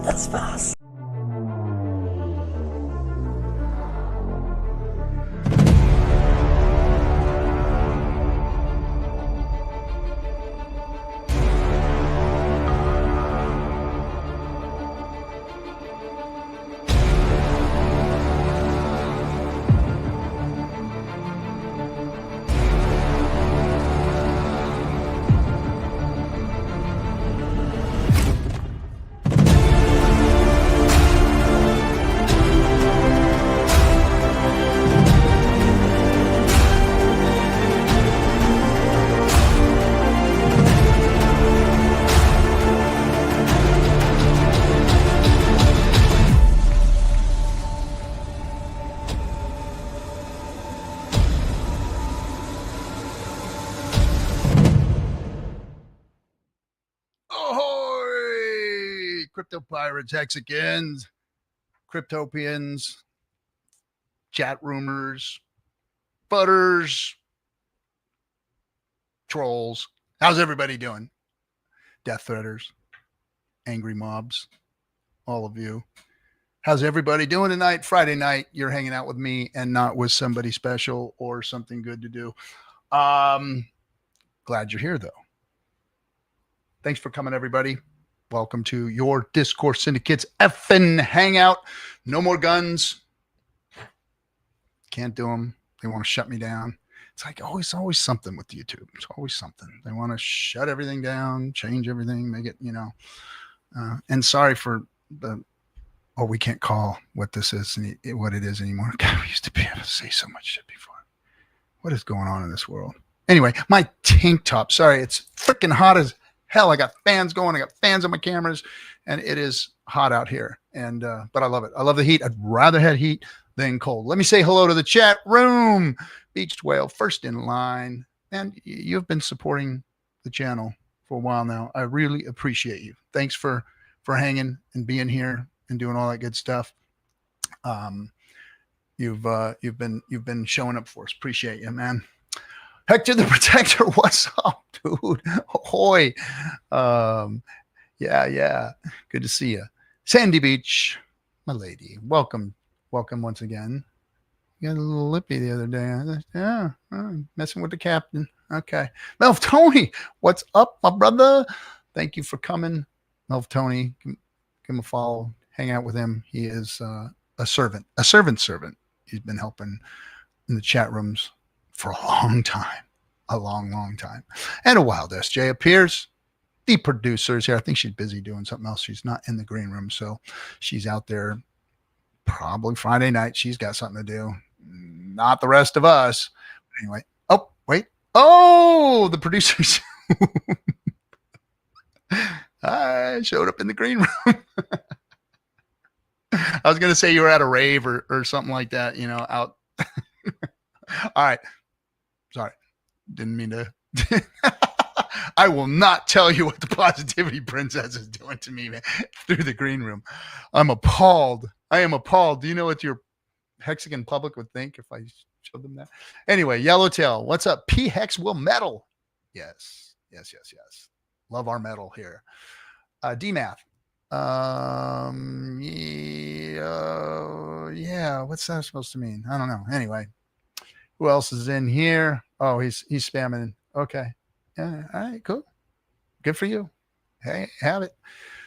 Das war's. Crypto pirates, Hexicans, Cryptopians, chat rumors, butters, trolls. How's everybody doing? Death threaders, angry mobs, all of you. How's everybody doing tonight? Friday night, you're hanging out with me and not with somebody special or something good to do. Glad you're here, though. Thanks for coming, everybody. Welcome to your Discourse Syndicate's FN Hangout. No more guns. Can't do them. They want to shut me down. It's like always something with YouTube. It's always something. They want to shut everything down, change everything, make it, and sorry for the, we can't call what this is and what it is anymore. God, we used to be able to say so much shit before. What is going on in this world? Anyway, my tank top. Sorry, it's freaking hot as hell. I got fans going. I got fans on my cameras, and it is hot out here. And but I love it. I love the heat. I'd rather have heat than cold. Let me say hello to the chat room. Beached Whale, first in line. And you've been supporting the channel for a while now. I really appreciate you. Thanks for hanging and being here and doing all that good stuff. You've been showing up for us. Appreciate you, man. Hector the Protector, what's up, dude? Ahoy. Yeah. Good to see you. Sandy Beach, my lady. Welcome once again. You got a little lippy the other day. Yeah, messing with the captain. Okay. Melv Tony, what's up, my brother? Thank you for coming. Melv Tony, give him a follow. Hang out with him. He is a servant's servant. He's been helping in the chat rooms for a long time, a long time. And a wild SJ appears. The producer's here. I think she's busy doing something else. She's not in the green room, so she's out there probably Friday night. She's got something to do. Not the rest of us. But anyway. Oh, wait. Oh, the producers. I showed up in the green room. I was going to say you were at a rave or something like that, out. All right. Sorry. Didn't mean to. I will not tell you what the positivity princess is doing to me, man, through the green room. I'm appalled. I am appalled. Do you know what your Hexican public would think if I showed them that? Anyway, Yellowtail, what's up? P-Hex will metal. Yes. Love our metal here. DMath. Yeah, what's that supposed to mean? I don't know. Anyway, who else is in here? Oh, he's spamming. Okay. Yeah, all right, cool. Good for you. Hey, have it.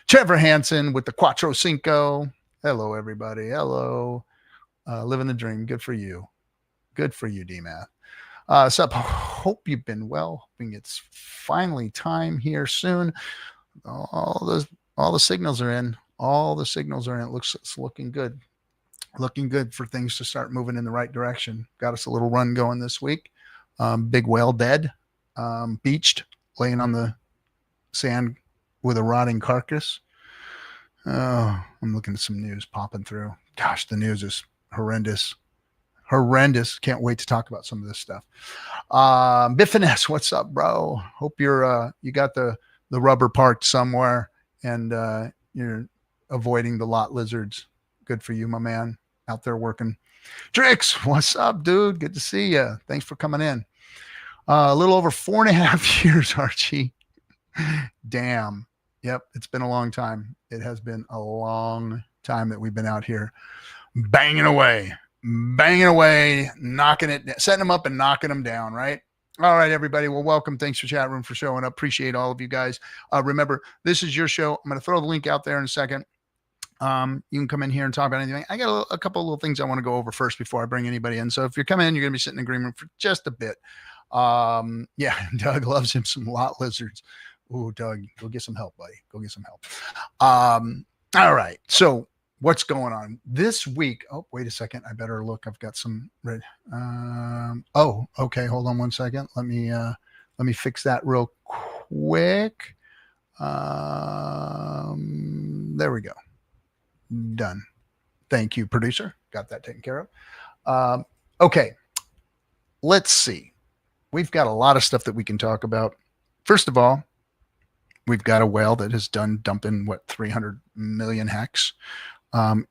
Trevor Hansen with the Quattro Cinco. Hello, everybody. Hello. Living the dream. Good for you. Good for you, DMath. So hope you've been well. Hoping it's finally time here soon. All the signals are in. All the signals are in. It's looking good. Looking good for things to start moving in the right direction. Got us a little run going this week. Big whale dead. Beached, laying on the sand with a rotting carcass. Oh, I'm looking at some news popping through. Gosh, the news is horrendous. Can't wait to talk about some of this stuff. Biffines, what's up, bro? Hope you got the rubber parked somewhere and you're avoiding the lot lizards. Good for you, my man, out there working. Drix, what's up, dude? Good to see you. Thanks for coming in. A little over 4.5 years, Archie. Damn. Yep. It's been a long time. It has been a long time that we've been out here banging away, knocking it, setting them up and knocking them down. Right. All right, everybody. Well, welcome. Thanks for chat room for showing up. Appreciate all of you guys. Remember, this is your show. I'm going to throw the link out there in a second. You can come in here and talk about anything. I got a couple of little things I want to go over first before I bring anybody in. So if you're coming in, you're going to be sitting in the green room for just a bit. Yeah, Doug loves him some lot lizards. Ooh, Doug, go get some help, buddy. Go get some help. All right. So what's going on this week? Oh, wait a second. I better look. I've got some red. Oh, okay. Hold on one second. Let me fix that real quick. There we go. Done. Thank you, producer. Got that taken care of. Okay. Let's see. We've got a lot of stuff that we can talk about. First of all, we've got a whale that has done dumping 300 million hex.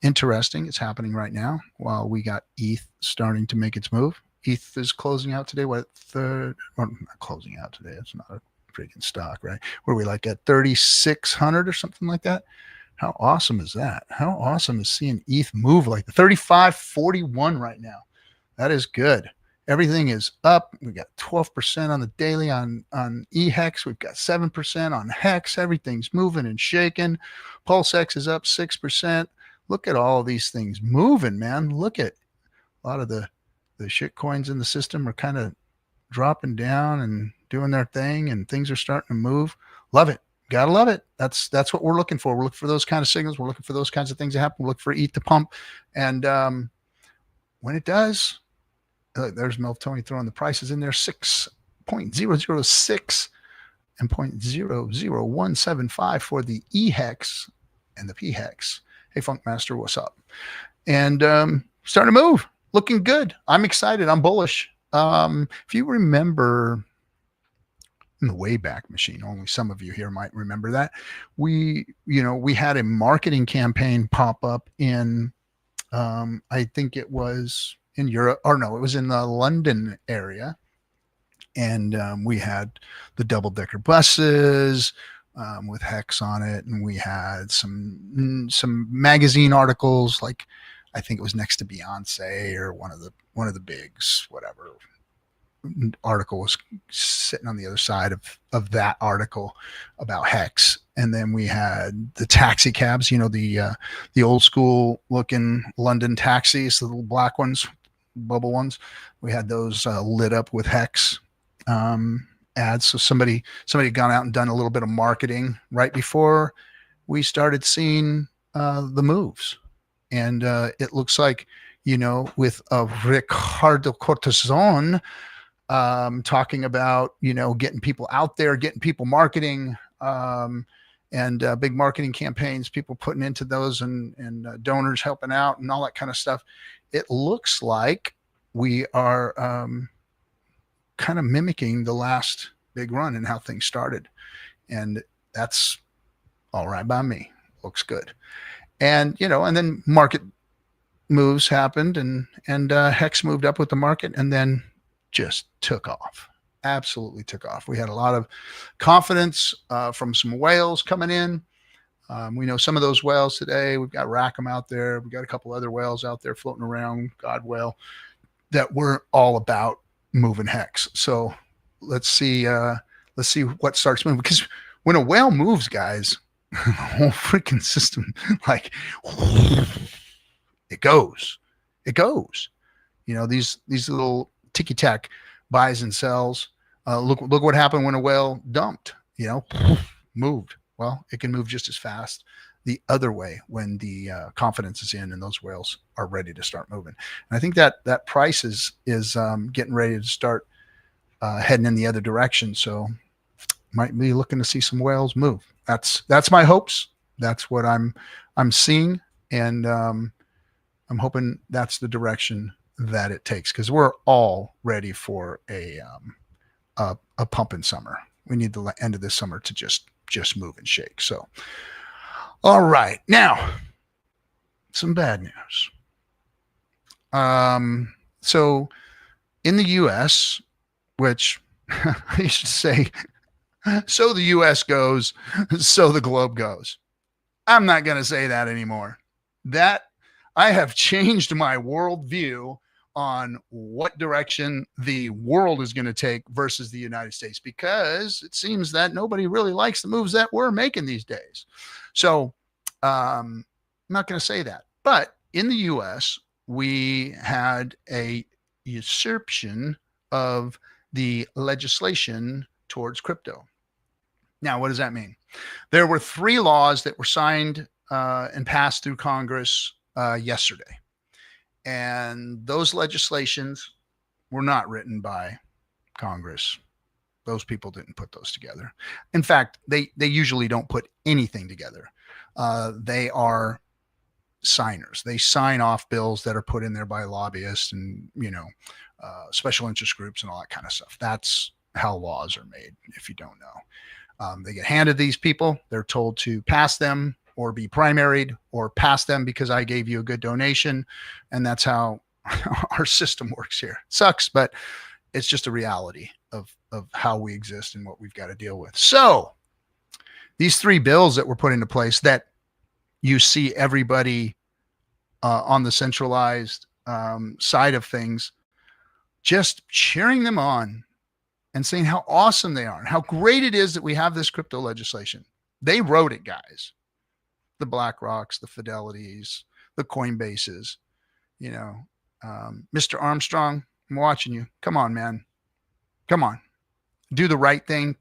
Interesting. It's happening right now while we got ETH starting to make its move. ETH is closing out today. Not closing out today. It's not a freaking stock, right? Where we like at 3,600 or something like that. How awesome is that? How awesome is seeing ETH move like the 35.41 right now? That is good. Everything is up. We got 12% on the daily on eHex. We've got 7% on Hex. Everything's moving and shaking. PulseX is up 6%. Look at all of these things moving, man. Look at a lot of the shit coins in the system are kind of dropping down and doing their thing, and things are starting to move. Love it. Gotta love it. That's what we're looking for. We're looking for those kind of signals. We're looking for those kinds of things to happen. We're looking for ETH to pump. And when it does, there's Meltoni throwing the prices in there, 6.006 and 0.00175 for the eHex and the pHex. Hey, Funkmaster, what's up? And starting to move, looking good. I'm excited. I'm bullish. If you remember in the Wayback Machine, only some of you here might remember that, we had a marketing campaign pop up in, I think it was in Europe, or no, it was in the London area. And we had the double-decker buses with Hex on it, and we had some magazine articles, like I think it was next to Beyonce or one of the bigs, whatever article was sitting on the other side of that article about Hex. And then we had the taxi cabs, the old school looking London taxis, the little black ones, bubble ones. We had those lit up with Hex ads. So somebody had gone out and done a little bit of marketing right before we started seeing the moves. And it looks like, with Ricardo Cortison talking about, getting people out there, getting people marketing, and big marketing campaigns, people putting into those, and donors helping out and all that kind of stuff. It looks like we are kind of mimicking the last big run and how things started. And that's all right by me. Looks good. And, and then market moves happened, and Hex moved up with the market and then just took off. Absolutely took off. We had a lot of confidence from some whales coming in. We know some of those whales today. We've got Rackham out there. We've got a couple other whales out there floating around, God whale, that we're all about moving Hex. So let's see what starts moving, because when a whale moves, guys, the whole freaking system, like, it goes. These little ticky-tack buys and sells. Look what happened when a whale dumped, moved. Well, it can move just as fast the other way when the confidence is in and those whales are ready to start moving. And I think that price is getting ready to start heading in the other direction. So might be looking to see some whales move. That's my hopes. That's what I'm seeing. And I'm hoping that's the direction that it takes, because we're all ready for a pump in summer. We need the end of this summer to just move and shake. So, all right, now some bad news. So in the US, which I should say, So the US goes, so the globe goes. I'm not going to say that anymore. That I have changed my worldview on what direction the world is going to take versus the United States, because it seems that nobody really likes the moves that we're making these days. So I'm not going to say that. But in the US, we had a usurpation of the legislation towards crypto. Now, what does that mean? There were 3 laws that were signed and passed through Congress yesterday. And those legislations were not written by Congress. Those people didn't put those together. In fact, they usually don't put anything together. They are signers. They sign off bills that are put in there by lobbyists and, special interest groups and all that kind of stuff. That's how laws are made, if you don't know. They get handed these people. They're told to pass them or be primaried or pass them because I gave you a good donation. And that's how our system works here. Sucks, but it's just a reality of how we exist and what we've got to deal with. So these 3 bills that were put into place that you see everybody on the centralized side of things just cheering them on and saying how awesome they are and how great it is that we have this crypto legislation. They wrote it, guys. The BlackRocks, the Fidelities, the Coinbases, Mr. Armstrong, I'm watching you. Come on, man. Come on. Do the right thing.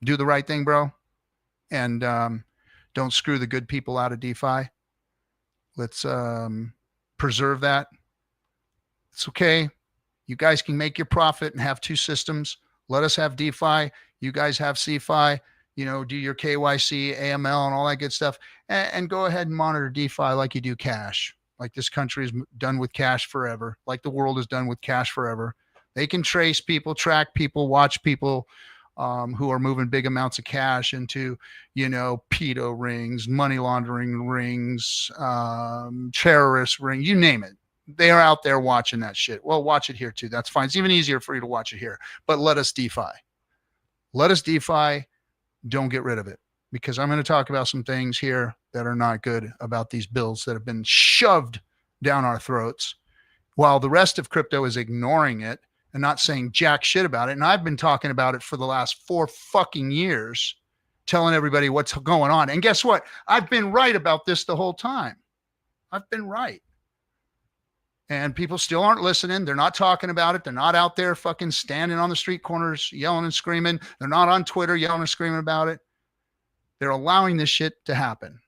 Do the right thing, bro. And don't screw the good people out of DeFi. Let's preserve that. It's okay. You guys can make your profit and have 2 systems. Let us have DeFi. You guys have CeFi. Do your KYC, AML, and all that good stuff. And go ahead and monitor DeFi like you do cash. Like this country is done with cash forever. Like the world is done with cash forever. They can trace people, track people, watch people who are moving big amounts of cash into, pedo rings, money laundering rings, terrorist rings, you name it. They are out there watching that shit. Well, watch it here too. That's fine. It's even easier for you to watch it here. But let us DeFi. Let us DeFi. Don't get rid of it, because I'm going to talk about some things here that are not good about these bills that have been shoved down our throats while the rest of crypto is ignoring it and not saying jack shit about it. And I've been talking about it for the last 4 fucking years, telling everybody what's going on. And guess what? I've been right about this the whole time. I've been right. And people still aren't listening. They're not talking about it. They're not out there fucking standing on the street corners yelling and screaming. They're not on Twitter yelling and screaming about it. They're allowing this shit to happen.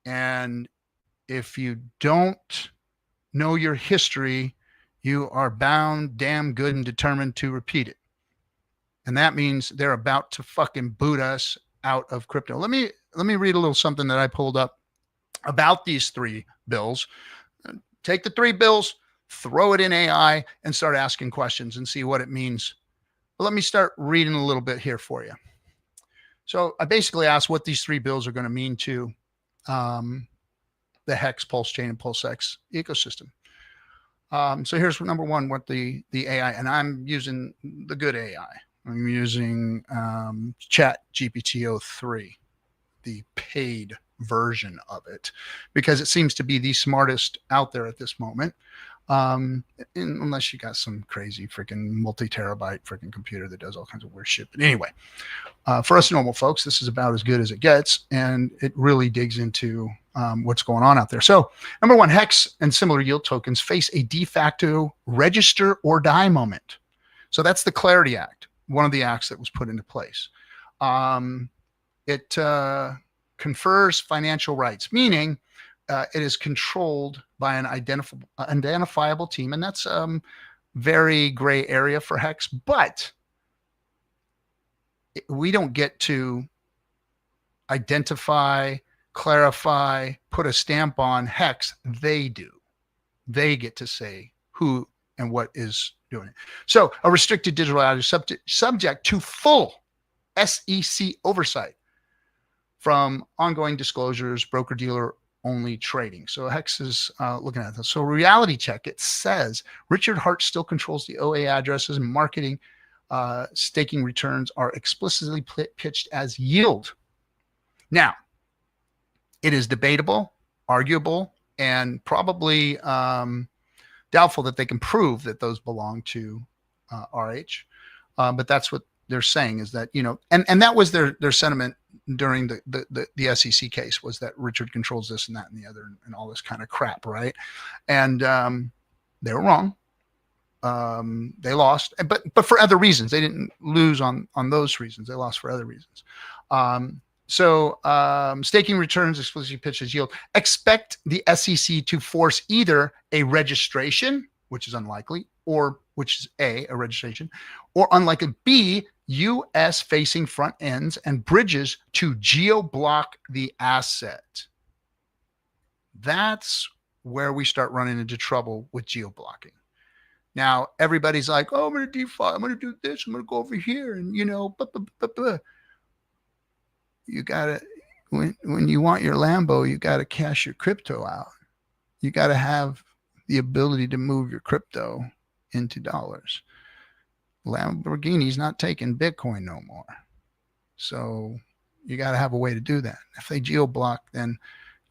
And if you don't know your history, you are bound, damn good and determined to repeat it. And that means they're about to fucking boot us out of crypto. Let me read a little something that I pulled up about these 3 bills. Take the 3 bills, throw it in AI, and start asking questions and see what it means. But let me start reading a little bit here for you. So I basically asked what these 3 bills are going to mean to the Hex, Pulse Chain, and PulseX ecosystem. So here's number 1, what the AI, and I'm using the good AI. I'm using Chat GPT-03, the paid version of it, because it seems to be the smartest out there at this moment. Unless you got some crazy freaking multi-terabyte freaking computer that does all kinds of weird shit. But anyway, for us normal folks, this is about as good as it gets, and it really digs into what's going on out there. So number 1, Hex and similar yield tokens face a de facto register or die moment. So that's the Clarity Act, one of the acts that was put into place. It confers financial rights, meaning it is controlled by an identifiable team. And that's very gray area for Hex, but we don't get to identify, clarify, put a stamp on Hex. They do. They get to say who and what is doing it. So a restricted digital asset subject to full SEC oversight from ongoing disclosures, broker-dealer only trading. So Hex is looking at this. So reality check, it says Richard Hart still controls the OA addresses and marketing staking returns are explicitly pitched as yield. Now, it is debatable, arguable, and probably doubtful that they can prove that those belong to RH. But that's what they're saying, is that, and that was their sentiment during the SEC case, was that Richard controls this and that and the other and all this kind of crap, right? And they were wrong. They lost, but for other reasons. They didn't lose on those reasons. They lost for other reasons. So staking returns explicitly pitched as yield. Expect the SEC to force either a registration, which is unlikely, or which is a registration, or unlikely B, US facing front ends and bridges to geo-block the asset. That's where we start running into trouble with geo-blocking. Now, everybody's like, oh, I'm going to DeFi, I'm going to do this, I'm going to go over here, and you got to, when you want your Lambo, you got to cash your crypto out. You got to have the ability to move your crypto into dollars. Lamborghini's not taking Bitcoin no more. So you got to have a way to do that. If they geo-block, then,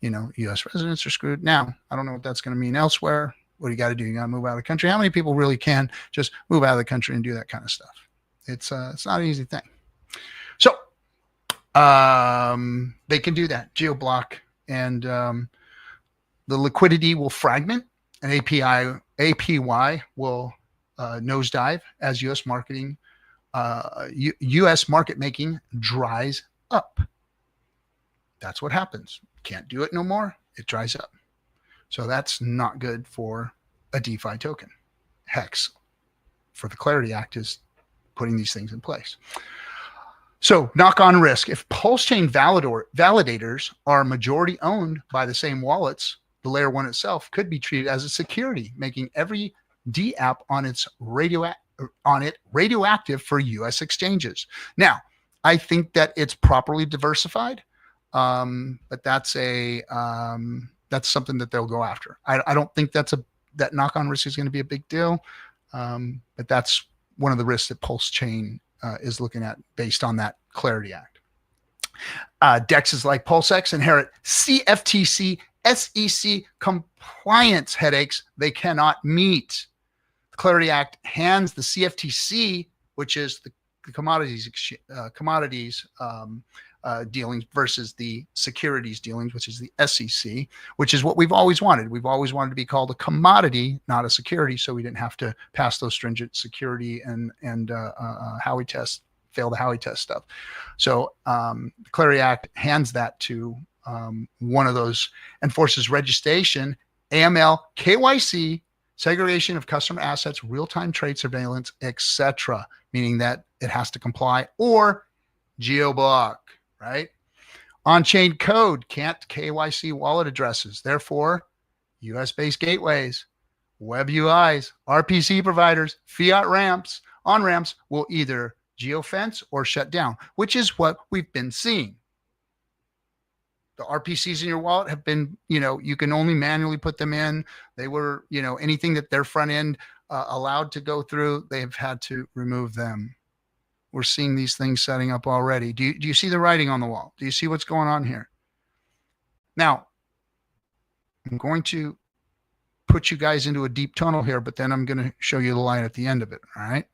U.S. residents are screwed. Now, I don't know what that's going to mean elsewhere. What do you got to do? You got to move out of the country. How many people really can just move out of the country and do that kind of stuff? It's not an easy thing. So they can do that, geo-block, and the liquidity will fragment, and APY will nosedive as U.S. market making dries up. That's what happens. Can't do it no more. It dries up. So that's not good for a DeFi token. Hex, for the Clarity Act, is putting these things in place. So knock-on risk. If Pulse Chain validators are majority owned by the same wallets, the layer one itself could be treated as a security, making every DApp on it radioactive for U.S. exchanges. Now, I think that it's properly diversified, but that's something that they'll go after. I don't think that knock-on risk is going to be a big deal, but that's one of the risks that Pulse Chain is looking at based on that Clarity Act. DEXs like PulseX inherit CFTC, SEC compliance headaches they cannot meet. The Clarity Act hands the CFTC, which is the commodities dealings, versus the securities dealings, which is the SEC, which is what we've always wanted. We've always wanted to be called a commodity, not a security, so we didn't have to pass those stringent security and Howey test, fail the Howey test stuff. So the Clarity Act hands that to one of those, enforces registration, AML, KYC, segregation of customer assets, real-time trade surveillance, etc., meaning that it has to comply, or geo-block, right? On-chain code can't KYC wallet addresses. Therefore, US-based gateways, web UIs, RPC providers, fiat ramps, on-ramps will either geofence or shut down, which is what we've been seeing. The RPCs in your wallet have been, you can only manually put them in. They were, anything that their front end allowed to go through, they've had to remove them. We're seeing these things setting up already. Do you see the writing on the wall? Do you see what's going on here? Now, I'm going to put you guys into a deep tunnel here, but then I'm going to show you the light at the end of it. All right.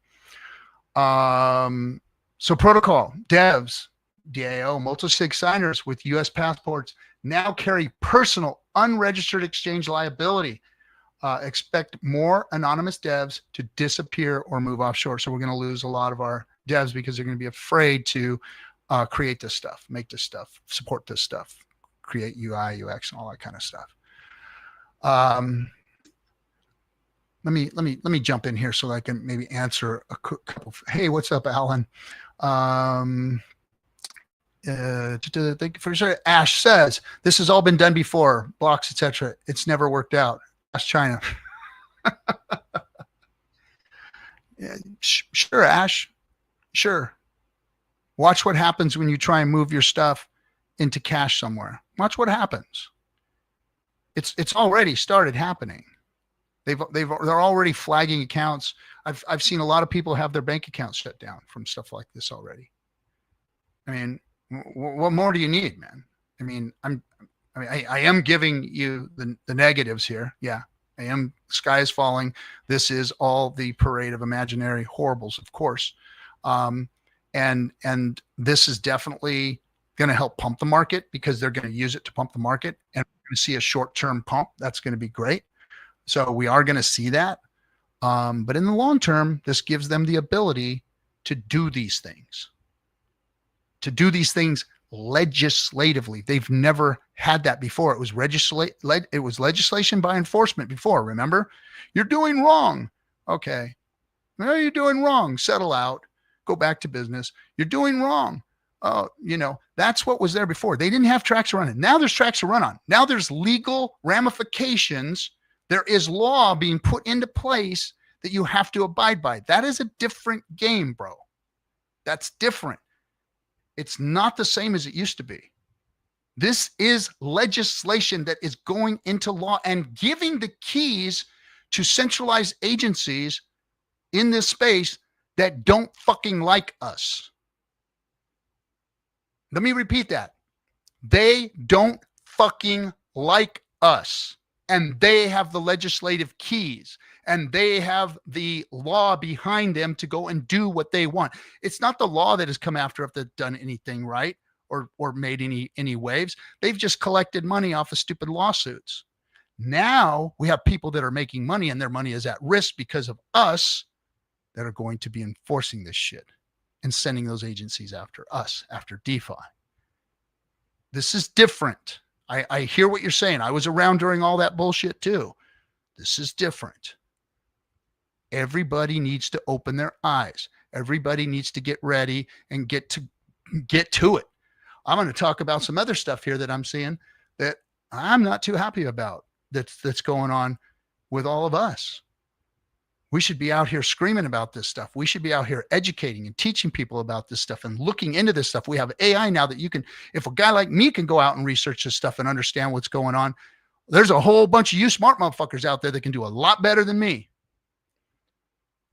So protocol, devs, DAO, multi-sig signers with US passports now carry personal unregistered exchange liability. Expect more anonymous devs to disappear or move offshore. So we're going to lose a lot of our devs because they're going to be afraid to create this stuff, make this stuff, support this stuff, create UI, UX, and all that kind of stuff. Let me jump in here so that I can maybe answer a couple. Hey, what's up, Alan? Thank you for sure. Ash says this has all been done before, blocks, etc. It's never worked out. Ask China. Yeah, sure, Ash. Sure. Watch what happens when you try and move your stuff into cash somewhere. Watch what happens. It's already started happening. They're already flagging accounts. I've seen a lot of people have their bank accounts shut down from stuff like this already. I mean, what more do you need, man? I mean, I am giving you the negatives here. Yeah, I am. Sky is falling. This is all the parade of imaginary horribles, of course. And this is definitely going to help pump the market because they're going to use it to pump the market, and we're going to see a short-term pump. That's going to be great. So we are going to see that. But in the long term, this gives them the ability to do these things. To do these things legislatively. They've never had that before. It was legislation by enforcement before, remember? You're doing wrong. Okay. No, you're doing wrong. Settle out. Go back to business. You're doing wrong. That's what was there before. They didn't have tracks to run on. Now there's tracks to run on. Now there's legal ramifications. There is law being put into place that you have to abide by. That is a different game, bro. That's different. It's not the same as it used to be. This is legislation that is going into law and giving the keys to centralized agencies in this space that don't fucking like us. Let me repeat that. They don't fucking like us. And they have the legislative keys, and they have the law behind them to go and do what they want. It's not the law that has come after if they've done anything right or made any waves. They've just collected money off of stupid lawsuits. Now we have people that are making money, and their money is at risk because of us, that are going to be enforcing this shit and sending those agencies after us, after DeFi. This is different. I hear what you're saying. I was around during all that bullshit too. This is different. Everybody needs to open their eyes. Everybody needs to get ready and get to it. I'm going to talk about some other stuff here that I'm seeing that I'm not too happy about that's going on with all of us. We should be out here screaming about this stuff. We should be out here educating and teaching people about this stuff and looking into this stuff. We have AI now that you can, if a guy like me can go out and research this stuff and understand what's going on, there's a whole bunch of you smart motherfuckers out there that can do a lot better than me.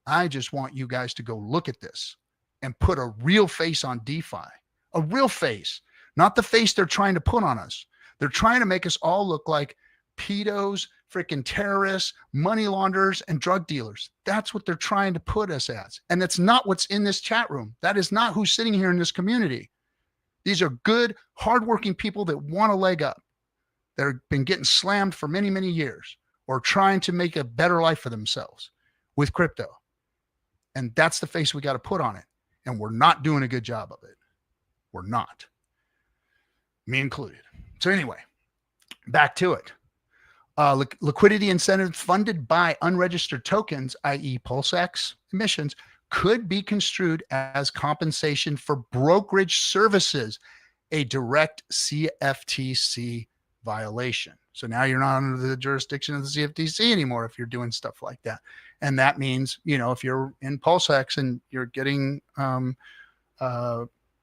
I just want you guys to go look at this and put a real face on DeFi, a real face, not the face they're trying to put on us. They're trying to make us all look like pedos, freaking terrorists, money launderers, and drug dealers. That's what they're trying to put us as. And that's not what's in this chat room. That is not who's sitting here in this community. These are good, hardworking people that want a leg up, that have been getting slammed for many, many years, or trying to make a better life for themselves with crypto. And that's the face we got to put on it. And we're not doing a good job of it. We're not. Me included. So anyway, back to it. Liquidity incentives funded by unregistered tokens, i.e. PulseX emissions, could be construed as compensation for brokerage services, a direct CFTC violation. So now you're not under the jurisdiction of the CFTC anymore if you're doing stuff like that. And that means, if you're in PulseX and you're getting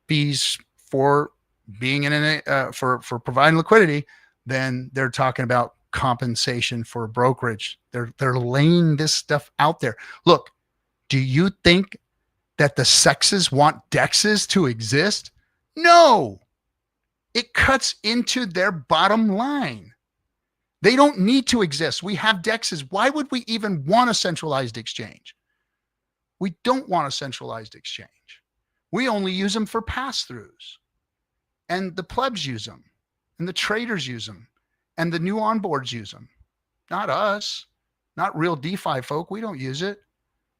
fees for being in for providing liquidity, then they're talking about compensation for brokerage. They're laying this stuff out there. Look, do you think that the sexes want DEXs to exist? No. It cuts into their bottom line. They don't need to exist. We have DEXs. Why would we even want a centralized exchange? We don't want a centralized exchange. We only use them for pass-throughs. And the plebs use them. And the traders use them. And the new onboards use them. Not us. Not real DeFi folk. We don't use it.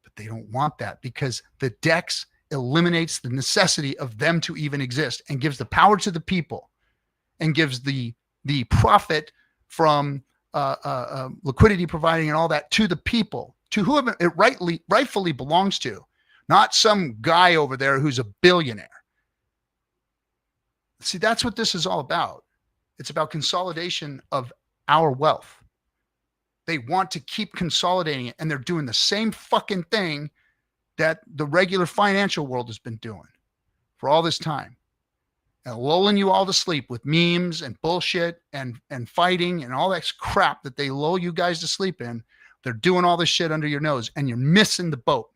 But they don't want that because the DEX eliminates the necessity of them to even exist and gives the power to the people and gives the profit from liquidity providing and all that to the people, to whom it rightfully belongs to, not some guy over there who's a billionaire. See, that's what this is all about. It's about consolidation of our wealth. They want to keep consolidating it, and they're doing the same fucking thing that the regular financial world has been doing for all this time. And lulling you all to sleep with memes and bullshit and fighting and all that crap that they lull you guys to sleep in They're doing all this shit under your nose and you're missing the boat.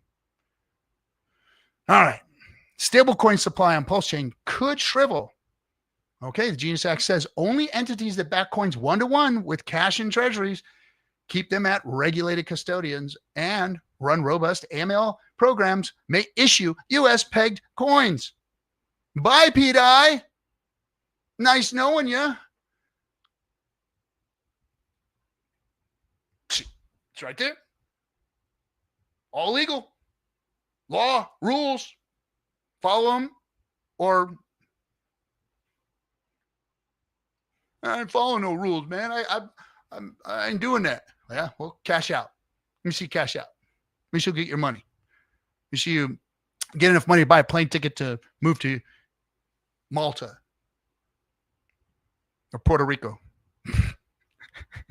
All right. Stablecoin supply on Pulse Chain could shrivel. Okay. The Genius Act says only entities that back coins 1-to-1 with cash and treasuries, keep them at regulated custodians, and run robust AML programs may issue US pegged coins. Bye, Pete-I. Nice knowing you. It's right there. All legal. Law, rules. Follow them, or I ain't following no rules, man. I ain't doing that. Yeah, well, cash out. Let me see cash out. Let me see you get your money. Let me see you get enough money to buy a plane ticket to move to Malta or Puerto Rico.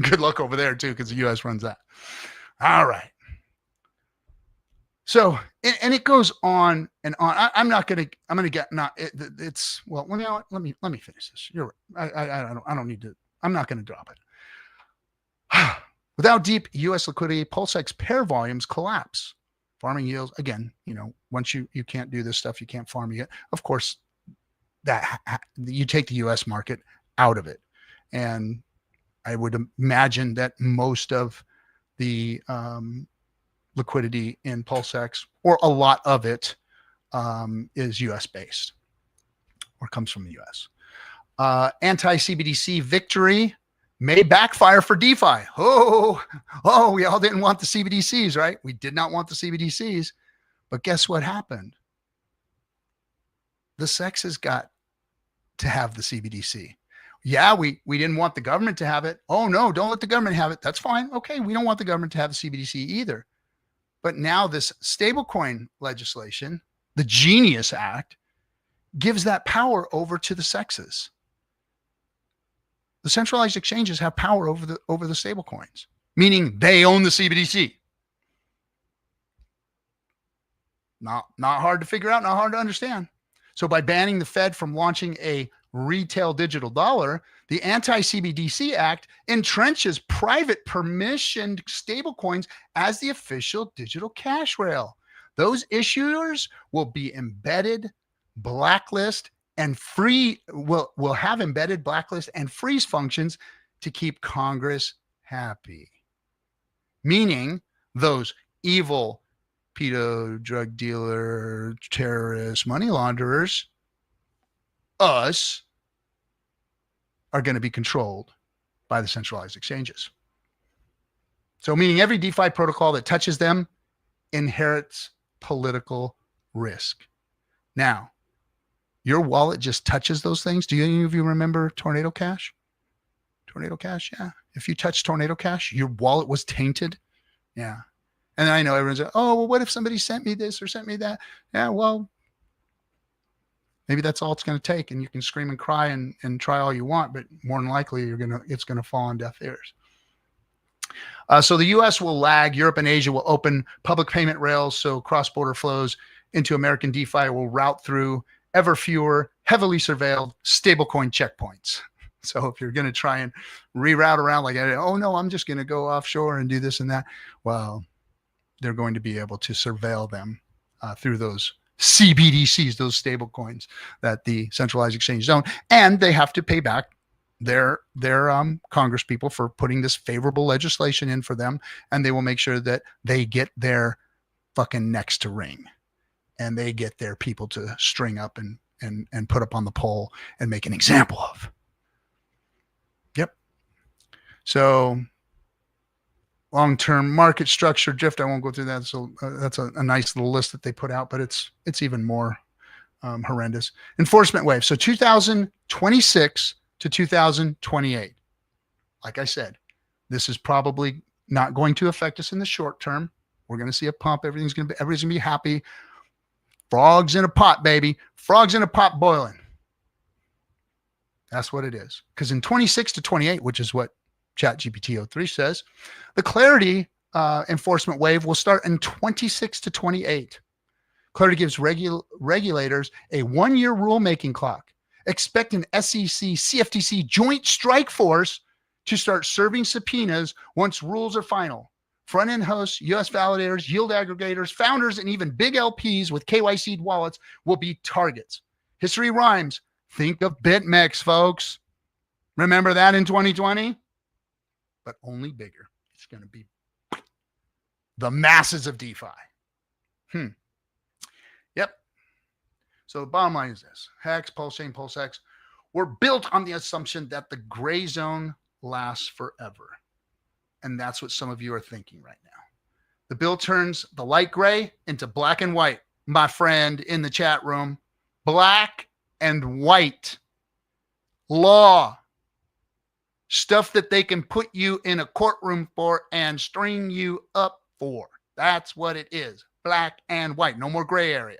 Good luck over there too, because the U.S. runs that. All right. So, and it goes on and on. I'm going to get, it's, well, you know what? Let me finish this. You're right. I don't need to, I'm not going to drop it. Without deep U.S. liquidity, PulseX pair volumes collapse. Farming yields, again, you know, once you can't do this stuff, you can't farm it. Of course, that you take the U.S. market out of it. And I would imagine that most of the liquidity in PulseX, or a lot of it, is US based or comes from the US. Anti-CBDC victory may backfire for DeFi. Oh, we all didn't want the CBDCs, right? We did not want the CBDCs, but guess what happened? The SECs got to have the CBDC. Yeah, we didn't want the government to have it. Oh no, don't let the government have it. That's fine. Okay, we don't want the government to have the CBDC either. But now this stablecoin legislation, the Genius Act, gives that power over to the SECs. The centralized exchanges have power over the stablecoins, meaning they own the CBDC. Not hard to figure out, not hard to understand. So by banning the Fed from launching a retail digital dollar, the Anti-CBDC Act entrenches private permissioned stablecoins as the official digital cash rail. Those issuers will be embedded, blacklist, and free will have embedded blacklist and freeze functions to keep Congress happy. Meaning those evil pedo, drug dealer, terrorist, money launderers, us, are going to be controlled by the centralized exchanges. So meaning every DeFi protocol that touches them inherits political risk. Now, your wallet just touches those things. Do any of you remember Tornado Cash? Tornado Cash, yeah. If you touch Tornado Cash, your wallet was tainted. Yeah. And I know everyone's like, oh, well, what if somebody sent me this or sent me that? Yeah, well, maybe that's all it's going to take, and you can scream and cry and try all you want, but more than likely it's going to fall on deaf ears. So the U.S. will lag. Europe and Asia will open public payment rails, so cross-border flows into American DeFi will route through ever fewer, heavily surveilled stablecoin checkpoints. So if you're going to try and reroute around like, oh no, I'm just going to go offshore and do this and that, well, they're going to be able to surveil them through those CBDCs, those stable coins that the centralized exchanges own, and they have to pay back their Congress people for putting this favorable legislation in for them, and they will make sure that they get their fucking necks to ring, and they get their people to string up and put up on the pole and make an example of. Yep. So long-term market structure drift, I won't go through that. So that's a nice little list that they put out, but it's even more horrendous. Enforcement wave. So 2026 to 2028. Like I said, this is probably not going to affect us in the short term. We're going to see a pump. Everybody's going to be happy. Frogs in a pot, baby. Frogs in a pot boiling. That's what it is. Because in 26 to 28, which is what ChatGPT 03 says, the clarity enforcement wave will start in 26 to 28. Clarity gives regulators a 1-year rulemaking clock. Expect an SEC CFTC joint strike force to start serving subpoenas once rules are final. front-end hosts, US validators, yield aggregators, founders, and even big LPs with KYC wallets will be targets. History rhymes. Think of BitMEX, folks. Remember that in 2020? But only bigger. It's going to be the masses of DeFi. Yep. So the bottom line is this. Hex, PulseChain, PulseX were built on the assumption that the gray zone lasts forever. And that's what some of you are thinking right now. The bill turns the light gray into black and white. My friend in the chat room, black and white. Law. Stuff that they can put you in a courtroom for and string you up for. That's what it is. Black and white. No more gray area.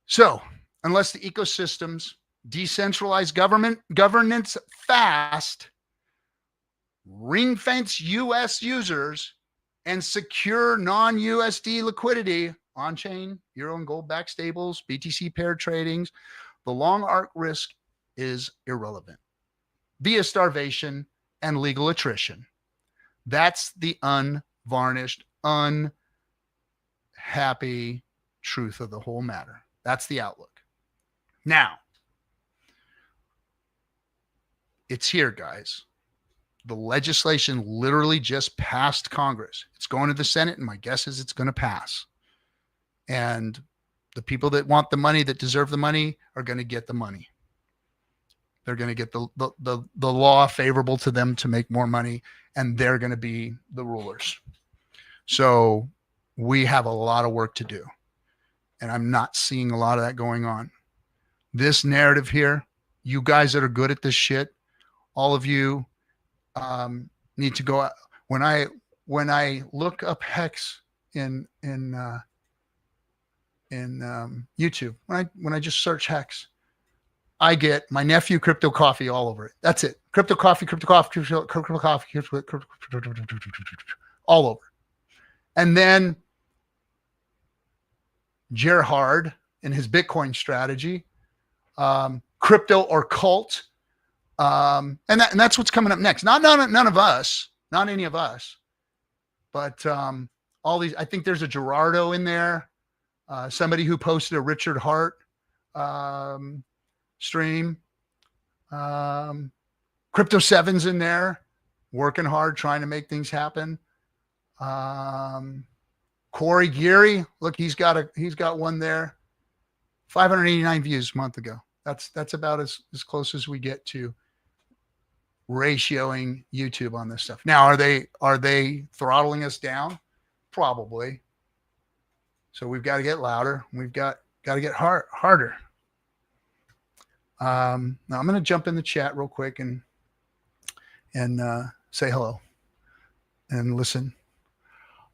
So, unless the ecosystems decentralized governance fast, ring-fence U.S. users, and secure non-USD liquidity on-chain, Euro and gold-backed stables, BTC paired tradings, the long arc risk is irrelevant via starvation and legal attrition. That's the unvarnished, unhappy truth of the whole matter. That's the outlook. Now, it's here, guys. The legislation literally just passed Congress. It's going to the Senate, and my guess is it's going to pass. And the people that want the money, that deserve the money, are going to get the money. They're going to get the law favorable to them to make more money, and they're going to be the rulers. So we have a lot of work to do, and I'm not seeing a lot of that going on. This narrative here, you guys that are good at this shit, all of you need to go out. When I look up Hex in YouTube, when I just search Hex, I get my nephew Crypto Coffee all over it. That's it. Crypto Coffee, all over. And then Gerhard and his Bitcoin strategy, crypto or cult. And that's what's coming up next. None of us, not any of us, but all these. I think there's a Gerardo in there, somebody who posted a Richard Hart stream. Crypto Seven's in there, working hard, trying to make things happen. Corey Geary, look, he's got one there. 589 views a month ago. That's about as close as we get to ratioing YouTube on this stuff. Now, are they throttling us down? Probably. So we've got to get louder. We've got to get harder. Now I'm going to jump in the chat real quick and say hello and listen.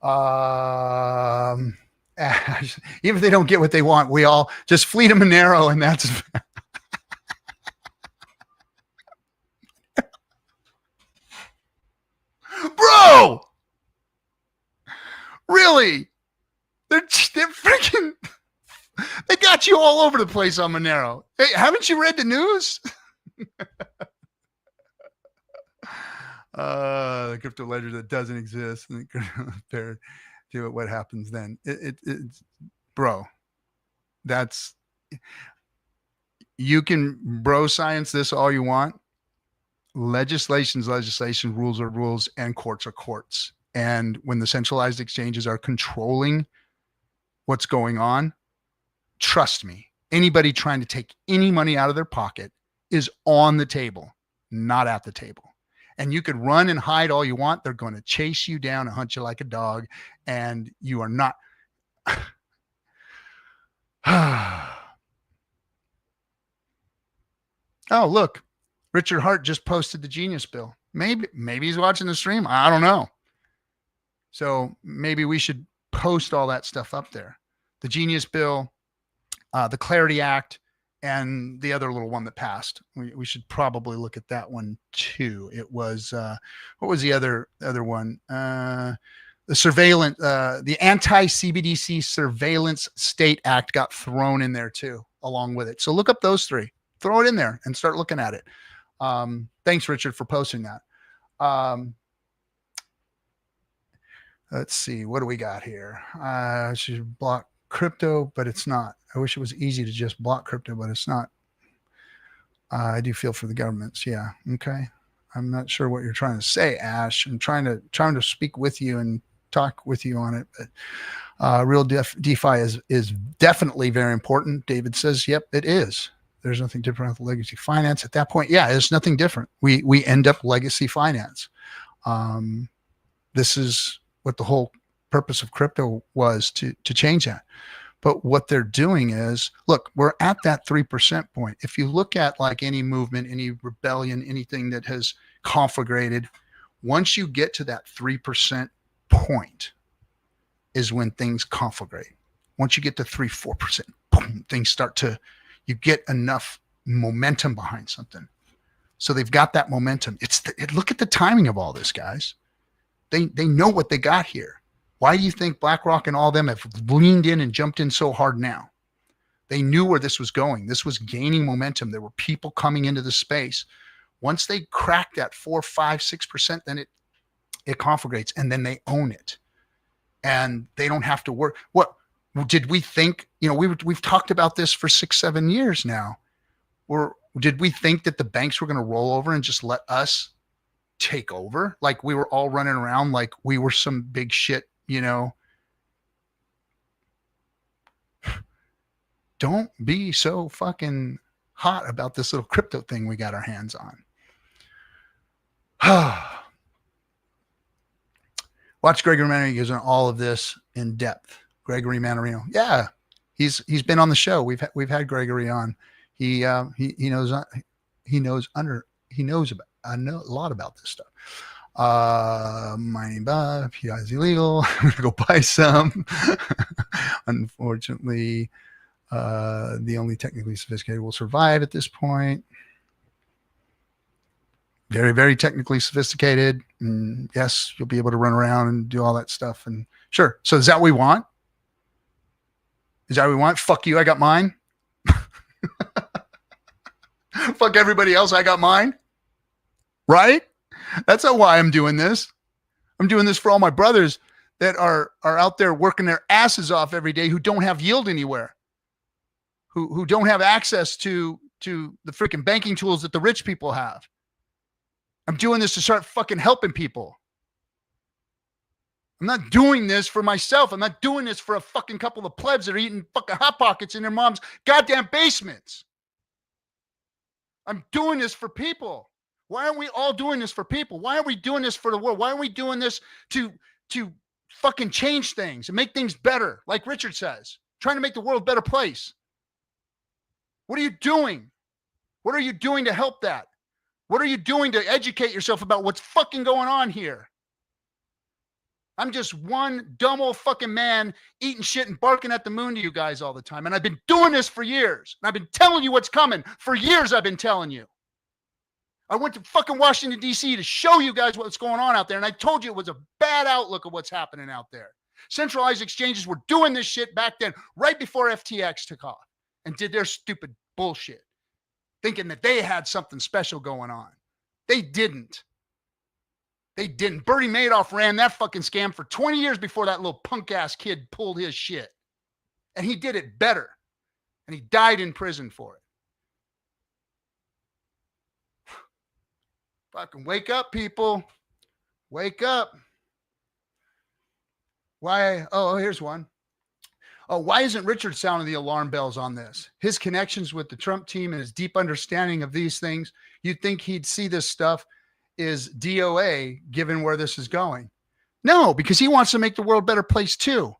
Even if they don't get what they want, we all just fleet them an arrow, and that's bro. Really? They're freaking. They got you all over the place on Monero. Hey, haven't you read the news? The crypto ledger that doesn't exist, and compared to it, what happens then? It's bro. That's, you can bro science this all you want. Legislation's legislation, rules are rules, and courts are courts. And when the centralized exchanges are controlling what's going on, trust me, anybody trying to take any money out of their pocket is on the table, not at the table. And you could run and hide all you want. They're going to chase you down and hunt you like a dog. And you are not. Oh, look, Richard Hart just posted the Genius bill. Maybe he's watching the stream. I don't know. So maybe we should post all that stuff up there. The Genius bill, the Clarity Act, and the other little one that passed. We should probably look at that one too. It was, what was the other one? The surveillance, the anti-CBDC Surveillance State Act got thrown in there too, along with it. So look up those three, throw it in there and start looking at it. Thanks, Richard, for posting that. Let's see. What do we got here? I should block crypto, but it's not. I wish it was easy to just block crypto, but it's not. I do feel for the governments. Yeah. Okay. I'm not sure what you're trying to say, Ash. I'm trying to speak with you and talk with you on it. But real DeFi is definitely very important. David says, yep, it is. There's nothing different with legacy finance at that point. Yeah, there's nothing different. We end up legacy finance. This is what the whole purpose of crypto was, to change that. But what they're doing is, look, we're at that 3% point. If you look at like any movement, any rebellion, anything that has conflagrated, once you get to that 3% point is when things conflagrate. Once you get to 3-4%, boom, things start to, you get enough momentum behind something. So they've got that momentum. Look at the timing of all this, guys. They know what they got here. Why do you think BlackRock and all of them have leaned in and jumped in so hard now? They knew where this was going. This was gaining momentum. There were people coming into the space. Once they crack that 4, 5, 6%, then it conflagrates, and then they own it. And they don't have to work. What did we think? You know, we've talked about this for 6, 7 years now. Did we think that the banks were going to roll over and just let us take over? Like we were all running around like we were some big shit, you know? Don't be so fucking hot about this little crypto thing we got our hands on. Watch Gregory Manarino goes on all of this in depth. Gregory Manarino. Yeah. He's been on the show. We've had Gregory on. He knows a lot about this stuff. Mining buff, PI is illegal. I'm gonna go buy some. Unfortunately, the only technically sophisticated will survive at this point. Very, very technically sophisticated. And yes, you'll be able to run around and do all that stuff. And sure. So is that what we want? Is that what we want? Fuck you. I got mine. Fuck everybody else. I got mine. Right? That's not why I'm doing this. I'm doing this for all my brothers that are out there working their asses off every day, who don't have yield anywhere, who don't have access to the freaking banking tools that the rich people have. I'm doing this to start fucking helping people. I'm not doing this for myself. I'm not doing this for a fucking couple of plebs that are eating fucking Hot Pockets in their mom's goddamn basements. I'm doing this for people. Why aren't we all doing this for people? Why aren't we doing this for the world? Why aren't we doing this to fucking change things and make things better? Like Richard says, trying to make the world a better place. What are you doing? What are you doing to help that? What are you doing to educate yourself about what's fucking going on here? I'm just one dumb old fucking man eating shit and barking at the moon to you guys all the time. And I've been doing this for years. And I've been telling you what's coming. For years I've been telling you. I went to fucking Washington, D.C. to show you guys what's going on out there. And I told you it was a bad outlook of what's happening out there. Centralized exchanges were doing this shit back then, right before FTX took off and did their stupid bullshit, thinking that they had something special going on. They didn't. They didn't. Bernie Madoff ran that fucking scam for 20 years before that little punk ass kid pulled his shit. And he did it better. And he died in prison for it. Fucking wake up, people. Wake up. Why? Oh, here's one. Oh, why isn't Richard sounding the alarm bells on this? His connections with the Trump team and his deep understanding of these things, you'd think he'd see this stuff is DOA, given where this is going. No, because he wants to make the world a better place too.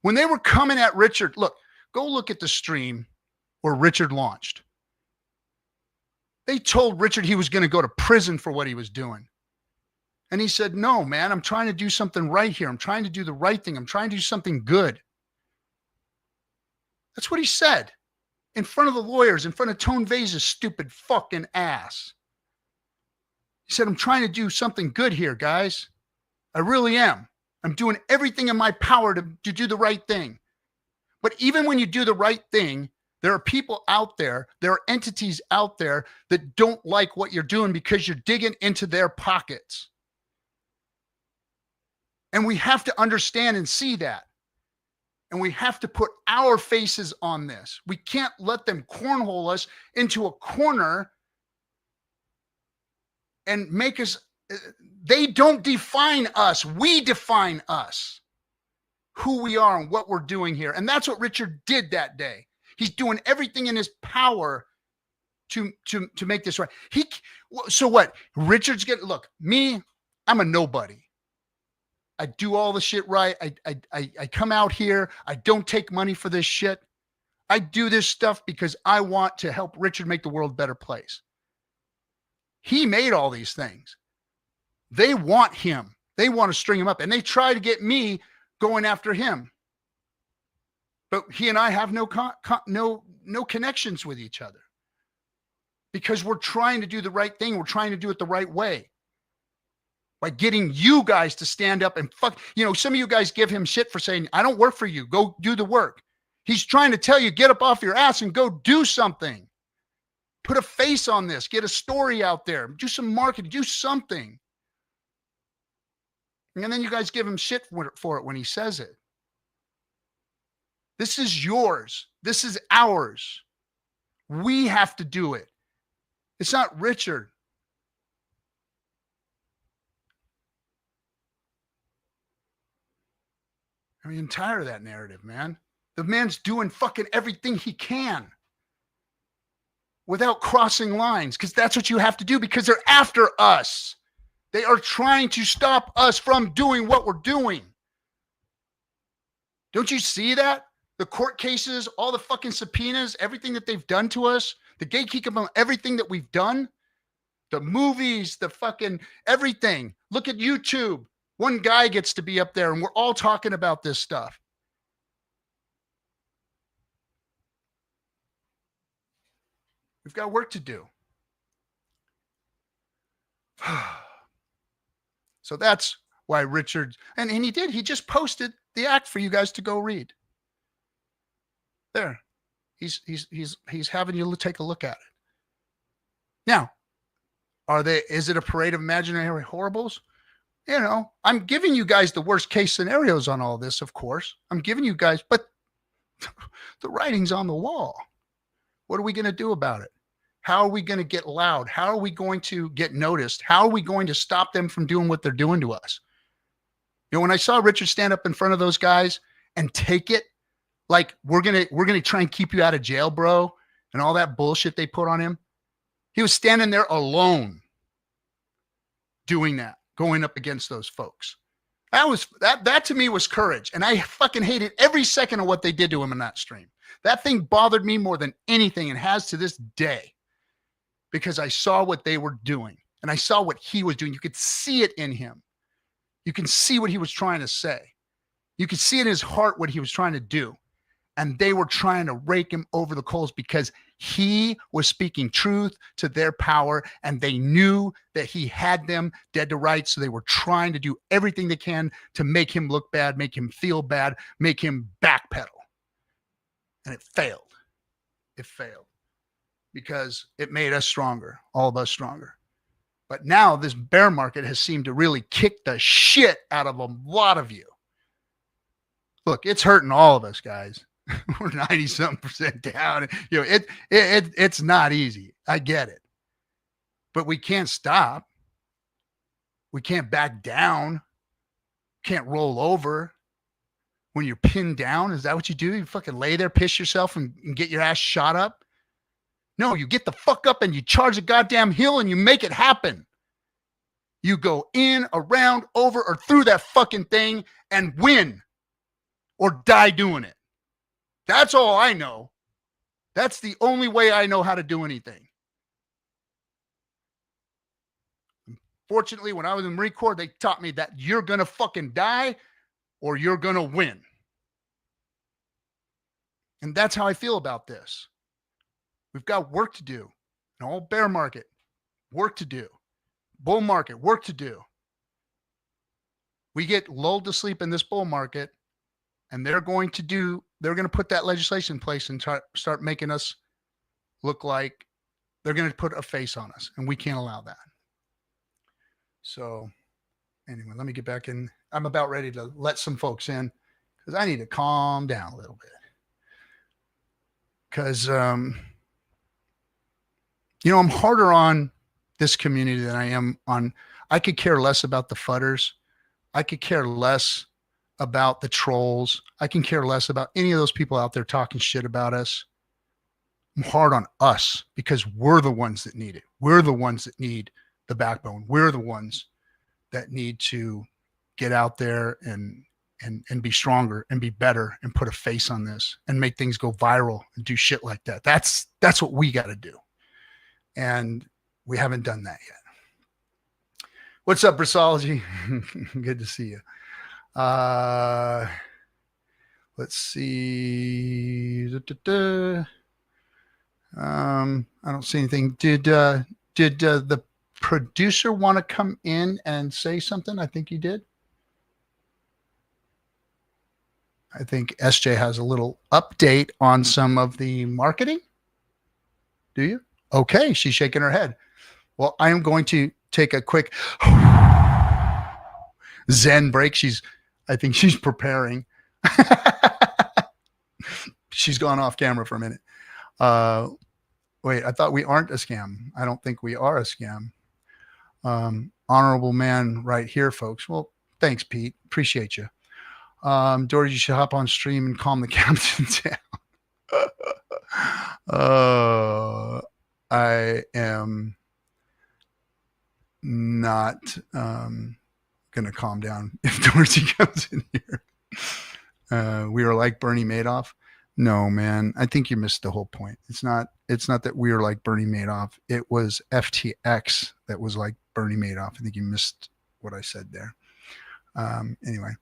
When they were coming at Richard, go look at the stream where Richard launched. They told Richard he was going to go to prison for what he was doing. And he said, no, man, I'm trying to do something right here. I'm trying to do the right thing. I'm trying to do something good. That's what he said in front of the lawyers, in front of Tone Vase's stupid fucking ass. He said, I'm trying to do something good here, guys. I really am. I'm doing everything in my power to do the right thing. But even when you do the right thing, there are people out there, there are entities out there that don't like what you're doing because you're digging into their pockets. And we have to understand and see that. And we have to put our faces on this. We can't let them cornhole us into a corner and make us, they don't define us. We define us, who we are and what we're doing here. And that's what Richard did that day. He's doing everything in his power to make this right. So what? Richard's getting, look, me, I'm a nobody. I do all the shit right. I come out here. I don't take money for this shit. I do this stuff because I want to help Richard make the world a better place. He made all these things. They want him. They want to string him up, and they try to get me going after him. But he and I have no connections with each other because we're trying to do the right thing. We're trying to do it the right way by getting you guys to stand up and fuck. You know, some of you guys give him shit for saying, I don't work for you. Go do the work. He's trying to tell you, get up off your ass and go do something. Put a face on this. Get a story out there. Do some marketing. Do something. And then you guys give him shit for it when he says it. This is yours. This is ours. We have to do it. It's not Richard. I mean, I'm tired of that narrative, man. The man's doing fucking everything he can without crossing lines, because that's what you have to do, because they're after us. They are trying to stop us from doing what we're doing. Don't you see that? The court cases, all the fucking subpoenas, everything that they've done to us, the gatekeeping on everything that we've done, the movies, the fucking everything. Look at YouTube. One guy gets to be up there and we're all talking about this stuff. We've got work to do. So that's why Richard, and he did, he just posted the act for you guys to go read. There. He's having you take a look at it. Now, is it a parade of imaginary horribles? You know, I'm giving you guys the worst case scenarios on all this, of course. I'm giving you guys, but the writing's on the wall. What are we going to do about it? How are we going to get loud? How are we going to get noticed? How are we going to stop them from doing what they're doing to us? You know, when I saw Richard stand up in front of those guys and take it, like, we're going to try and keep you out of jail, bro, and all that bullshit they put on him. He was standing there alone doing that, going up against those folks. That to me was courage. And I fucking hated every second of what they did to him in that stream. That thing bothered me more than anything, and has to this day, because I saw what they were doing and I saw what he was doing. You could see it in him. You can see what he was trying to say. You could see in his heart what he was trying to do. And they were trying to rake him over the coals because he was speaking truth to their power, and they knew that he had them dead to rights. So they were trying to do everything they can to make him look bad, make him feel bad, make him backpedal. And it failed. It failed because it made us stronger, all of us stronger. But now this bear market has seemed to really kick the shit out of a lot of you. Look, it's hurting all of us, guys. We're 90-something% down. You know, it's not easy. I get it. But we can't stop. We can't back down. Can't roll over. When you're pinned down, is that what you do? You fucking lay there, piss yourself, and get your ass shot up? No, you get the fuck up and you charge a goddamn hill and you make it happen. You go in, around, over, or through that fucking thing and win or die doing it. That's all I know. That's the only way I know how to do anything. Fortunately, when I was in the Marine Corps, they taught me that you're going to fucking die or you're going to win. And that's how I feel about this. We've got work to do. An all bear market, work to do. Bull market, work to do. We get lulled to sleep in this bull market, and they're going to put that legislation in place and start making us look like they're going to put a face on us, and we can't allow that. So Anyway, let me get back in. I'm about ready to let some folks in because I need to calm down a little bit. Because, I'm harder on this community than I am on. I could care less about the fudders. I could care less about the trolls. I can care less about any of those people out there talking shit about us. I'm hard on us because we're the ones that need it. We're the ones that need the backbone. We're the ones that need to get out there and be stronger and be better and put a face on this and make things go viral and do shit like that. That's what we got to do. And we haven't done that yet. What's up, Brissology? Good to see you. Let's see. I don't see anything. Did the producer want to come in and say something? I think he did. I think SJ has a little update on some of the marketing. Do you? Okay, she's shaking her head. Well, I am going to take a quick Zen break. I think she's preparing. She's gone off camera for a minute. Wait, I thought we aren't a scam. I don't think we are a scam. Honorable man right here, folks. Well, thanks, Pete. Appreciate you. Dory, you should hop on stream and calm the captain down. I am not going to calm down if Dorsey comes in here. We are like Bernie Madoff. No, man, I think you missed the whole point. It's not that we are like Bernie Madoff. It was FTX that was like Bernie Madoff. I think you missed what I said there. Anyway,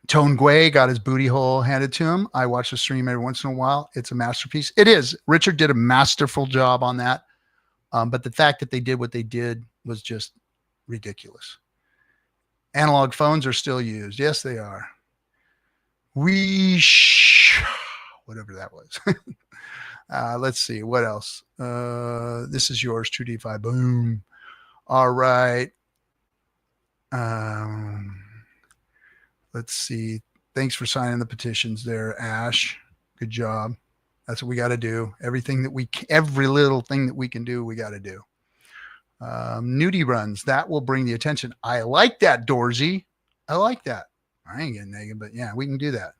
Tone Guay got his booty hole handed to him. I watch the stream every once in a while. It's a masterpiece. It is. Richard did a masterful job on that. But the fact that they did what they did was just ridiculous. Analog phones are still used. Yes, they are. Whatever that was. Let's see. What else? This is yours, 2D5. Boom. All right. Let's see. Thanks for signing the petitions there, Ash. Good job. That's what we got to do. Every little thing that we can do, we got to do. Nudie runs. That will bring the attention. I like that, Dorsey. I like that. I ain't getting negative, but yeah, we can do that.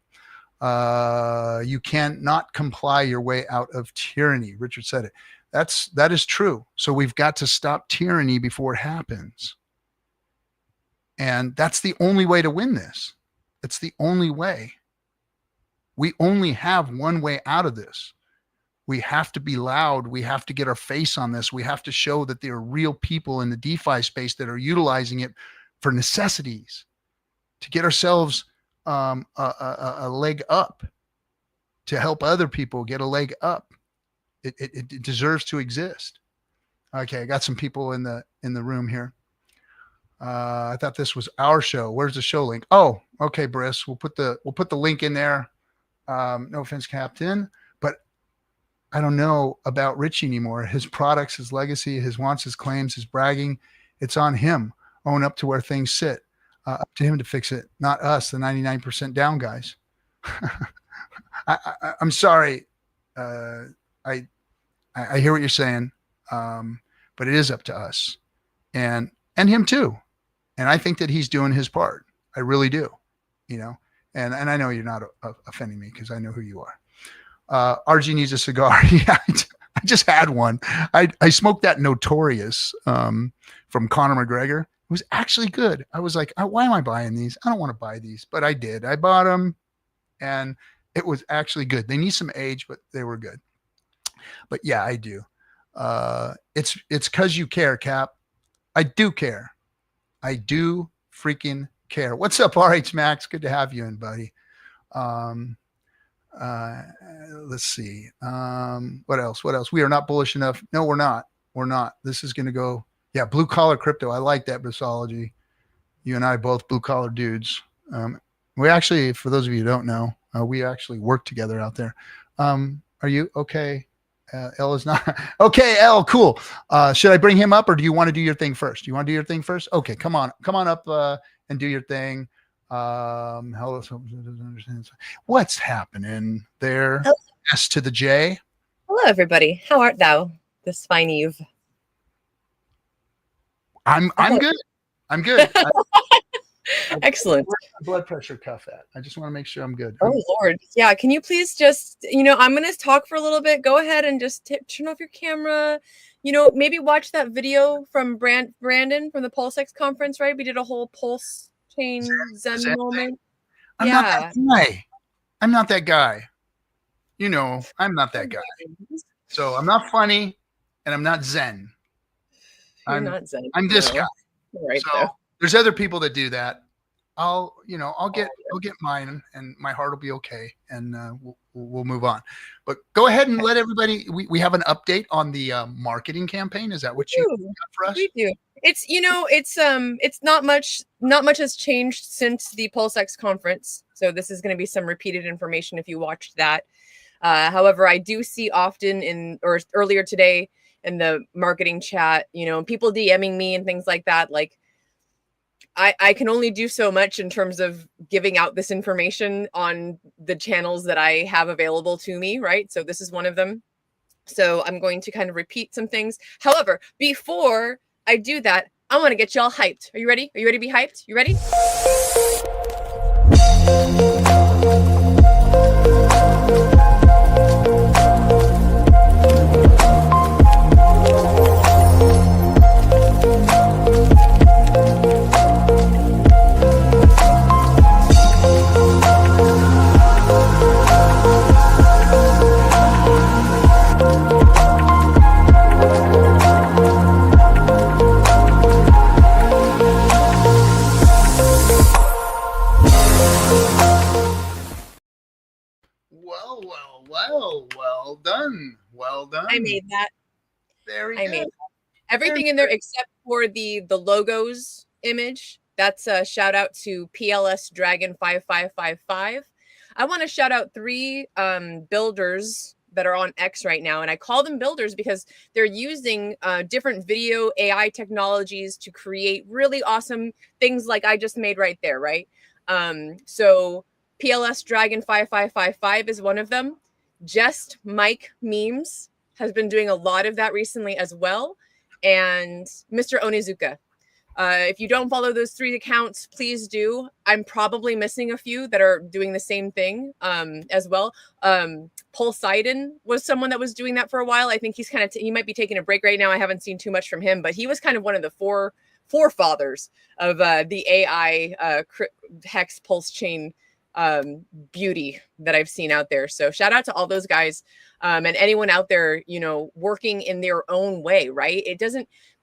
You cannot comply your way out of tyranny. Richard said it. That is true. So we've got to stop tyranny before it happens. And that's the only way to win this. It's the only way. We only have one way out of this. We have to be loud. We have to get our face on this. We have to show that there are real people in the DeFi space that are utilizing it for necessities to get ourselves a leg up, to help other people get a leg up. It deserves to exist. Okay, I got some people in the room here. I thought this was our show. Where's the show link? Oh, okay, Briss. We'll put the link in there. No offense, Captain, but I don't know about Richie anymore. His products, his legacy, his wants, his claims, his bragging. It's on him. Own up to where things sit. Up to him to fix it, not us, the 99% down guys. I'm sorry. I hear what you're saying, but it is up to us and him too. And I think that he's doing his part. I really do, and I know you're not offending me because I know who you are. RG needs a cigar. Yeah, I just had one. I smoked that Notorious from Conor McGregor. It was actually good. I was like, why am I buying these? I don't want to buy these, but I did. I bought them and it was actually good. They need some age, but they were good. But yeah, I do. It's because you care, Cap. I do care. I do freaking care. What's up, RH Max? Good to have you in, buddy. Let's see. What else? We are not bullish enough. No, we're not. This is going to go. Yeah, blue collar crypto. I like that, Brissology. You and I both blue collar dudes. We actually, for those of you who don't know, we actually work together out there. Are you okay, L is not okay. L, cool. Should I bring him up, or do you want to do your thing first? Do you want to do your thing first? Okay, come on up and do your thing. Hello. What's happening there? Hello. S to the J. Hello, everybody. How art thou this fine eve? I'm good. I'm good. Excellent. Where's my blood pressure cuff at? I just want to make sure I'm good. Oh, Lord. Yeah. Can you please just, I'm going to talk for a little bit. Go ahead and just turn off your camera. Maybe watch that video from Brandon from the PulseX conference, right? We did a whole pulse chain Zen moment. I'm not that guy. I'm not that guy. I'm not that guy. So I'm not funny and I'm not Zen. You're not Zen. I'm this guy. Right. So there's other people that do that. I'll get mine, and my heart will be okay, and we'll move on. But go ahead and let everybody. We have an update on the marketing campaign. Is that what you got for us? We do. It's it's not much. Not much has changed since the PulseX conference. So this is going to be some repeated information if you watched that. However, I do see often earlier today in the marketing chat, people DMing me and things like that. Like, I can only do so much in terms of giving out this information on the channels that I have available to me, right? So this is one of them. So I'm going to kind of repeat some things. However, before I do that, I want to get y'all hyped. Are you ready? Are you ready to be hyped? You ready? Well done. Well done. I made that. Very good. I made everything in there except for the logos image. That's a shout out to PLS Dragon 5555. I want to shout out 3 builders that are on X right now, and I call them builders because they're using different video AI technologies to create really awesome things like I just made right there, right? So PLS Dragon 5555 is one of them. Just Mike Memes has been doing a lot of that recently as well. And Mr. Onizuka. If you don't follow those 3 accounts, please do. I'm probably missing a few that are doing the same thing as well. Poseidon was someone that was doing that for a while. I think he's he might be taking a break right now. I haven't seen too much from him, but he was kind of one of the forefathers of the AI Hex Pulse Chain beauty that I've seen out there. So shout out to all those guys and anyone out there, working in their own way, right?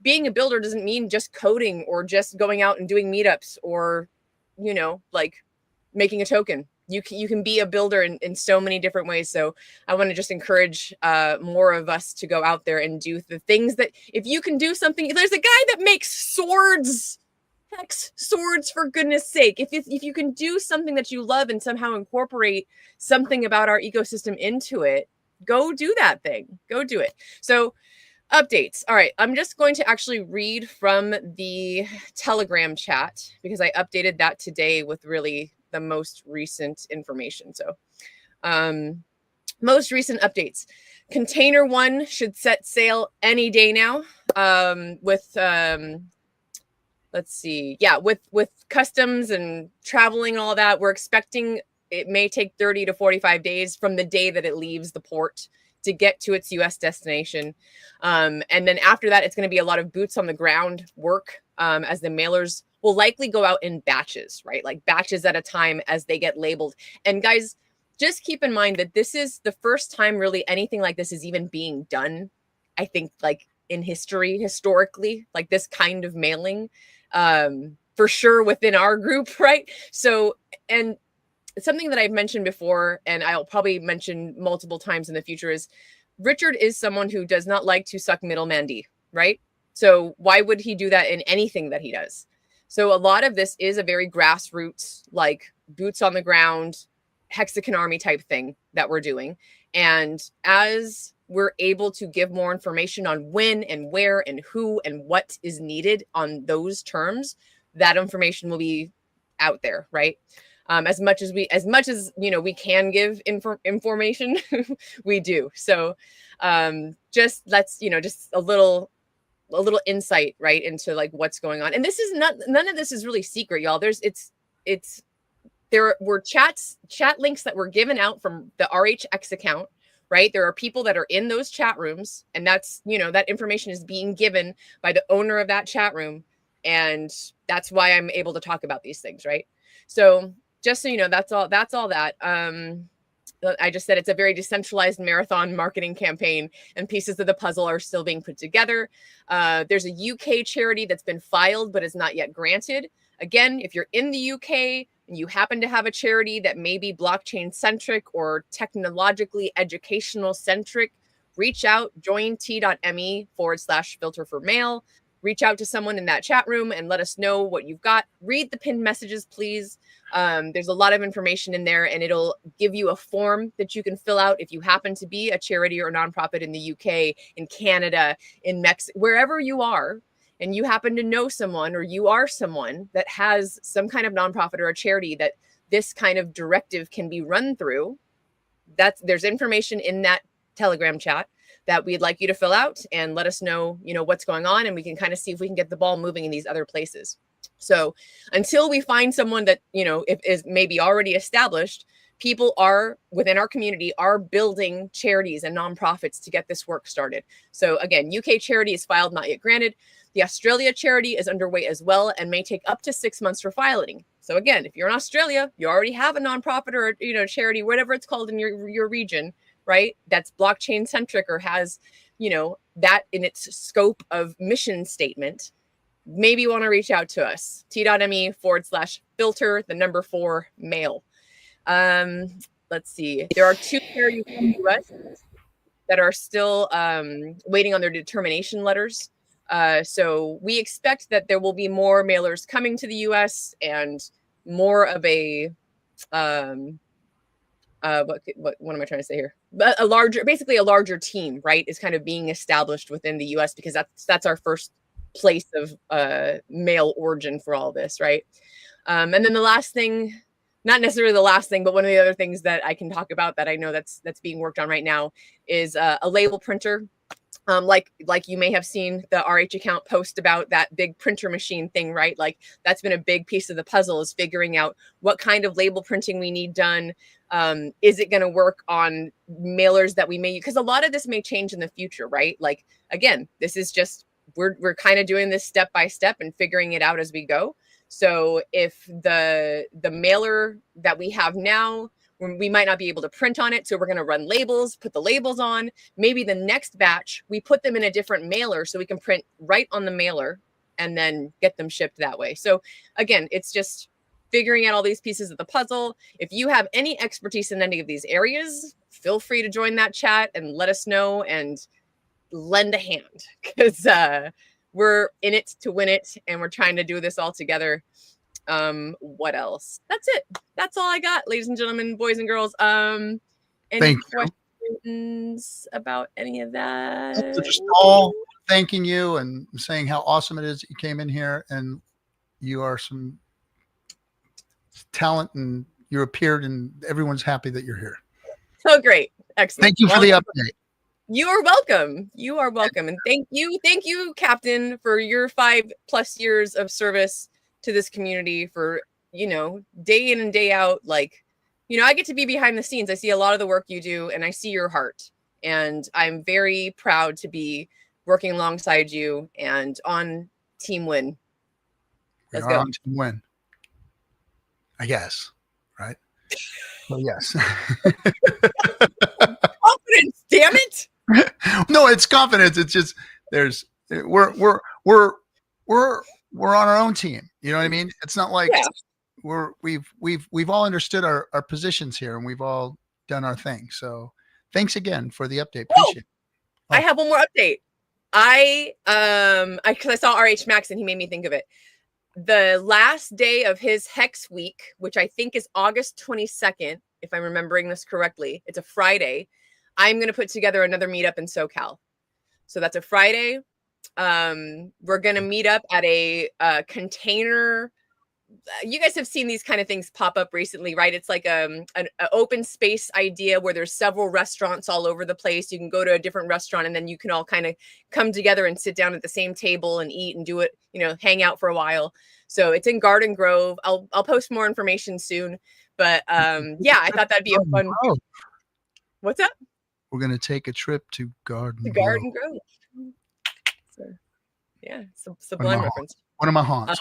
Being a builder doesn't mean just coding or just going out and doing meetups or, like making a token. You can be a builder in so many different ways. So I want to just encourage more of us to go out there and do the things that if you can do something, there's a guy that makes swords. Hex swords, for goodness sake. If you can do something that you love and somehow incorporate something about our ecosystem into it, go do that thing. Go do it. So updates. All right. I'm just going to actually read from the Telegram chat because I updated that today with really the most recent information. So most recent updates. Container 1 should set sail any day now with let's see. Yeah, with customs and traveling and all that, we're expecting it may take 30 to 45 days from the day that it leaves the port to get to its U.S. destination. And then after that, it's going to be a lot of boots on the ground work as the mailers will likely go out in batches, right? Like batches at a time as they get labeled. And guys, just keep in mind that this is the first time really anything like this is even being done. I think like in historically, like this kind of mailing. For sure within our group, right? So, and something that I've mentioned before, and I'll probably mention multiple times in the future is Richard is someone who does not like to suck middleman D, right? So why would he do that in anything that he does? So a lot of this is a very grassroots, like boots on the ground, Hexican army type thing that we're doing. And as we're able to give more information on when and where and who and what is needed on those terms, that information will be out there, right? As much as we can give information, we do. So just just a little insight, right, into like what's going on. And this is none of this is really secret, y'all. There were chat links that were given out from the RHX account, right? There are people that are in those chat rooms, and that's, that information is being given by the owner of that chat room. And that's why I'm able to talk about these things, right? So just so you know, that's all that. I just said it's a very decentralized marathon marketing campaign, and pieces of the puzzle are still being put together. There's a UK charity that's been filed but is not yet granted. Again, if you're in the UK and you happen to have a charity that may be blockchain centric or technologically educational centric, reach out, join t.me/filter for mail. Reach out to someone in that chat room and let us know what you've got. Read the pinned messages, please. There's a lot of information in there, and it'll give you a form that you can fill out if you happen to be a charity or a nonprofit in the UK, in Canada, in Mexico, wherever you are, and you happen to know someone or you are someone that has some kind of nonprofit or a charity that this kind of directive can be run through. There's information in that Telegram chat that we'd like you to fill out and let us know, what's going on, and we can kind of see if we can get the ball moving in these other places. So until we find someone that, if is maybe already established, people are within our community are building charities and nonprofits to get this work started. So again, UK charity is filed, not yet granted. The Australia charity is underway as well and may take up to 6 months for filing. So again, if you're in Australia, you already have a nonprofit or, charity, whatever it's called in your region, right? That's blockchain centric or has, that in its scope of mission statement. Maybe you want to reach out to us, t.me/filter, 4 mail. Let's see. There are 2 charities in the US that are still waiting on their determination letters. So we expect that there will be more mailers coming to the US and more of a what am I trying to say here? But basically a larger team, right, is kind of being established within the US, because that's our first place of mail origin for all this, right? And then the last thing, not necessarily the last thing, but one of the other things that I can talk about that I know that's being worked on right now is a label printer. Like you may have seen the RH account post about that big printer machine thing, right? Like that's been a big piece of the puzzle, is figuring out what kind of label printing we need done. Is it going to work on mailers that we may, because a lot of this may change in the future, right? Like, again, this is just, we're kind of doing this step by step and figuring it out as we go. So if the mailer that we have now, we might not be able to print on it, so we're going to run labels, put the labels on. Maybe the next batch, we put them in a different mailer so we can print right on the mailer and then get them shipped that way. So again, it's just figuring out all these pieces of the puzzle. If you have any expertise in any of these areas, feel free to join that chat and let us know and lend a hand, because we're in it to win it, and we're trying to do this all together. What else? That's it. That's all I got, ladies and gentlemen, boys and girls. Any questions about any of that? Just all thanking you and saying how awesome it is that you came in here, and you are some talent, and you appeared, and everyone's happy that you're here. So great. Excellent. Thank you for the update. You are welcome. You are welcome. And thank you, Captain, for your 5+ years of service to this community, for, day in and day out. Like, I get to be behind the scenes. I see a lot of the work you do, and I see your heart. And I'm very proud to be working alongside you and on Team Win. Let's go. On Team Win, I guess, right? Well, yes. Confidence, damn it. No, it's confidence. It's just we're on our own team. You know what I mean? It's not like we've all understood our positions here, and we've all done our thing. So thanks again for the update. Appreciate it. I have one more update. Because I saw RH Max and he made me think of it. The last day of his Hex week, which I think is August 22nd, if I'm remembering this correctly, it's a Friday. I'm going to put together another meetup in SoCal. So that's a Friday. We're going to meet up at a container. You guys have seen these kind of things pop up recently, right? It's like an open space idea where there's several restaurants all over the place. You can go to a different restaurant and then you can all kind of come together and sit down at the same table and eat and do it, hang out for a while. So it's in Garden Grove. I'll post more information soon. But yeah, I thought that'd be a fun. What's up? We're going to take a trip to Garden Grove. So, yeah, sublime reference. One of my haunts.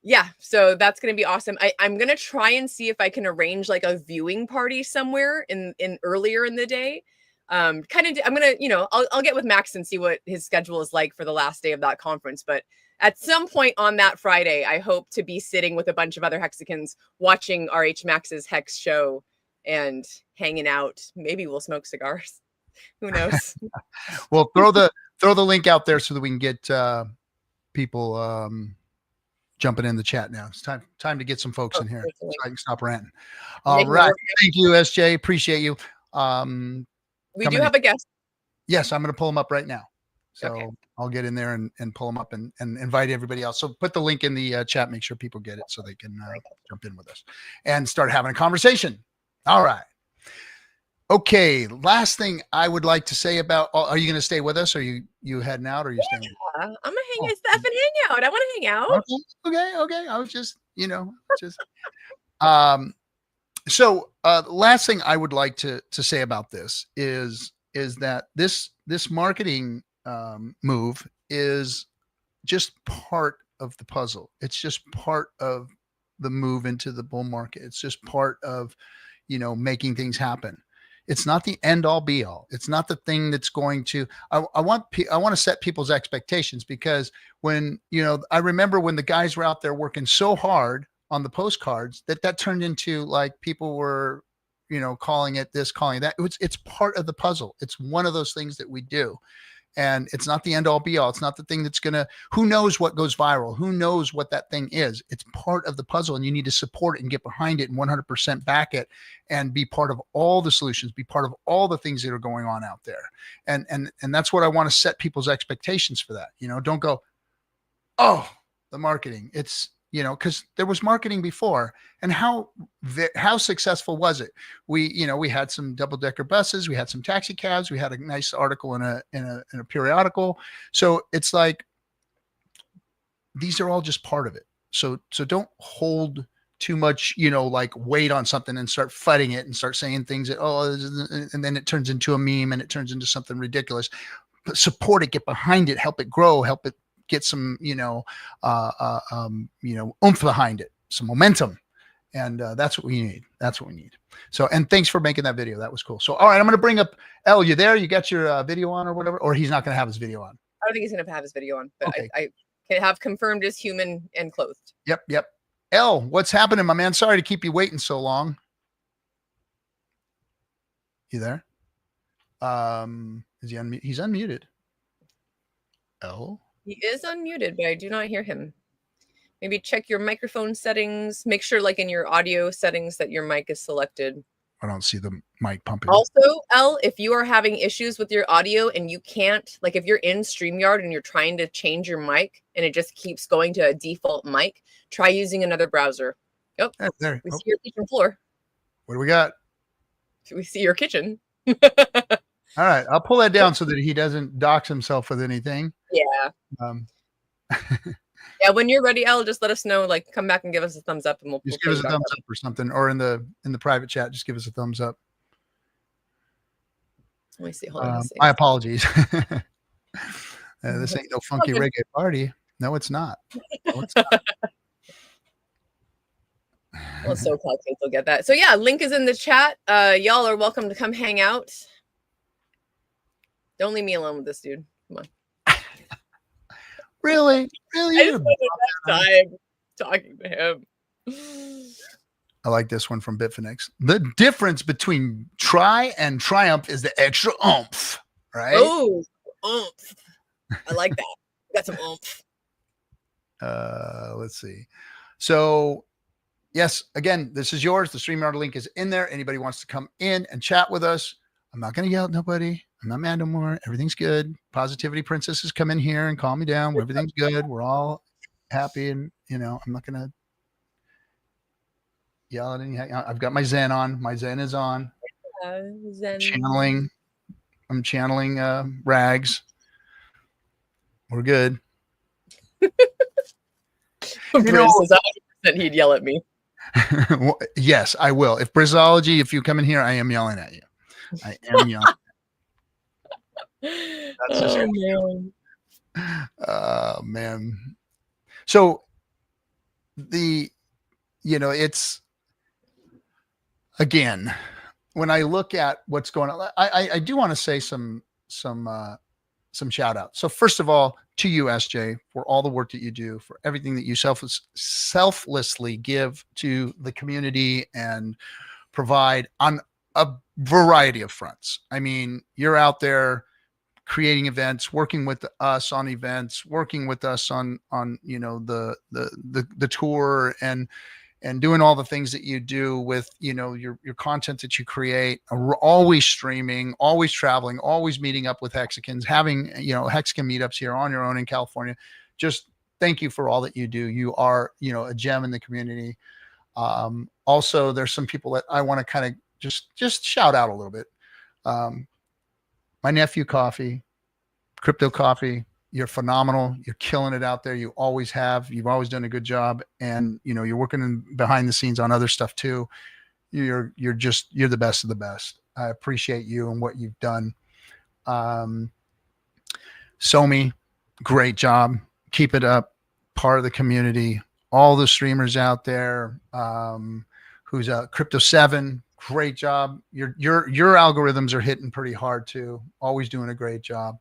Yeah, so that's going to be awesome. I'm going to try and see if I can arrange like a viewing party somewhere in earlier in the day. I'm going to, I'll get with Max and see what his schedule is like for the last day of that conference. But at some point on that Friday, I hope to be sitting with a bunch of other Hexicans watching RH Max's Hex show and hanging out. Maybe we'll smoke cigars. Who knows? Well, throw the link out there so that we can get people jumping in the chat now. It's time to get some folks in here so I can stop ranting. All right. Thank you, SJ. Appreciate you. We do have a guest. Yes, I'm going to pull them up right now. So I'll get in there and pull them up and invite everybody else. So put the link in the chat, make sure people get it so they can jump in with us and start having a conversation. All right. Okay. Last thing I would like to say about, are you going to stay with us? Or you heading out or are you staying? I'm going to hang out. FN Hangout. I want to hang out. Okay. I was just, so last thing I would like to say about this is that this marketing move is just part of the puzzle. It's just part of the move into the bull market. It's just part of, making things happen. It's not the end all be all. It's not the thing that's going to, I want to set people's expectations because when, I remember when the guys were out there working so hard on the postcards that turned into like people were, calling it this, calling that. It's part of the puzzle. It's one of those things that we do. And it's not the end all be all. It's not the thing that's who knows what goes viral? Who knows what that thing is? It's part of the puzzle and you need to support it and get behind it and 100% back it and be part of all the solutions, be part of all the things that are going on out there. And that's what I want to set people's expectations for that. Don't go, oh, the marketing. It's, because there was marketing before and how successful was it? We had some double-decker buses, we had some taxi cabs, we had a nice article in a periodical. So it's like, these are all just part of it. So don't hold too much, like weight on something and start fighting it and start saying things that, and then it turns into a meme and it turns into something ridiculous. But support it, get behind it, help it grow, help it get some, oomph behind it, some momentum. And that's what we need. So, and thanks for making that video. That was cool. So, all right, I'm going to bring up L. You there? You got your video on or whatever, or he's not going to have his video on? I don't think he's going to have his video on, but okay. I can have confirmed as human and clothed. Yep. L, what's happening, my man? Sorry to keep you waiting so long. You there? Is he unmuted? He's unmuted. L? He is unmuted, but I do not hear him. Maybe check your microphone settings. Make sure, like in your audio settings, that your mic is selected. I don't see the mic pumping. Also, L, if you are having issues with your audio and you can't, like if you're in StreamYard and you're trying to change your mic and it just keeps going to a default mic, try using another browser. Oh, there. We see your kitchen floor. What do we got? We see your kitchen. All right, I'll pull that down so that he doesn't dox himself with anything. Yeah. Yeah, when you're ready, Al, just let us know. Like, come back and give us a thumbs up, and we'll give us a thumbs up or something, or in the private chat, just give us a thumbs up. Let me see. Hold on. My apologies. This ain't no funky reggae party. No, it's not. Well, SoCal kids will get that. So yeah, link is in the chat. Y'all are welcome to come hang out. Don't leave me alone with this dude. Come on. Really? I just spent time talking to him. I like this one from Bitfinex. The difference between try and triumph is the extra oomph, right? Oh, oomph. I like that. Got some oomph. Let's see. So yes, again, this is yours. The StreamYard link is in there. Anybody wants to come in and chat with us, I'm not going to yell at nobody. I'm not mad no more. Everything's good. Positivity princesses come in here and calm me down. Everything's good. We're all happy. And, I'm not going to yell at any. I've got my Zen on. My Zen is on. Zen. I'm channeling Rags. We're good. Briz says 100% he'd yell at me. Yes, I will. If Brizology, if you come in here, I am yelling at you. I am yelling. That's just man. So it's again, when I look at what's going on, I do want to say some shout outs. So first of all, to you, SJ, for all the work that you do, for everything that you selflessly give to the community and provide on a variety of fronts. I mean, you're out there creating events, working with us on events, working with us on the tour and doing all the things that you do with, your content that you create, always streaming, always traveling, always meeting up with Hexicans, having, Hexican meetups here on your own in California. Just thank you for all that you do. You are, a gem in the community. Also, there's some people that I want to kind of just shout out a little bit. My nephew Coffee, Crypto Coffee, you're phenomenal. You're killing it out there. You always have. You've always done a good job. And, you're working behind the scenes on other stuff too. You're the best of the best. I appreciate you and what you've done. Somi, great job. Keep it up. Part of the community. All the streamers out there. Who's Crypto 7, great job. Your algorithms are hitting pretty hard too. Always doing a great job.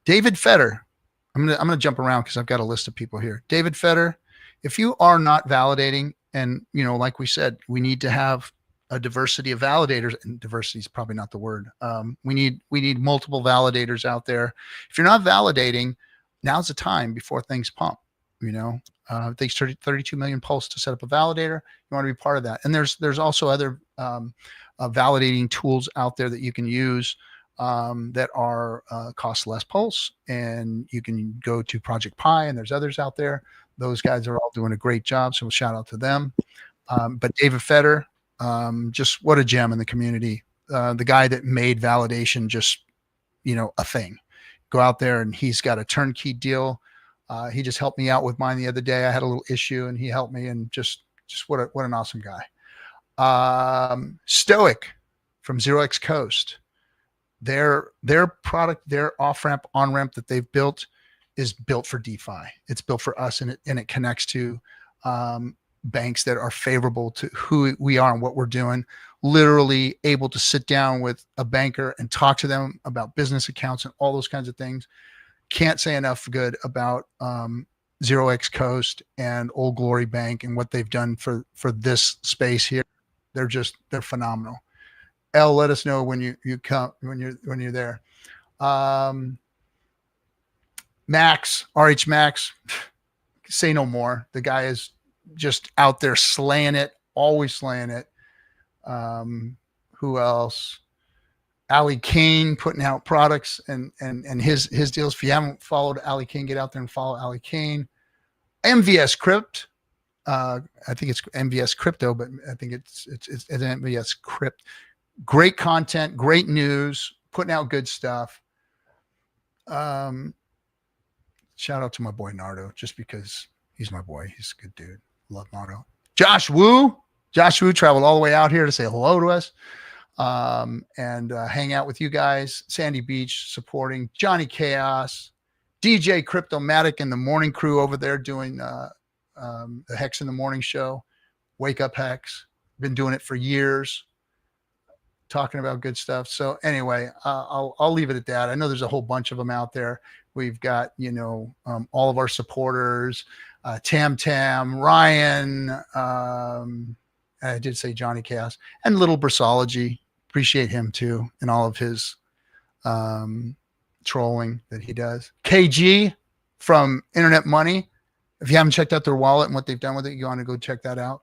David Fetter, I'm gonna jump around because I've got a list of people here. David Fetter, if you are not validating, and like we said, we need to have a diversity of validators, and diversity is probably not the word. We need multiple validators out there. If you're not validating, now's the time before things pump. It takes 32 million pulse to set up a validator. You want to be part of that. And there's also other validating tools out there that you can use that are cost less pulse, and you can go to Project Pi, and there's others out there. Those guys are all doing a great job, so we'll shout out to them. But David Fetter, just what a gem in the community. The guy that made validation just a thing. Go out there, and he's got a turnkey deal. He just helped me out with mine the other day. I had a little issue, and he helped me, and just what an awesome guy. Stoic from 0x Coast. Their product, their off-ramp, on-ramp that they've built is built for DeFi. It's built for us, and it connects to banks that are favorable to who we are and what we're doing. Literally able to sit down with a banker and talk to them about business accounts and all those kinds of things. Can't say enough good about 0x Coast and Old Glory Bank and what they've done for this space here. They're phenomenal. L, let us know when you come when you're there. Max, RH Max, say no more. The guy is just out there slaying it, always slaying it. Who else? Ali Kane putting out products and his deals. If you haven't followed Ali Kane, get out there and follow Ali Kane. MVS Crypt. I think it's MVS Crypto, but I think it's MVS Crypt. Great content, great news, putting out good stuff. Shout out to my boy Nardo, just because he's my boy. He's a good dude. Love Nardo. Josh Wu traveled all the way out here to say hello to us and hang out with you guys. Sandy Beach supporting Johnny Chaos, DJ Cryptomatic and the morning crew over there doing the Hex in the Morning show. Wake Up Hex. Been doing it for years. Talking about good stuff. So anyway, I'll leave it at that. I know there's a whole bunch of them out there. We've got, all of our supporters, Tam, Ryan, I did say Johnny Chaos, and Little Brasology. Appreciate him too, and all of his trolling that he does. KG from Internet Money. If you haven't checked out their wallet and what they've done with it, you want to go check that out.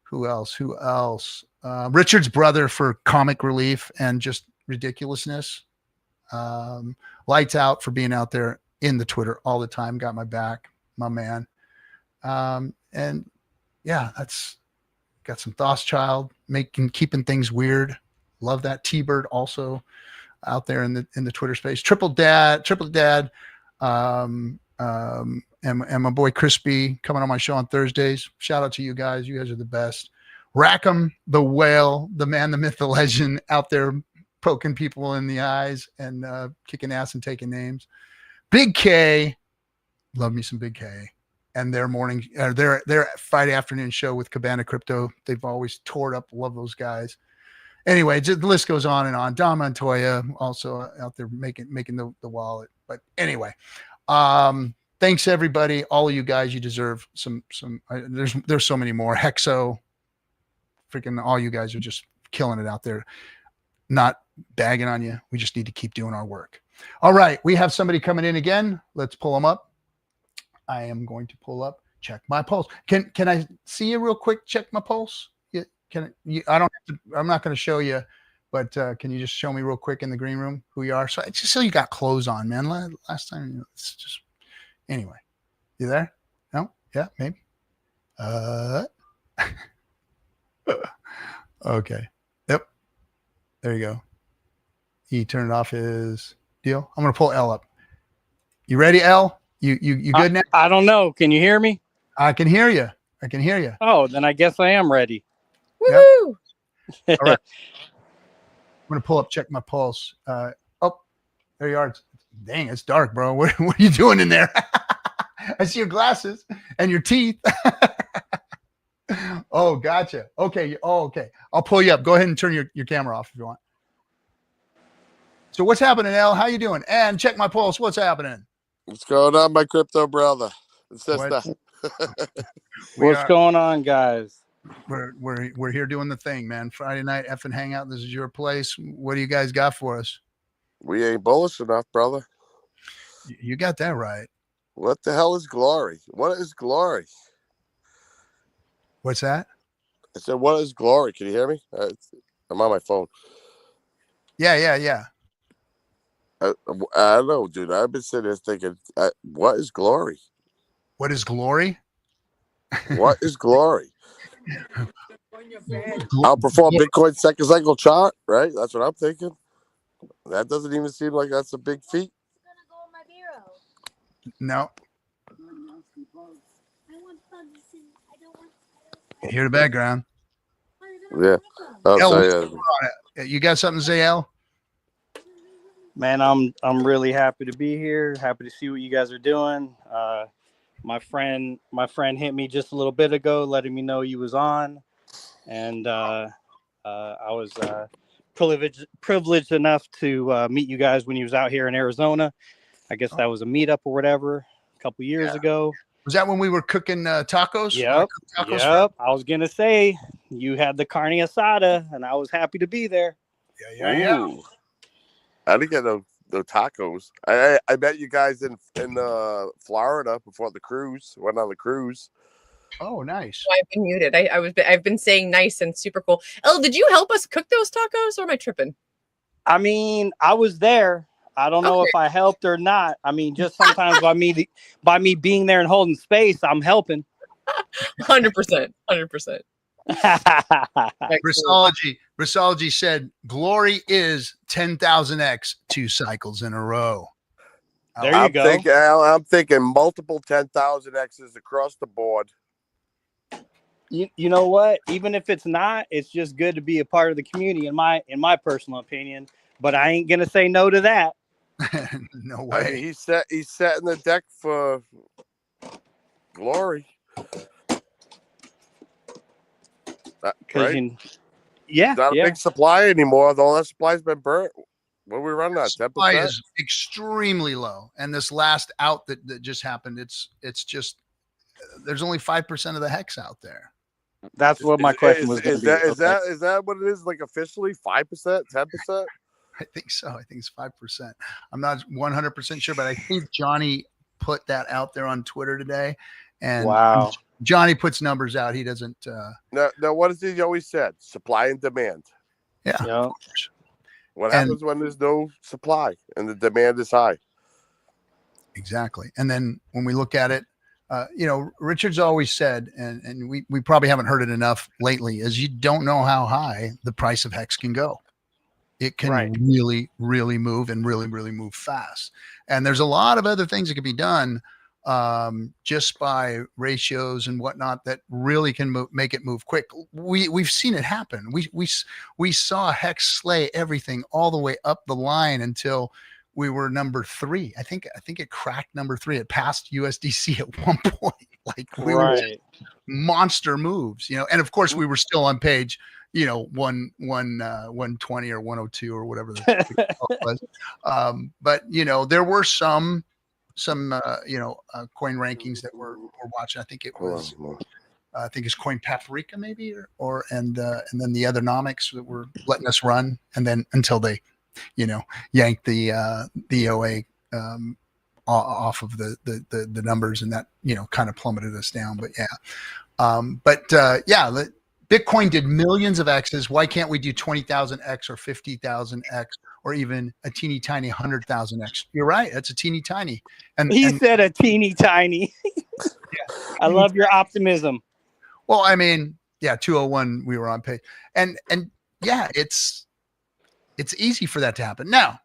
Who else? Richard's brother for comic relief and just ridiculousness. Lights Out for being out there in the Twitter all the time. Got my back, my man. And yeah, that's got some Child keeping things weird. Love that. T-Bird also out there in the Twitter space. Triple Dad. And my boy Crispy coming on my show on Thursdays. Shout out to you guys. You guys are the best. Rackham, the whale, the man, the myth, the legend, out there poking people in the eyes and kicking ass and taking names. Big K, love me some Big K. And their Friday afternoon show with Cabana Crypto. They've always tore it up. Love those guys. Anyway, the list goes on and on. Don Montoya also out there making the wallet. But anyway, thanks everybody. All of you guys, you deserve some. There's so many more. Hexo, freaking all you guys are just killing it out there. Not bagging on you. We just need to keep doing our work. All right, we have somebody coming in again. Let's pull them up. I am going to pull up. Check my pulse. Can I see you real quick? Check my pulse. I'm not going to show you, but can you just show me real quick in the green room who you are? So you got clothes on, man. Last time, it's just anyway. You there? No? Yeah, maybe. Okay. Yep. There you go. He turned off his deal. I'm going to pull L up. You ready, L? You good now? I don't know. Can you hear me? I can hear you. Oh, then I guess I am ready. Woo! Yep. All right. I'm going to pull up, check my pulse. There you are. Dang, it's dark, bro. What are you doing in there? I see your glasses and your teeth. Oh, gotcha. Okay. Oh, okay. I'll pull you up. Go ahead and turn your camera off if you want. So what's happening, Al? How you doing? And check my pulse. What's happening? What's going on, my crypto brother and sister? What's going on, guys? We're here doing the thing, man. Friday night FN Hangout. This is your place. What do you guys got for us? We ain't bullish enough, brother. You got that right. What the hell is glory? What is glory? What's that? I said, what is glory? Can you hear me? I'm on my phone. Yeah. I don't know, dude. I've been sitting there thinking, what is glory? What is glory? What is glory? Outperform Bitcoin second cycle chart, right? That's what I'm thinking. That doesn't even seem like that's a big feat. No. You hear the background? Yeah. Oh, El, you got something to say, El? Man, I'm really happy to be here. Happy to see what you guys are doing. My friend hit me just a little bit ago, letting me know he was on, and I was privileged enough to meet you guys when he was out here in Arizona. I guess that was a meetup or whatever a couple years ago. Was that when we were cooking tacos? Yep. I was gonna say you had the carne asada, and I was happy to be there. Yeah. I didn't get no tacos. I met you guys in Florida before the cruise. Went on the cruise. Oh, nice. Oh, I've been muted. I've been saying nice and super cool. El, did you help us cook those tacos, or am I tripping? I mean, I was there. I don't know if I helped or not. I mean, just sometimes by me being there and holding space, I'm helping. 100%. Risology said glory is 10,000x 2 cycles in a row. There you go. I'm thinking multiple 10,000 X's across the board. You know what? Even if it's not, it's just good to be a part of the community, in my personal opinion. But I ain't gonna say no to that. No way. He's setting the deck for glory. Right? Not a big supply anymore. All that supply's been burnt. What are we running at? 10%? Supply is extremely low. And this last out that just happened, it's just there's only 5% of the hex out there. That's what my question was going to be. Is that what it is? Like officially 5%, 10%? I think so. I think it's 5%. I'm not 100% sure, but I think Johnny put that out there on Twitter today. And Wow. Johnny puts numbers out. He doesn't. No, what has he always said? Supply and demand. Yeah. Yep. What happens when there's no supply and the demand is high? Exactly. And then when we look at it, Richard's always said, and we probably haven't heard it enough lately, is you don't know how high the price of Hex can go. It can really, really move and really, really move fast. And there's a lot of other things that can be done just by ratios and whatnot that really can make it move quick. We've seen it happen. We saw Hex slay everything all the way up the line until we were number 3. I think it cracked number 3. It passed USDC at one point. Like we were monster moves, and of course we were still on page, 120 or 102 or whatever the was. But there were some coin rankings that we're watching. I think it was I think it's Coin Paprika maybe and then the other nomics that were letting us run, and then until they yanked the OA off of the numbers, and that kind of plummeted us down. But Bitcoin did millions of X's. Why can't we do 20,000 X or 50,000 X or even a teeny tiny 100,000 X? You're right. That's a teeny tiny. And he said a teeny tiny. I love your optimism. Well, I mean, 201 we were on page, and it's easy for that to happen. Now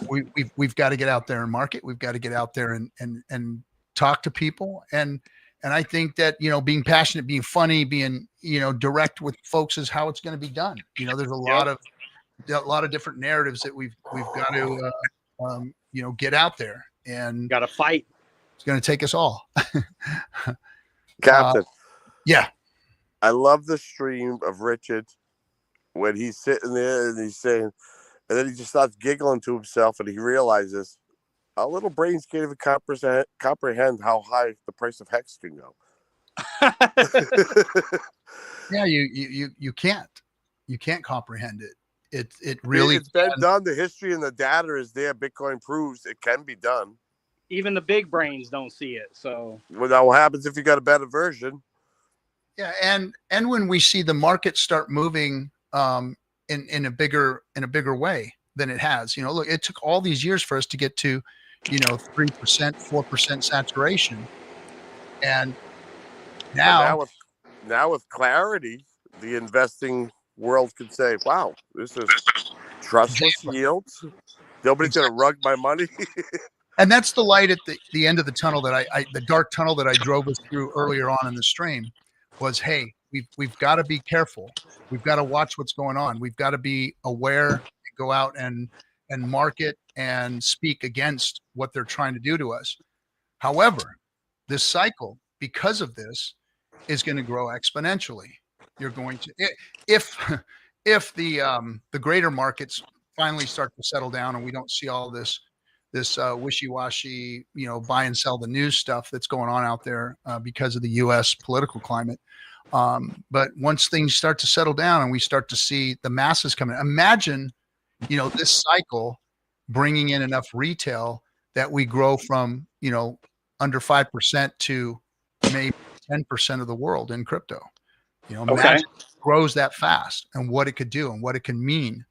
we've got to get out there and market. We've got to get out there and talk to people. And I think that, being passionate, being funny, being, direct with folks is how it's going to be done. There's a lot of different narratives that we've got to, get out there, and got to fight. It's going to take us all. Captain. I love the stream of Richard when he's sitting there and he's saying, and then he just starts giggling to himself, and he realizes our little brains can't even comprehend how high the price of Hex can go. Yeah, you can't comprehend it. It really, it's been done. The history and the data is there. Bitcoin proves it can be done. Even the big brains don't see it. So now what happens if you got a better version? Yeah, and when we see the market start moving in a bigger way than it has, look, it took all these years for us to get to 3%, 4% saturation, and now with clarity, the investing world could say, "Wow, this is trustless yields. Nobody's going to rug my money." And that's the light at the end of the tunnel the dark tunnel that I drove us through earlier on in the stream was, hey, we've got to be careful. We've got to watch what's going on. We've got to be aware and go out and market and speak against what they're trying to do to us. However, this cycle, because of this, is going to grow exponentially. You're going to, if the greater markets finally start to settle down and we don't see all this wishy-washy, buy and sell the news stuff that's going on out there because of the U.S. political climate. But once things start to settle down and we start to see the masses coming, imagine, this cycle bringing in enough retail that we grow from, under 5% to maybe 10% of the world in crypto. Imagine it grows that fast and what it could do and what it can mean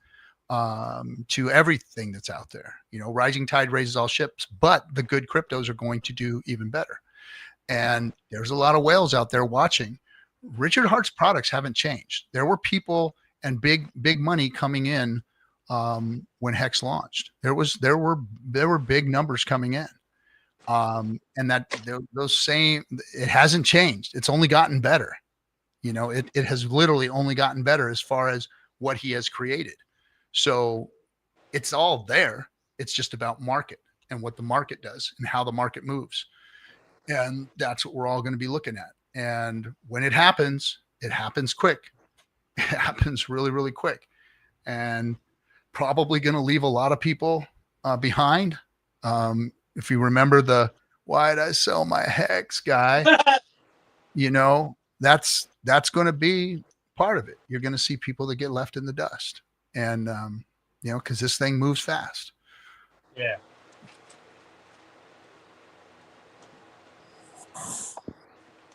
to everything that's out there. Rising tide raises all ships, but the good cryptos are going to do even better. And there's a lot of whales out there watching. Richard Hart's products haven't changed. There were people and big money coming in when Hex launched. There were big numbers coming in, and that it hasn't changed. It's only gotten better. It has literally only gotten better as far as what he has created. So it's all there. It's just about market and what the market does and how the market moves. And that's what we're all going to be looking at. And when it happens quick. It happens really, really quick, and probably going to leave a lot of people behind. If you remember the "why'd I sell my Hex" guy, that's going to be part of it. You're going to see people that get left in the dust, and because this thing moves fast. Yeah.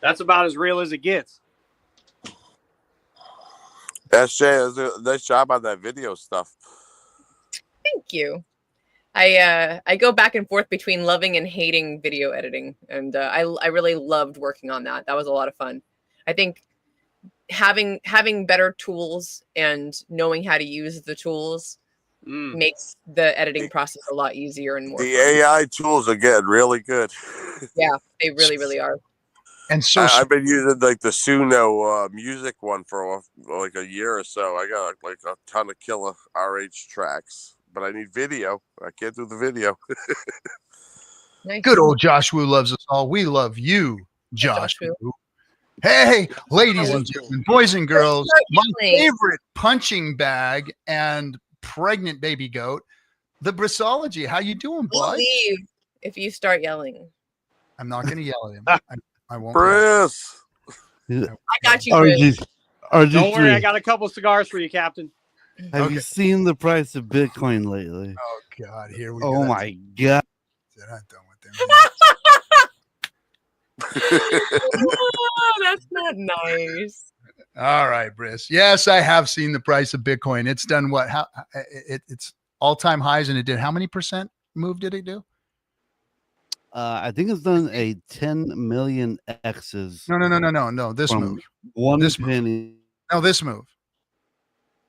That's about as real as it gets. SJ, nice job on that video stuff. Thank you. I go back and forth between loving and hating video editing, and I really loved working on that. That was a lot of fun. I think having better tools and knowing how to use the tools makes the editing process a lot easier and more The fun. AI tools are getting really good. Yeah, they really are. And so I've been using like the Suno music one for like a year or so. I got like a ton of killer RH tracks, but I need video. I can't do the video. Nice. good old Josh Wu loves us all. We love you, Josh Josh Wu. Hey, ladies and gentlemen, boys and girls, my favorite punching bag and pregnant baby goat, the Brissology. How you doing, We'll bud? leave if you start yelling. I'm not going to yell at him. I won't. Chris. I got you, Chris. Don't worry, I got a couple cigars for you, Captain. Have you seen the price of Bitcoin lately? Oh God, here we go. Oh my God! I'm done with them. Oh, that's not nice. All right, Briss. Yes, I have seen the price of Bitcoin. It's done what? How it's all-time highs, and it did how many percent move did it do? I think it's done a 10 million X's. No. This from move. One This penny. No, this move.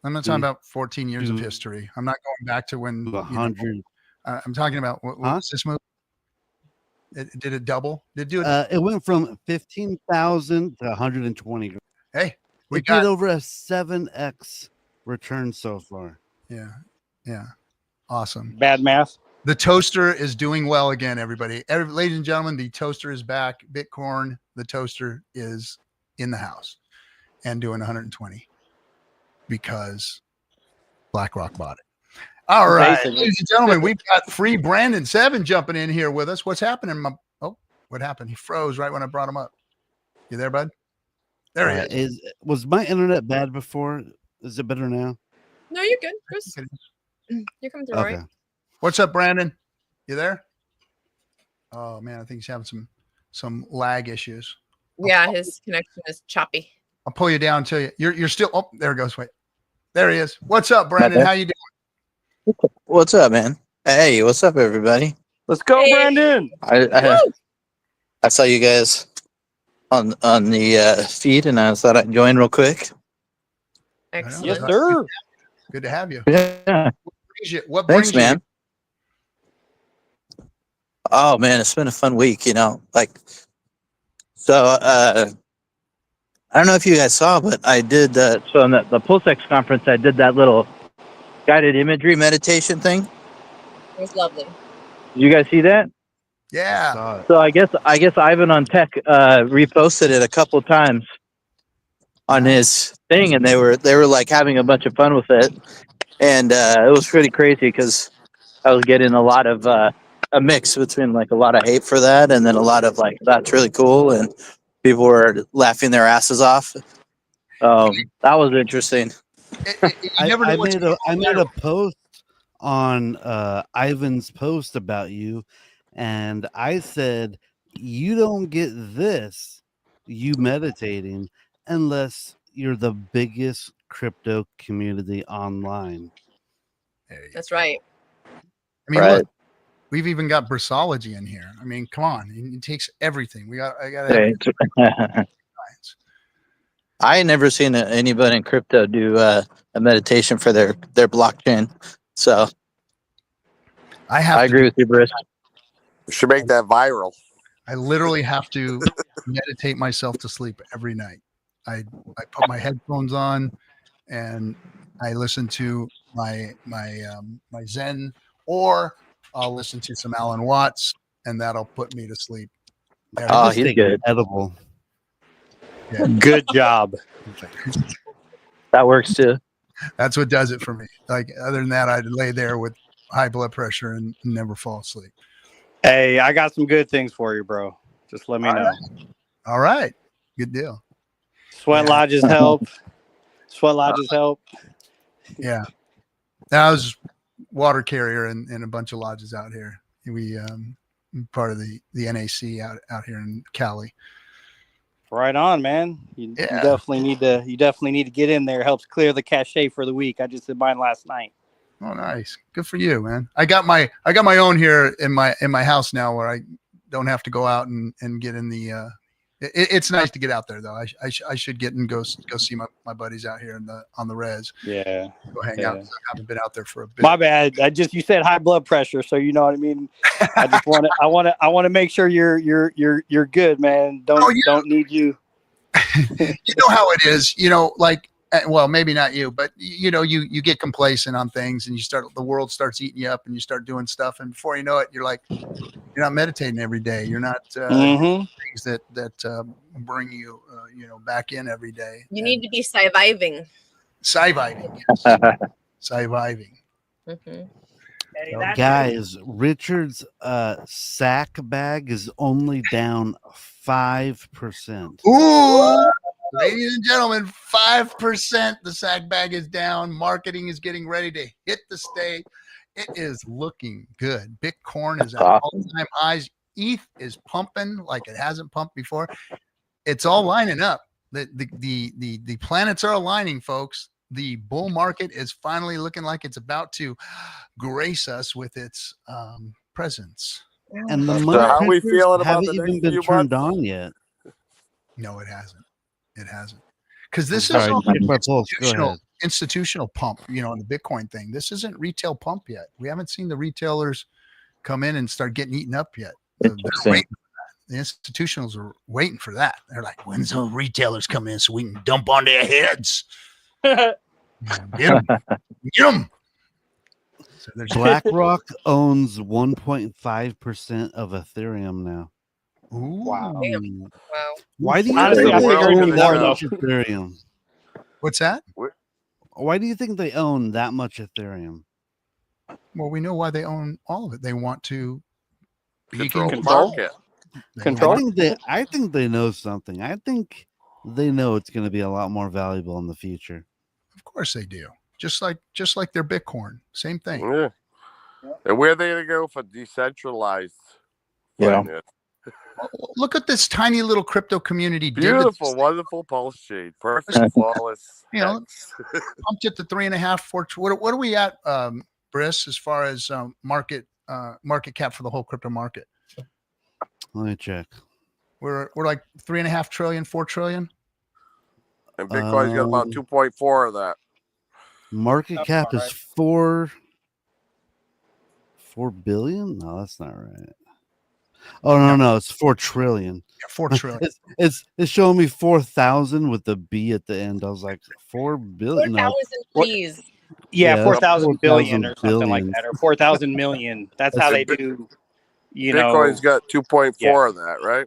I'm not talking Mm. about 14 years of history. I'm not going back to when. 100. I'm talking about what's this move? Did it double? Did it do it? It went from 15,000 to 120. Hey, we It got did over a 7x return so far. Yeah. Awesome. Bad math. The toaster is doing well again, everybody. Ladies and gentlemen, the toaster is back. Bitcoin, the toaster is in the house and doing 120 because BlackRock bought it. All right, Basically. ladies and gentlemen, we've got free Brandon 7 jumping in here with us. What's happening? What happened? He froze right when I brought him up. You there, bud? There he is. Was my internet bad before? Is it better now? No, you're good, Chris. You're coming through, all right? What's up, Brandon? You there? Oh man, I think he's having some lag issues. Yeah, his connection is choppy. I'll pull you down until you're still. Oh, there it goes. Wait, there he is. What's up, Brandon? How you doing? What's up, man? Hey, what's up, everybody? Let's go, Hey. Brandon. I saw you guys on the feed, and I thought I'd join real quick. Excellent. Yes, sir. Good to have you. Yeah, What thanks, brings you? man. Oh man, it's been a fun week. So I don't know if you guys saw, but I did. So on the PulseX conference, I did that little guided imagery meditation thing. It was lovely. Did you guys see that? Yeah. So I guess Ivan on Tech reposted it a couple times on his thing, and they were like having a bunch of fun with it, and it was pretty crazy because I was getting a lot of a mix between like a lot of hate for that, and then a lot of like that's really cool, and people were laughing their asses off. That was interesting. I made a post on Ivan's post about you, and I said, you don't get this, you meditating, unless you're the biggest crypto community online. That's right. I mean, Right. look, we've even got Brissology in here. I mean, come on, it takes everything. I got. I ain't never seen anybody in crypto do a meditation for their blockchain. So I agree with you, Bruce. We should make that viral. I literally have to meditate myself to sleep every night. I put my headphones on and I listen to my Zen, or I'll listen to some Alan Watts, and that'll put me to sleep. Oh, he's good. Edible. Yeah. Good job. That works too. That's what does it for me. Like, other than that, I'd lay there with high blood pressure and never fall asleep. Hey, I got some good things for you, bro. Just let me know. All right. Good deal. Sweat lodges help. Sweat lodges help. Yeah. I was water carrier in a bunch of lodges out here. We part of the NAC out here in Cali. Right on, man. You definitely need to get in there. Helps clear the cache for the week. I just did mine last night. Oh, nice. Good for you, man. I got my own here in my house now, where I don't have to go out and get in the. It's nice to get out there though. I should get and go see my buddies out here on the res. Yeah. Go hang out. I haven't been out there for a bit. My bad. You said high blood pressure, so you know what I mean. I just want to make sure you're good, man. Don't need you. You know how it is. Like, well, maybe not you, but you get complacent on things, and the world starts eating you up, and you start doing stuff, and before you know it, you're not meditating every day. You're not things that bring you back in every day. You need to be surviving. Surviving, yes. Surviving. Guys, Richard's sack bag is only down 5%. Ooh, ladies and gentlemen, 5%. The sack bag is down. Marketing is getting ready to hit the stage. It is looking good. Bitcoin is at all-time highs. ETH is pumping like it hasn't pumped before. It's all lining up. The planets are aligning, folks. The bull market is finally looking like it's about to grace us with its presence. And the So how are we money feeling about haven't the even next been few turned months? on yet. No, it hasn't. It hasn't. Because this Sorry, is all check my pulse. Go ahead. institutional pump, on the Bitcoin thing. This isn't retail pump yet. We haven't seen the retailers come in and start getting eaten up yet. They're waiting for that. The institutionals are waiting for that. They're like, when's the retailers come in so we can dump on their heads? Get them. Get them. So BlackRock owns 1.5% of Ethereum now. Ooh. Wow. Wow. Why do you Honestly, think I they figured own it'd be that more, much Ethereum? What's that? Why do you think they own that much Ethereum? Well, we know why they own all of it. They want to Control the Control. market. Control. I think they know something. I think they know it's going to be a lot more valuable in the future. Of course they do. Just like their Bitcoin. Same thing. Yeah. And where are they going to go for decentralized? Yeah. finance? Look at this tiny little crypto community. Beautiful, wonderful pulse shade. Perfect, flawless. Pumped it to 3.5, 4. What are we at, Briss, as far as market cap for the whole crypto market? Let me check. We're like 3.5 trillion, 4 trillion. And Bitcoin's got about 2.4 of that. Market That's cap all is 4 billion. No, that's not right. Oh no, it's 4 trillion. Yeah, 4 trillion. It's showing me 4,000 with the B at the end. I was like 4 billion. 4,000, No, please. Yeah, Yeah, 4,000 billion 4,000 or something like that, or 4,000 million. That's how they do. Bitcoin's got 2.4 of that, right?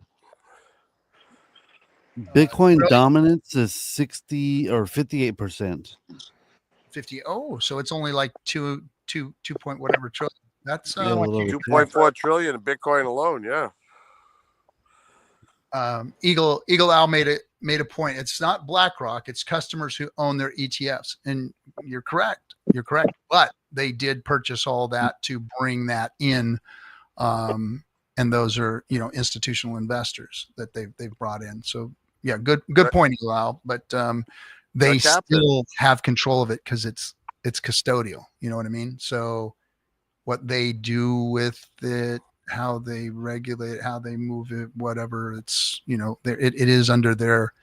Bitcoin dominance is 60 or 58%. 50. Oh, so it's only like 2 point whatever trillion. That's Yeah, a little bit. 2.4 trillion in Bitcoin alone. Yeah. Eagle Owl made a point. It's not BlackRock. It's customers who own their ETFs. And you're correct. But they did purchase all that to bring that in. And those are, institutional investors that they've brought in. So yeah, good point, Eagle Owl. But they still have control of it because it's custodial. You know what I mean? So what they do with it, how they regulate, how they move it, whatever, it's, it is under their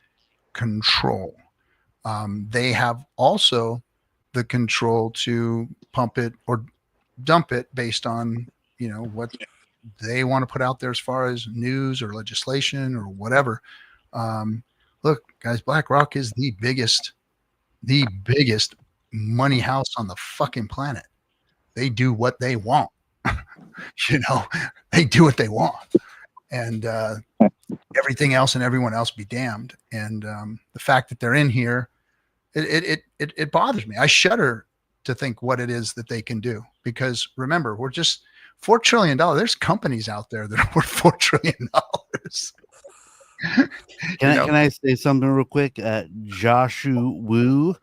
control. They have also the control to pump it or dump it based on, what they want to put out there as far as news or legislation or whatever. Look, guys, BlackRock is the biggest money house on the fucking planet. They do what they want. They do what they want. And everything else and everyone else be damned. And the fact that they're in here, it bothers me. I shudder to think what it is that they can do. Because remember, we're just $4 trillion. There's companies out there that are worth $4 trillion. Can I say something real quick? Joshua Wu,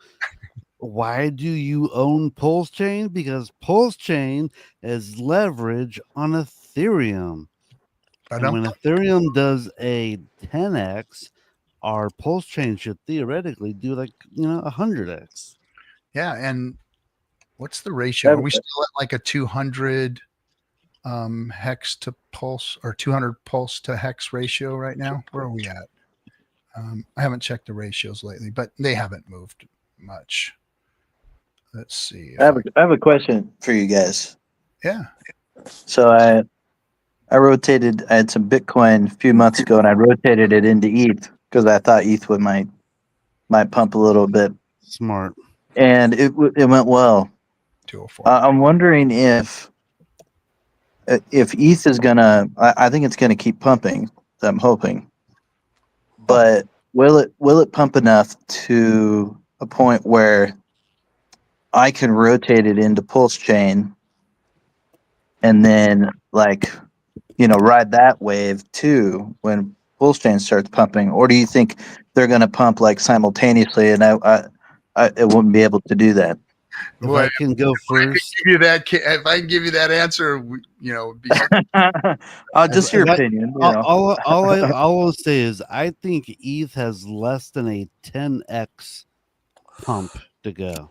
why do you own Pulse Chain? Because Pulse Chain is leverage on Ethereum. But And when Ethereum does a 10x, our pulse chain should theoretically do like 100x. yeah, and what's the ratio? Are we still at like a 200 hex to pulse or 200 pulse to hex ratio right now? Where are we at? I haven't checked the ratios lately, but they haven't moved much. Let's see. I have a question for you guys. Yeah. So I rotated. I had some Bitcoin a few months ago, and I rotated it into ETH because I thought ETH might pump a little bit, Smart. and it went well. 204. I'm wondering if ETH is gonna. I think it's gonna keep pumping. I'm hoping, but will it pump enough to a point where I can rotate it into Pulse Chain, and then ride that wave too when Pulse Chain starts pumping? Or do you think they're going to pump like simultaneously, and I it wouldn't be able to do that? If I can go first, If I can give you that answer, Just your opinion. All I'll say is I think ETH has less than a 10x pump to go.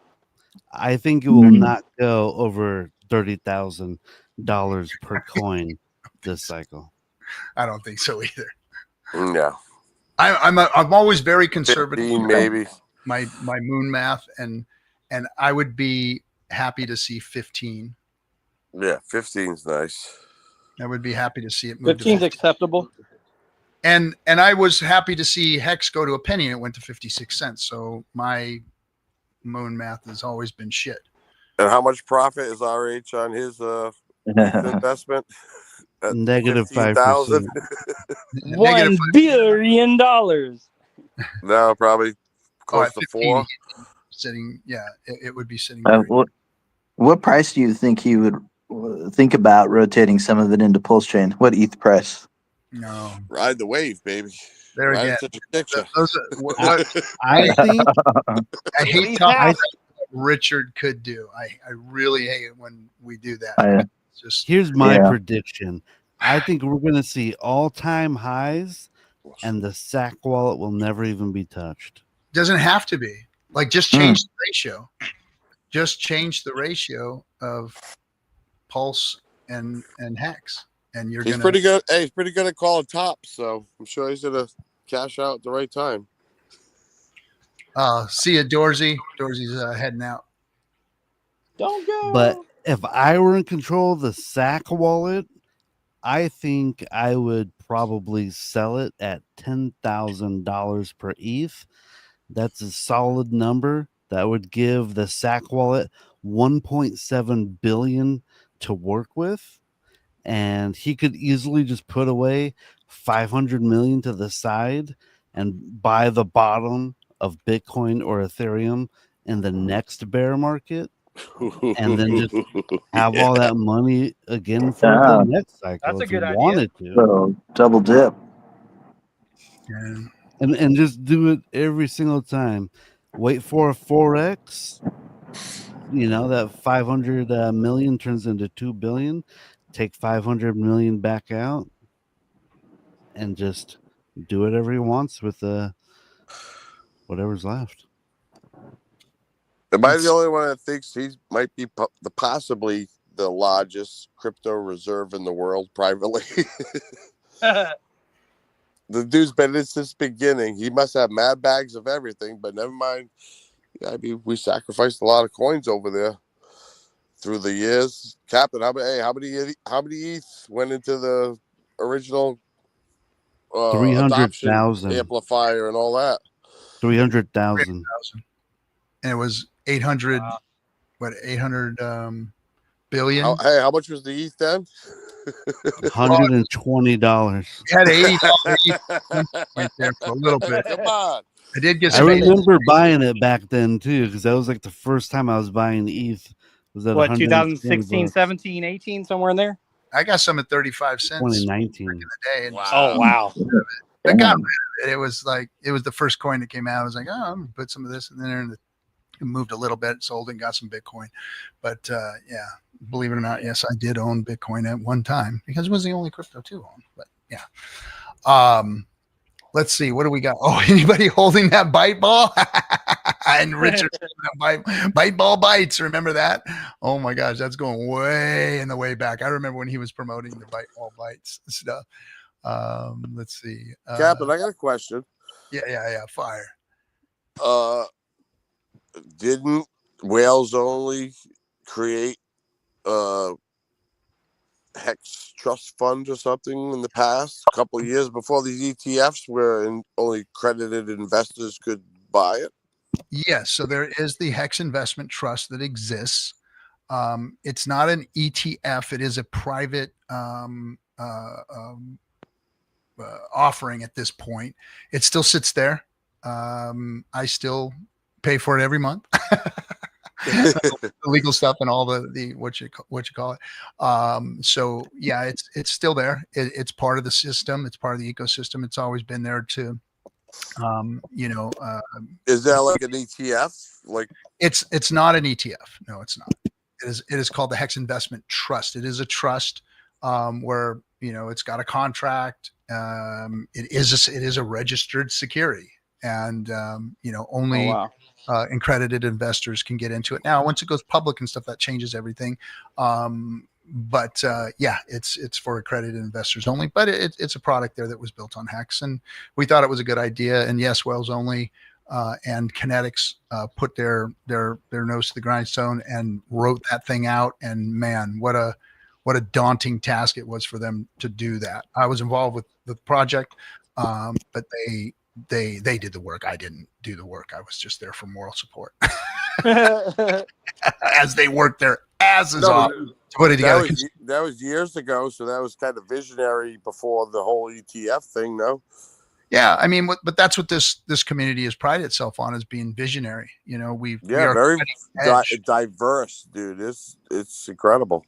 I think it will not go over $30,000 per coin this cycle. I don't think so either. No. I'm always very conservative. 15 maybe. My moon math, and I would be happy to see 15. Yeah, 15's nice. I would be happy to see it move 15's acceptable. And I was happy to see Hex go to a penny and it went to 56 cents. So my moon math has always been shit. And how much profit is RH on his investment? Negative 5%. $1 billion. No, probably close to 4. Sitting, yeah, it would be sitting. What price do you think he would think about rotating some of it into Pulse Chain? What ETH price? No, ride the wave, baby. There again. I think I hate talking about what Richard could do. I really hate it when we do that. Here's my prediction. I think we're going to see all-time highs, and the SAC wallet will never even be touched. Doesn't have to be. Like, just change the ratio. Just change the ratio of Pulse and Hex, and he's pretty good. Hey, he's pretty good at calling tops, so I'm sure he's gonna cash out at the right time. See ya, Dorsey. Dorsey's heading out. Don't go. But if I were in control of the SAC wallet, I think I would probably sell it at $10,000 per ETH. That's a solid number. That would give the SAC wallet $1.7 billion to work with, and he could easily just put away $500 million to the side and buy the bottom of Bitcoin or Ethereum in the next bear market, and then just have all that money again for the next cycle. That's a good idea. Wanted to. So double dip. Yeah. And just do it every single time. Wait for a 4x. That 500 million turns into 2 billion. Take 500 million back out, and just do whatever he wants with whatever's left. Am I the only one that thinks he might be possibly the largest crypto reserve in the world privately? The dude's been in since the beginning. He must have mad bags of everything, but never mind. Yeah, I mean, we sacrificed a lot of coins over there through the years. Captain, how many ETH went into the original 300,000 amplifier and all that? 300,000. And it was 800. Wow. What 800 billion? How much was the ETH then? $120. We had $80 right there for a little bit. Come on. I did get. I remember buying it back then too, because that was like the first time I was buying ETH. Was that 2016, 17, 18, somewhere in there? I got some at 35 cents. 2019. In the day. And wow. Oh wow! I got rid of it. It was the first coin that came out. I was like, oh, I'm gonna put some of this in there, and it moved a little bit, sold and got some Bitcoin. But yeah, believe it or not, yes, I did own Bitcoin at one time because it was the only crypto to own. But Yeah. Let's see. What do we got? Oh, anybody holding that bite ball? And Richard, bite ball bites. Remember that? Oh my gosh, that's going way in the way back. I remember when he was promoting the bite ball bites stuff. Let's see. Captain, I got a question. Yeah. Fire. Didn't Wales Only create Hex Trust Fund or something in the past, a couple of years before these ETFs where only accredited investors could buy it? Yes. So there is the Hex Investment Trust that exists. It's not an ETF. It is a private offering at this point. It still sits there. I still pay for it every month. The legal stuff and all the what you call it. So yeah, it's still there. It's part of the system. It's part of the ecosystem. It's always been there to, Is that like an ETF? Like it's not an ETF. No, it's not. It is called the Hex Investment Trust. It is a trust where it's got a contract. It is a registered security, and only. Oh, wow. Accredited investors can get into it. Now, once it goes public and stuff, that changes everything. But it's for accredited investors only. But it's a product there that was built on Hex, and we thought it was a good idea. And yes, Wales Only and Kinetics put their nose to the grindstone and wrote that thing out. And man, what a daunting task it was for them to do that. I was involved with the project, but they did the work. I didn't do the work. I was just there for moral support as they worked their asses off to put it together. That was years ago, so that was kind of visionary before the whole ETF thing, no? Yeah, I mean, but that's what this community has prided itself on, as being visionary. We are very diverse, dude. It's incredible.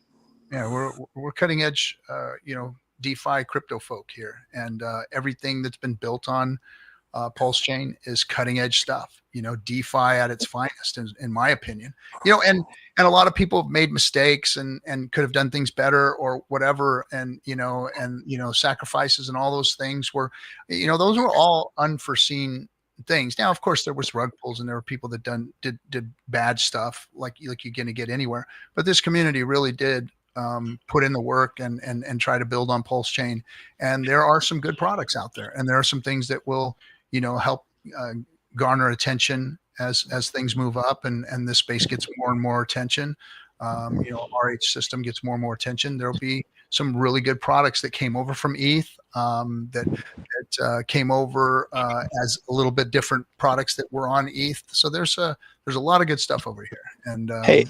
Yeah, we're cutting edge, DeFi crypto folk here, and everything that's been built on Pulse Chain is cutting edge stuff. DeFi at its finest, in my opinion. And a lot of people have made mistakes and could have done things better or whatever, and sacrifices and all those things were, those were all unforeseen things. Now, of course, there was rug pulls and there were people that did bad stuff like you're going to get anywhere. But this community really did put in the work and try to build on Pulse Chain. And there are some good products out there, and there are some things that will help garner attention as things move up and this space gets more and more attention. RH system gets more and more attention. There'll be some really good products that came over from ETH that came over as a little bit different products that were on ETH. So there's a lot of good stuff over here. And hey,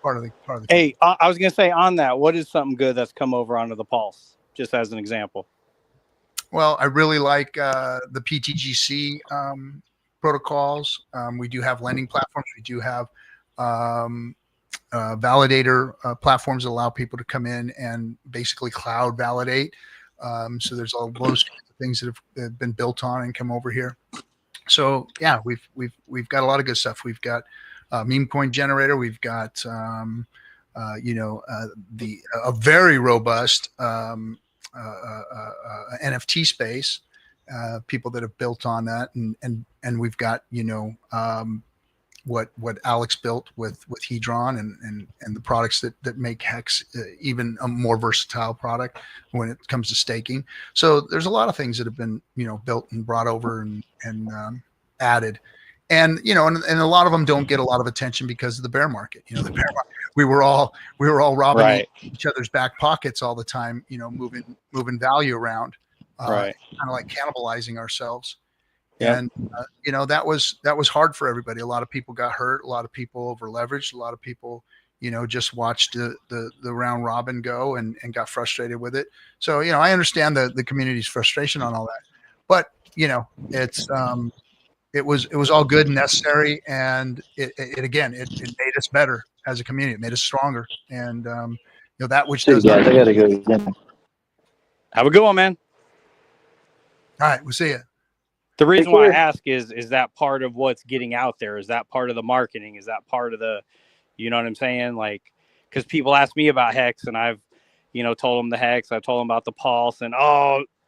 part of the hey, I was gonna say on that, what is something good that's come over onto the Pulse, just as an example? Well, I really like the PTGC protocols. We do have lending platforms. We do have validator platforms that allow people to come in and basically cloud validate. So there's all those kinds of things that have been built on and come over here. So yeah, we've got a lot of good stuff. We've got meme coin generator. We've got a very robust NFT space, people that have built on that, and we've got what Alex built with Hedron and the products that make Hex even a more versatile product when it comes to staking. So there's a lot of things that have been built and brought over and added. And and a lot of them don't get a lot of attention because of the bear market. The bear market, we were all robbing each other's back pockets all the time. Moving value around, kind of like cannibalizing ourselves. Yeah. And that was hard for everybody. A lot of people got hurt. A lot of people over leveraged. A lot of people just watched the round robin go and got frustrated with it. So I understand the community's frustration on all that, but it's. It was all good and necessary, and it made us better as a community. It made us stronger, and that which does. Guys, I gotta go. Have a good one, man. All right, we'll see you. The reason why I ask is that part of what's getting out there? Is that part of the marketing? Is that part of the, you know what I'm saying? Like, because people ask me about Hex, and I've, told him the hex. I told him about the pulse and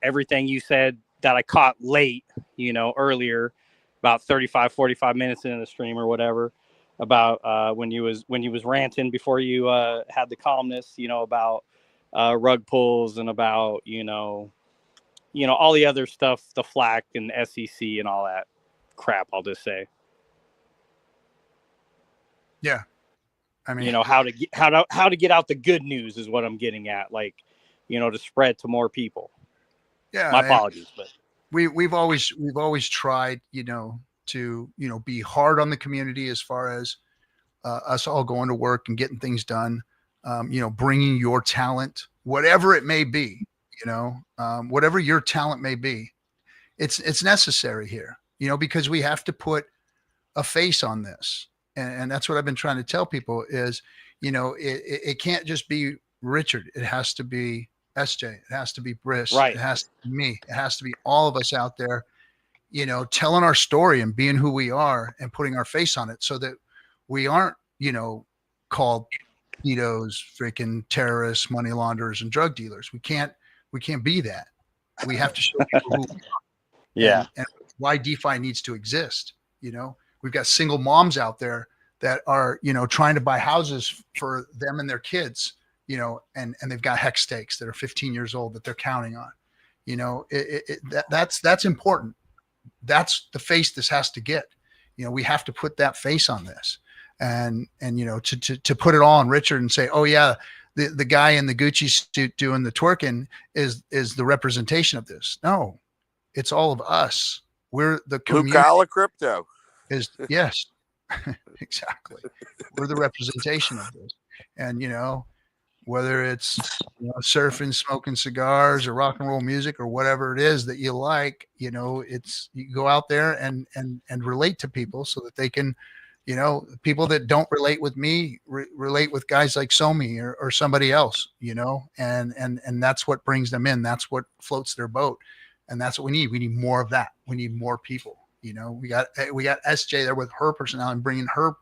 everything you said that I caught late, earlier, about 35, 45 minutes into the stream or whatever, about when you was ranting before you had the calmness, about rug pulls and about all the other stuff, the FLAC and SEC and all that crap. I'll just say, yeah. I mean, how to get out the good news is what I'm getting at, like, to spread to more people. Yeah. My apologies, but we've always tried, to be hard on the community as far as us all going to work and getting things done. Bringing your talent, whatever it may be, whatever your talent may be, it's necessary here, because we have to put a face on this. And that's what I've been trying to tell people is, it can't just be Richard. It has to be SJ. It has to be Briss. Right. It has to be me. It has to be all of us out there, telling our story and being who we are and putting our face on it so that we aren't, called pedos, freaking terrorists, money launderers, and drug dealers. We can't be that. We have to show people who we are. yeah. And why DeFi needs to exist. We've got single moms out there that are, trying to buy houses for them and their kids, and they've got hex stakes that are 15 years old that they're counting on. That's important. That's the face this has to get. We have to put that face on this, and to put it all on Richard and say, oh yeah, the guy in the Gucci suit doing the twerking is the representation of this. No, it's all of us. We're the community. Blue collar crypto. Yes, exactly. We're the representation of this. And, whether it's surfing, smoking cigars or rock and roll music or whatever it is that you like, you go out there and relate to people so that they can, people that don't relate with me, relate with guys like Somi or somebody else, and that's what brings them in. That's what floats their boat. And that's what we need. We need more of that. We need more people. We got SJ there with her personality and bringing her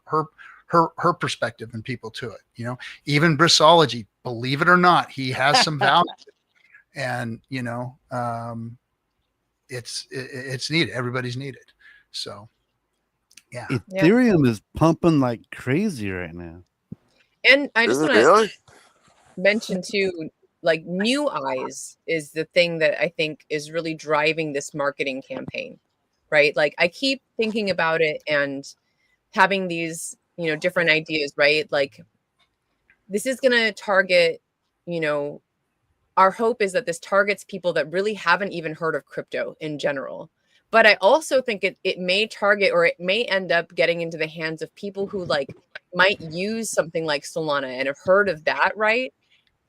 perspective and people to it. Even Brissology, believe it or not, he has some value, and it's needed. Everybody's needed. So, yeah. Ethereum is pumping like crazy right now. And I just want to Really? mention too, like, new eyes is the thing that I think is really driving this marketing campaign. Right? Like, I keep thinking about it and having these, different ideas, right? Like, this is going to target, our hope is that this targets people that really haven't even heard of crypto in general. But I also think it may target, or it may end up getting into the hands of people who might use something like Solana and have heard of that, right?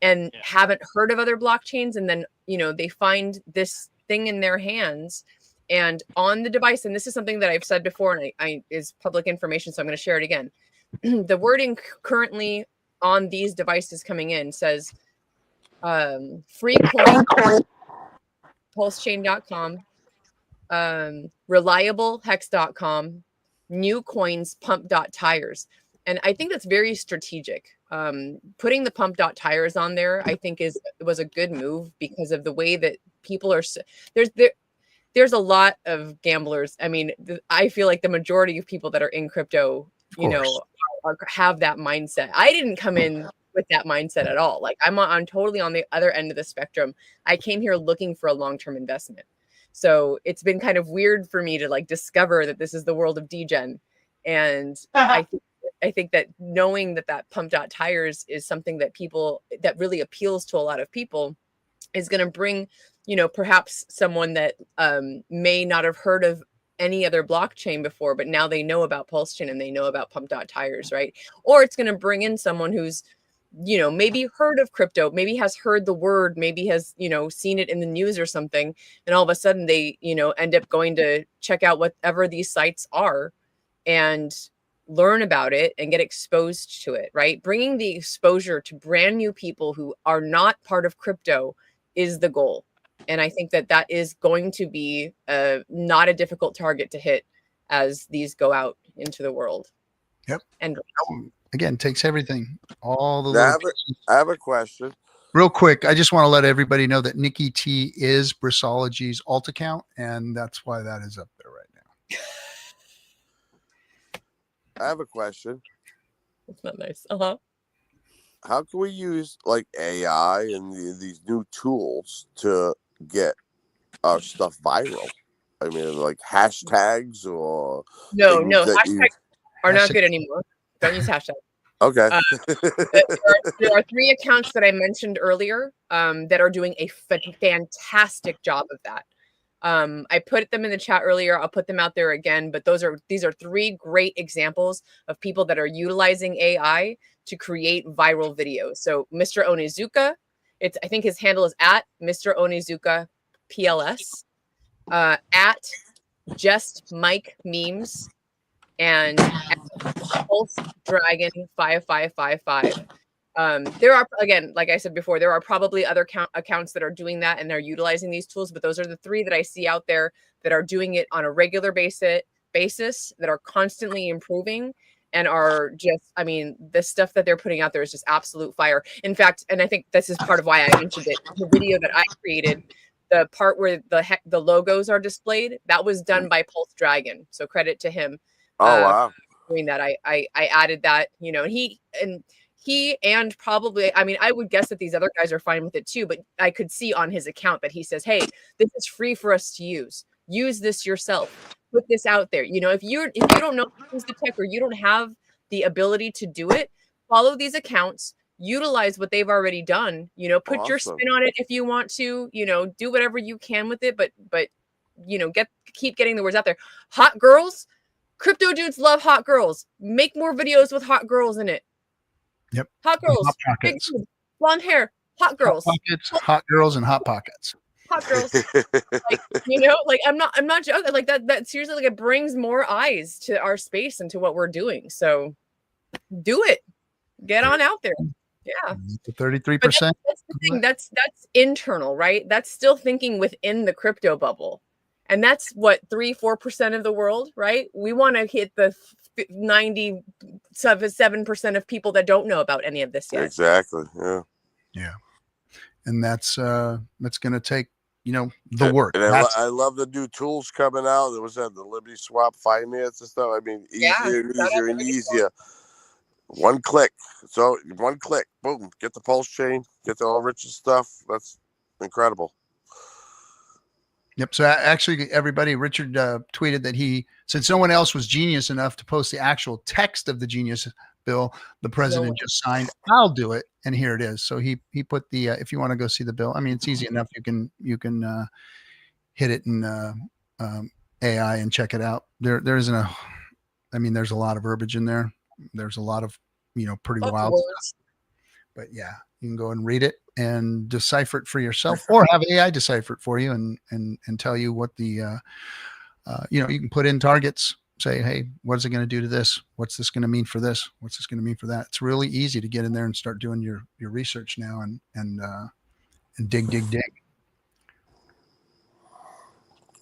And haven't heard of other blockchains. And then, they find this thing in their hands and on the device, and this is something that I've said before, and I is public information, so I'm going to share it again. The wording currently on these devices coming in says free coin, pulsechain.com, reliable hex.com, new coins, pump.tires. And I think that's very strategic. Putting the pump.tires on there, I think was a good move because of the way that people are. There's a lot of gamblers. I mean, I feel like the majority of people that are in crypto, have that mindset. I didn't come in with that mindset at all. Like, I'm totally on the other end of the spectrum. I came here looking for a long-term investment. So it's been kind of weird for me to discover that this is the world of degen. And I think that knowing that pump.tires is something that really appeals to a lot of people is going to bring, perhaps someone that may not have heard of any other blockchain before, but now they know about PulseChain and they know about pump.tires, right? Or it's going to bring in someone who's, maybe heard of crypto, maybe has heard the word, maybe has, seen it in the news or something. And all of a sudden they, end up going to check out whatever these sites are and learn about it and get exposed to it, right? Bringing the exposure to brand new people who are not part of crypto is the goal. And I think that is going to be not a difficult target to hit as these go out into the world. Yep. And again, takes everything. All the I have a question. Real quick, I just want to let everybody know that Nikki T is Brissology's alt account, and that's why that is up there right now. I have a question. It's not nice. How can we use like AI and these new tools to get our stuff viral? I mean, like hashtags or No, things no, that hashtags are not good anymore. Don't use hashtags. Okay. There are 3 accounts that I mentioned earlier that are doing a fantastic job of that. I put them in the chat earlier. I'll put them out there again, but these are 3 great examples of people that are utilizing AI to create viral videos. So Mr. Onizuka, I think his handle is at Mr. Onizuka PLS, at Just Mike Memes, and Pulse Dragon 5555. There are, again, like I said before, there are probably other accounts that are doing that and they're utilizing these tools, but those are the 3 that I see out there that are doing it on a regular basis, that are constantly improving and are just, I mean, the stuff that they're putting out there is just absolute fire. In fact, and I think this is part of why I mentioned it, the video that I created, the part where the logos are displayed, that was done by Pulse Dragon. So credit to him. Oh, wow. Doing that. I added that, you know, and he and probably, I mean, I would guess that these other guys are fine with it too, but I could see on his account that he says, hey, this is free for us to use. Use this yourself. Put this out there. You know, if you don't know how to use the tech or you don't have the ability to do it, follow these accounts, utilize what they've already done, you know, put your spin on it if you want to, you know, do whatever you can with it, but you know, keep getting the words out there. Hot girls, crypto dudes love hot girls. Make more videos with hot girls in it. Yep. Hot girls, Hot big pockets. dudes, blonde hair, hot girls. Hot pockets, hot girls, and hot pockets. Hot girls. Like, you know, like I'm not joking. Like that seriously, like it brings more eyes to our space and to what we're doing. So do it. Get on out there. Yeah. The 33%. That's the thing. That's internal, right? That's still thinking within the crypto bubble. And that's what 3-4% of the world, right? We want to hit the 97% of people that don't know about any of this yet. Exactly. Yeah. Yeah. And that's going to take, you know, the work. And I love the new tools coming out. There was that the Liberty Swap finance and stuff. I mean, easier and easier. One click. So 1 click, boom, get the pulse chain, get the all Richard stuff. That's incredible. Yep. So actually, everybody, Richard tweeted that since no one else was genius enough to post the actual text of the genius bill, the president just signed. I'll do it, and here it is. So he put the if you want to go see the bill, I mean, it's easy enough. You can hit it in AI and check it out. There isn't a, I mean, there's a lot of verbiage in there. There's a lot of, you know, pretty wild stuff. But yeah, you can go and read it and decipher it for yourself, or have AI decipher it for you and tell you what the you know, you can put in targets, say, hey, what is it going to do to this? What's this going to mean for this? What's this going to mean for that? It's really easy to get in there and start doing your research now and dig.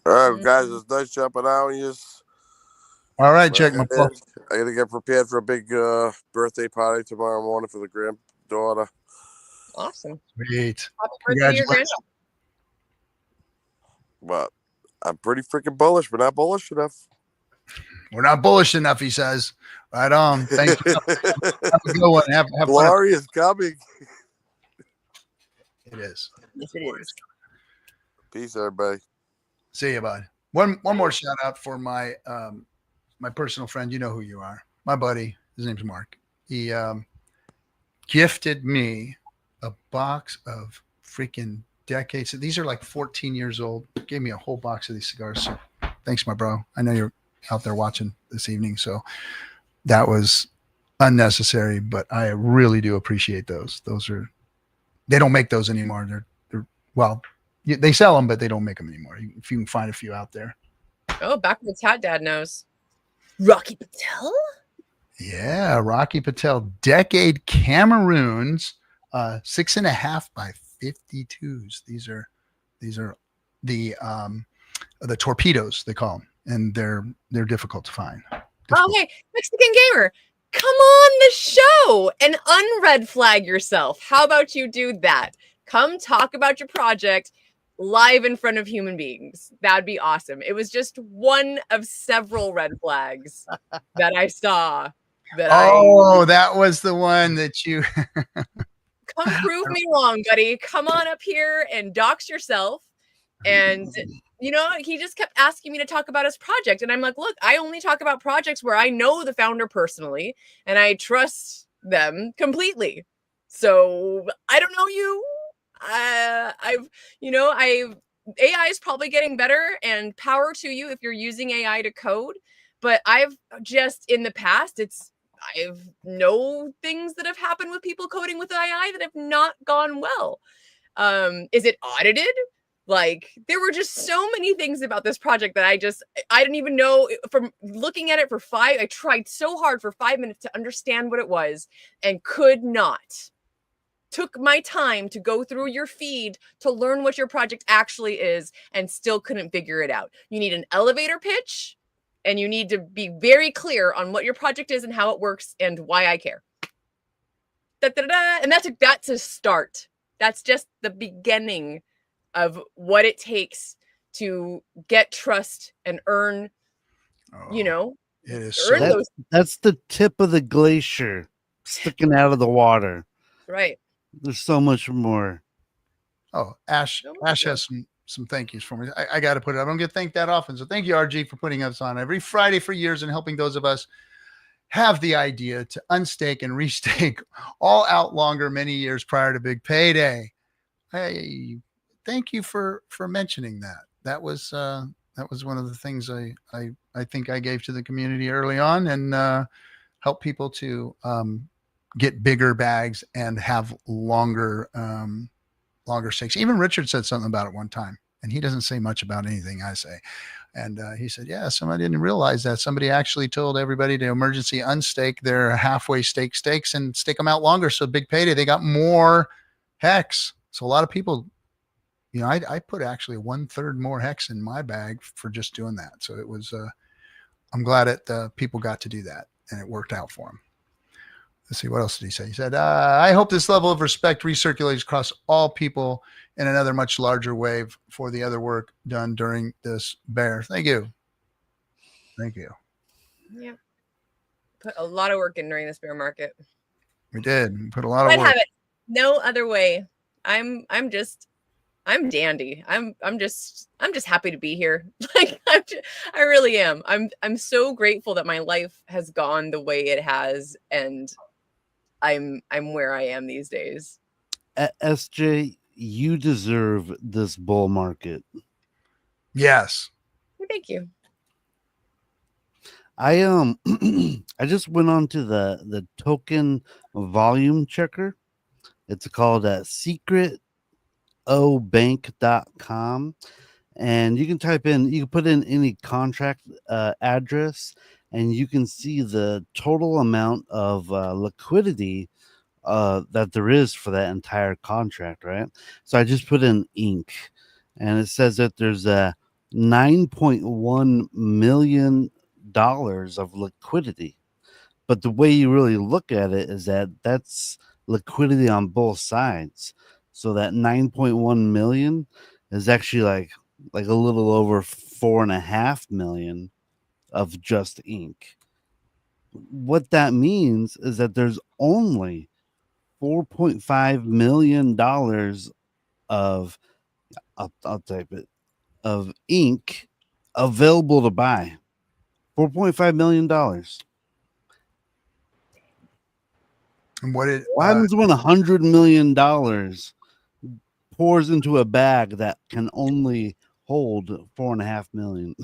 All right, guys, it's nice jumping out on you. All right, check my phone. I got to get prepared for a big birthday party tomorrow morning for the granddaughter. Awesome. Sweet. Happy birthday to your granddaughter. But I'm pretty freaking bullish, but not bullish enough. We're not bullish enough, he says. Right on. Thank you. Have a good one. Have Glory is coming. It is. Yes, it is. Peace, everybody. See you, bud. One more shout out for my my personal friend. You know who you are. My buddy. His name's Mark. He gifted me a box of freaking decades. These are like 14 years old. Gave me a whole box of these cigars. So thanks, my bro. I know you're out there watching this evening, so that was unnecessary, but I really do appreciate those. They don't make those anymore. They're well, they sell them, but they don't make them anymore. If you can find a few out there. Oh, backwards hat dad knows. Rocky Patel? Yeah, Rocky Patel. Decade Cameroons, 6.5 by 52s. These are the torpedoes, they call them, and they're difficult to find. Oh, hey, Mexican gamer. come on the show and unred flag yourself. How about you do that? Come talk about your project live in front of human beings. That'd be awesome. It was just one of several red flags that I saw that was the one that you come prove me wrong, buddy. Come on up here and dox yourself. And he just kept asking me to talk about his project. And I'm like, look, I only talk about projects where I know the founder personally and I trust them completely. So I don't know you. AI is probably getting better, and power to you if you're using AI to code. But I've just in the past, I've know things that have happened with people coding with AI that have not gone well. Is it audited? Like, there were just so many things about this project that I didn't even know. From looking at it I tried so hard for 5 minutes to understand what it was and could not. Took my time to go through your feed to learn what your project actually is and still couldn't figure it out. You need an elevator pitch and you need to be very clear on what your project is and how it works and why I care. And that's a start. That's just the beginning of what it takes to get trust and earn, it is that's the tip of the glacier sticking out of the water. Right. There's so much more. Oh, Ash has some thank yous for me. I got to put it. I don't get thanked that often. So thank you, RG, for putting us on every Friday for years and helping those of us have the idea to unstake and restake all out longer many years prior to big payday. Hey, thank you for mentioning that. That was one of the things I think I gave to the community early on and help people to get bigger bags and have longer stakes. Even Richard said something about it one time, and he doesn't say much about anything I say. And he said, yeah, somebody didn't realize that. Somebody actually told everybody to emergency unstake their halfway stakes and stake them out longer. So big payday, they got more hex. So a lot of people, I put actually 1/3 more hex in my bag for just doing that. So it was, I'm glad that people got to do that and it worked out for them. Let's see, what else did he say? He said, I hope this level of respect recirculates across all people in another much larger wave for the other work done during this bear. Thank you. Thank you. Yeah. Put a lot of work in during this bear market. We did. We put a lot of work. Have it no other way. I'm dandy. I'm just happy to be here. Like I really am. I'm so grateful that my life has gone the way it has, and I'm where I am these days. SJ, you deserve this bull market. Yes. Thank you. I I just went on to the token volume checker. It's called secretobank.com, and you can put in any contract address, and you can see the total amount of liquidity that there is for that entire contract, right? So I just put in ink, and it says that there's a $9.1 million of liquidity. But the way you really look at it is that that's liquidity on both sides. So that 9.1 million is actually like a little over 4.5 million of just ink. What that means is that there's only $4.5 million of I'll type it of ink available to buy. $4.5 million. And what happens when $100 million pours into a bag that can only hold 4.5 million?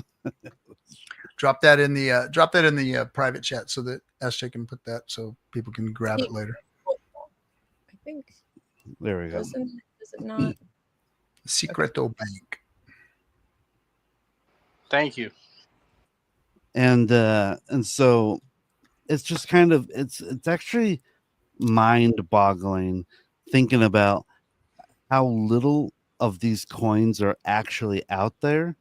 Drop that in the private chat so that SJ can put that so people can grab it later. I think there we go. Does it not? Secreto Bank. Thank you. And so it's just kind of it's actually mind-boggling thinking about how little of these coins are actually out there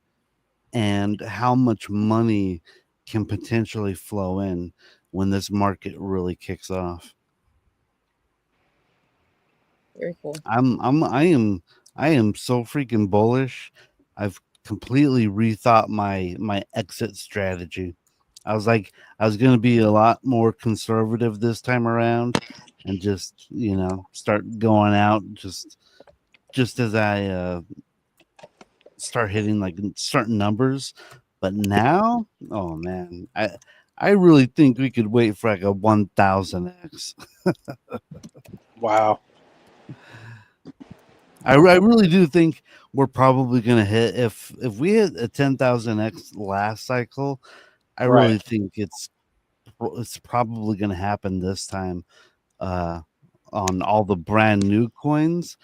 and how much money can potentially flow in when this market really kicks off. Very cool. I am so freaking bullish. I've completely rethought my exit strategy. I was like, I was going to be a lot more conservative this time around and just, start going out just as I start hitting like certain numbers. But now, oh man, I really think we could wait for like a 1000x. Wow. I really do think we're probably going to hit, if we hit a 10,000x last cycle, I really Right. think it's probably going to happen this time on all the brand new coins.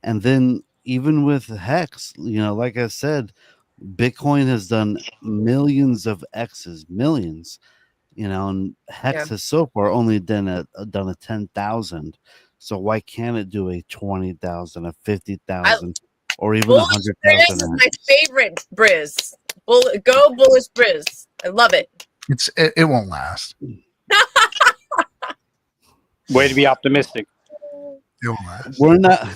And then even with Hex, like I said, Bitcoin has done millions of X's, millions, and Hex has so far only done a 10,000. So why can't it do a 20,000, a 50,000, or even Bullish 100,000? Briz is my favorite Briz. Go bullish Briz. I love it. It won't last. Way to be optimistic. It won't last. We're not.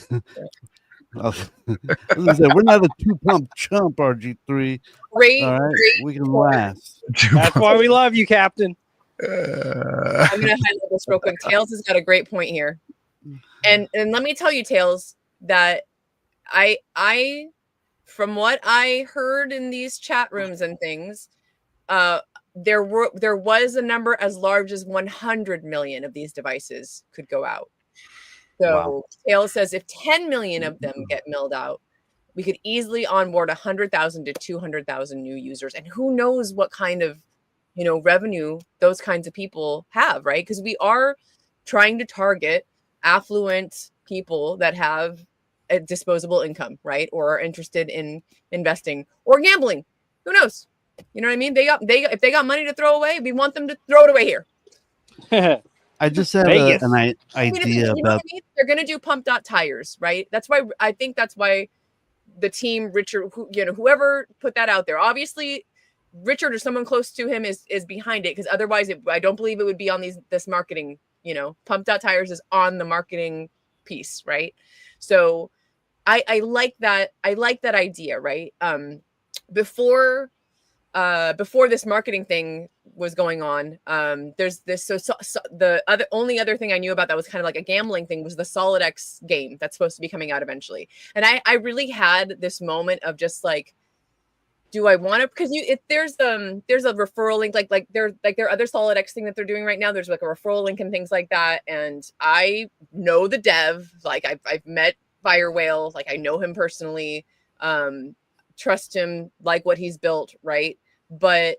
We're not a 2-pump chump, RG3. Great. All right, we can last. That's why we love you, Captain. I'm gonna highlight this real quick. Tails has got a great point here, and let me tell you, Tails, that I from what I heard in these chat rooms and things, there was a number as large as 100 million of these devices could go out. So Wow. Tails says if 10 million of them get milled out, we could easily onboard 100,000 to 200,000 new users, and who knows what kind of revenue those kinds of people have, right? Because we are trying to target affluent people that have a disposable income, right? Or are interested in investing or gambling. Who knows? You know what I mean? If they got money to throw away, we want them to throw it away here. I just have Vegas. an idea about. They're going to do pump dot tires, right? That's why I think that's why the team, Richard, whoever put that out there, obviously Richard or someone close to him is behind it, because otherwise I don't believe it would be on this marketing. Pump dot tires is on the marketing piece, right? So I like that. I like that idea, right? Before this marketing thing was going on, there's this. So the only other thing I knew about that was kind of like a gambling thing was the Solid X game that's supposed to be coming out eventually. And I really had this moment of just like, do I want to? Because there's a referral link, like there are other Solid X thing that they're doing right now. There's like a referral link and things like that. And I know the dev, like I've met Fire Whale, like I know him personally, trust him, like what he's built, right? But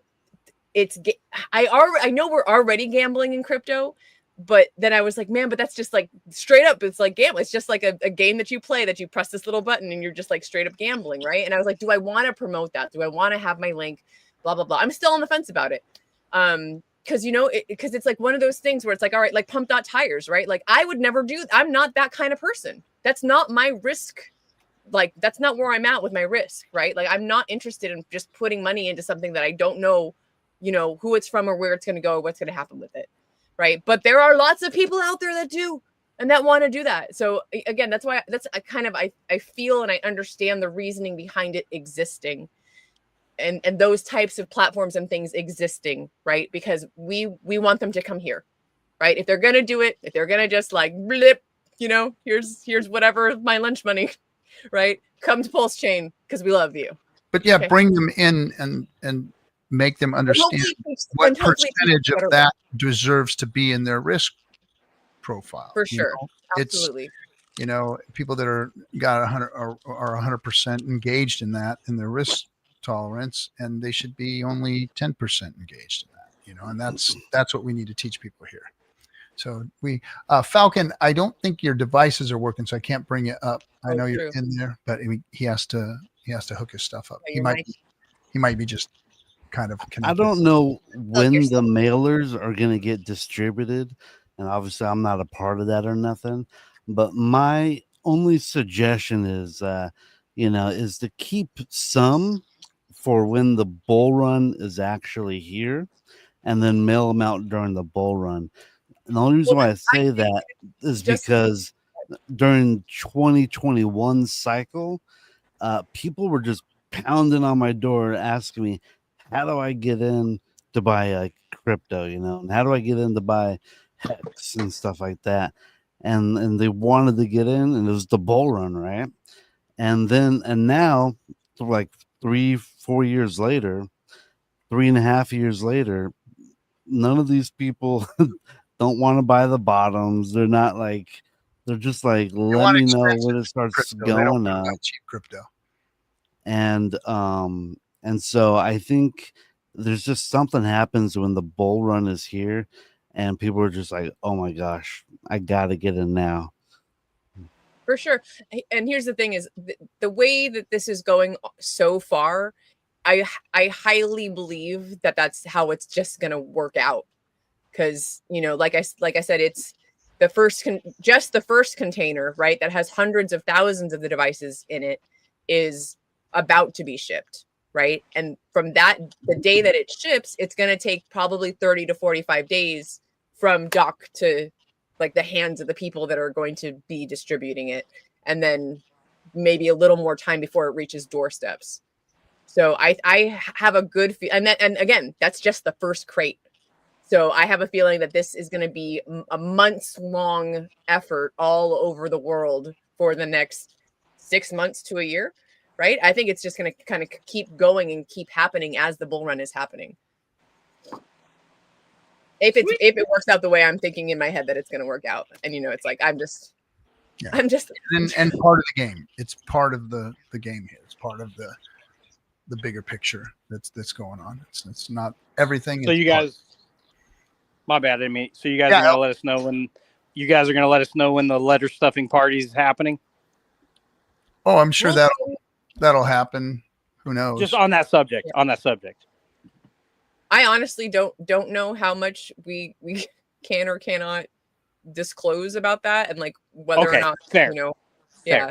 I know we're already gambling in crypto, but then I was like, man, but that's just like straight up, it's like gambling. It's just like a game that you play, that you press this little button and you're just like straight up gambling, right? And I was like, do I want to promote that? Do I want to have my link? Blah blah blah. I'm still on the fence about it, because because it's like one of those things where it's like, all right, like pump dot tires, right? Like I would never do. I'm not that kind of person. That's not my risk. Like that's not where I'm at with my risk, right? Like I'm not interested in just putting money into something that I don't know, who it's from or where it's going to go, or what's going to happen with it, right? But there are lots of people out there that do and that want to do that. So again, that's why I feel and I understand the reasoning behind it existing, and those types of platforms and things existing, right? Because we want them to come here, right? If they're going to do it, if they're going to just like blip, here's whatever my lunch money. Right, come to Pulse Chain because we love you. But yeah, okay. Bring them in and make them understand what percentage of that deserves to be in their risk profile. For sure, absolutely. It's people that are got 100 are 100% engaged in that in their risk tolerance, and they should be only 10% engaged in that. And that's what we need to teach people here. So Falcon, I don't think your devices are working, so I can't bring it up. I know you're in there, but he has to hook his stuff up. He might be just kind of connected. I don't know when the mailers are going to get distributed, and obviously I'm not a part of that or nothing. But my only suggestion is, is to keep some for when the bull run is actually here. and then mail them out during the bull run. And the only reason why I say that is because during 2021 cycle, people were just pounding on my door asking me, how do I get in to buy crypto, and how do I get in to buy Hex and stuff like that? And they wanted to get in, and it was the bull run, right? And now, like 3-4 years later, 3.5 years later, none of these people don't want to buy the bottoms. They're not like, they're just like, let me know when it starts crypto. They don't going want up. cheap crypto. And so I think there's just something happens when the bull run is here, and people are just like, oh my gosh, I gotta get in now. For sure. And here's the thing is the way that this is going so far, I highly believe that that's how it's just going to work out. Because, like I said, it's the first, just the first container, right? That has hundreds of thousands of the devices in it is about to be shipped, right? And from that, the day that it ships, it's going to take probably 30 to 45 days from dock to like the hands of the people that are going to be distributing it. And then maybe a little more time before it reaches doorsteps. So I have a good feel. And again, that's just the first crate. So I have a feeling that this is going to be a months long effort all over the world for the next 6 months to a year, right? I think it's just going to kind of keep going and keep happening as the bull run is happening. If it works out the way I'm thinking in my head that it's going to work out, and it's like I'm just and part of the game. It's part of the game here. It's part of the bigger picture that's going on. It's not everything. So you guys, my bad, I mean, so you guys are going to let us know when the letter stuffing party is happening. Oh, I'm sure that'll happen. Who knows? Just on that subject. Yeah. On that subject. I honestly don't know how much we can or cannot disclose about that, and like whether or not fair. Yeah.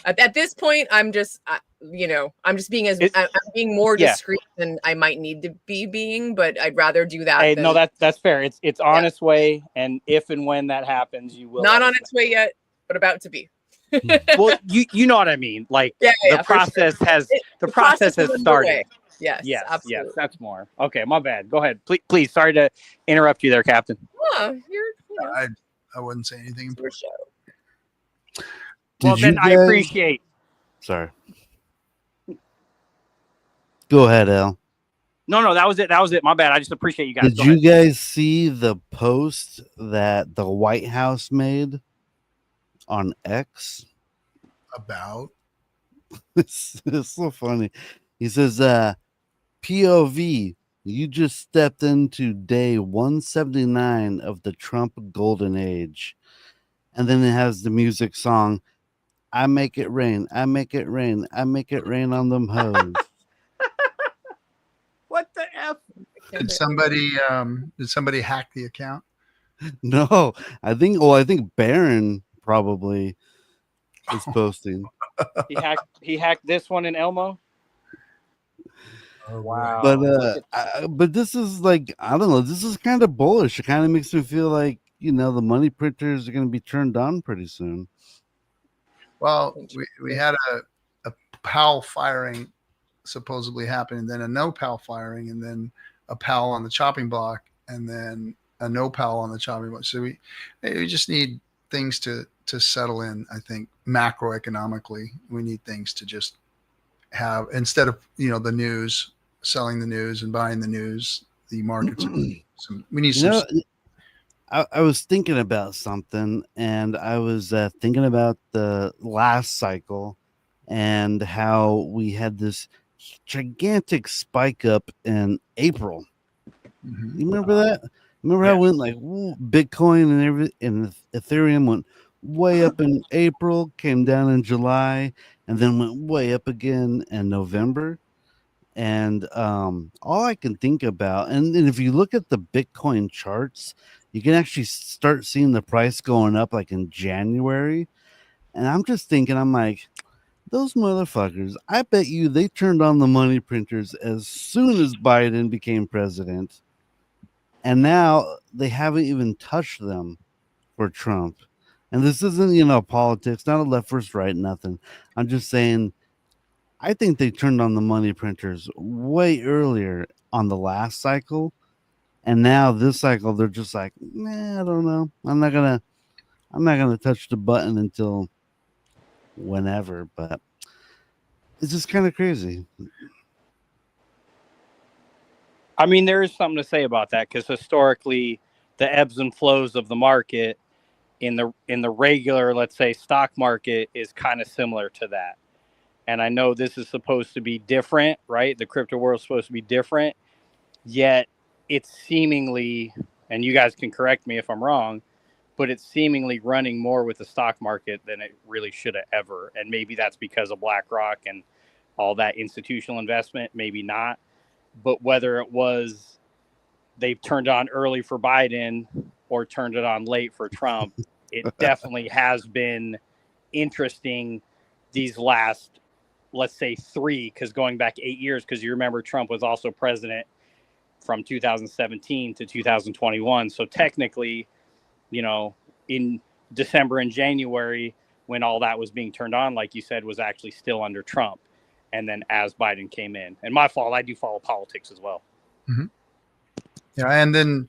At this point, I'm just I'm just being I'm being more discreet than I might need to be being, but I'd rather do that. Hey, no, that's fair. It's on its way, and if and when that happens, you will. Not on its way yet, but about to be. Well, you know what I mean. Like the process has started. Yes, absolutely. Yes, that's more. Okay, my bad. Go ahead. Please. Sorry to interrupt you there, Captain. Oh, I wouldn't say anything. For sure. Well, then I appreciate. Sorry. Go ahead, Al. No, that was it. My bad. I just appreciate you guys. Did you guys see the post that the White House made on X? About? It's so funny. He says, POV, you just stepped into day 179 of the Trump golden age. And then it has the music song, I make it rain, I make it rain, I make it rain on them hoes. What the F? Did somebody hack the account? No, I think Barron probably is posting. He hacked this one in Elmo. Oh, wow. But this is like, I don't know, this is kind of bullish. It kind of makes me feel like, the money printers are going to be turned on pretty soon. Well, we had a PAL firing supposedly happen, and then a no PAL firing, and then a PAL on the chopping block, and then a no PAL on the chopping block. So we just need things to settle in. I think macroeconomically, we need things to just have, instead of the news, selling the news and buying the news, the markets. We need some. I was thinking about something, and I was thinking about the last cycle and how we had this gigantic spike up in April. Mm-hmm. You remember that? Remember how it went like Bitcoin and everything, and Ethereum went way up in April, came down in July, and then went way up again in November. And all I can think about, and if you look at the Bitcoin charts, you can actually start seeing the price going up like in January. And I'm just thinking, I'm like, those motherfuckers, I bet you they turned on the money printers as soon as Biden became president. And now they haven't even touched them for Trump. And this isn't, politics, not a left versus right, nothing. I'm just saying, I think they turned on the money printers way earlier on the last cycle. And now this cycle, they're just like, I don't know. I'm not gonna touch the button until whenever, but it's just kind of crazy. I mean, there is something to say about that because historically, the ebbs and flows of the market in the regular, let's say, stock market is kind of similar to that. And I know this is supposed to be different, right? The crypto world is supposed to be different, yet it's seemingly, and you guys can correct me if I'm wrong, but it's seemingly running more with the stock market than it really should have ever. And maybe that's because of BlackRock and all that institutional investment, maybe not. But whether it was they've turned on early for Biden or turned it on late for Trump, it definitely has been interesting these last, let's say 3, because going back 8 years, because you remember Trump was also president from 2017 to 2021. So technically, in December and January, when all that was being turned on, like you said, was actually still under Trump. And then as Biden came in, and my fault, I do follow politics as well. Mm-hmm. Yeah. And then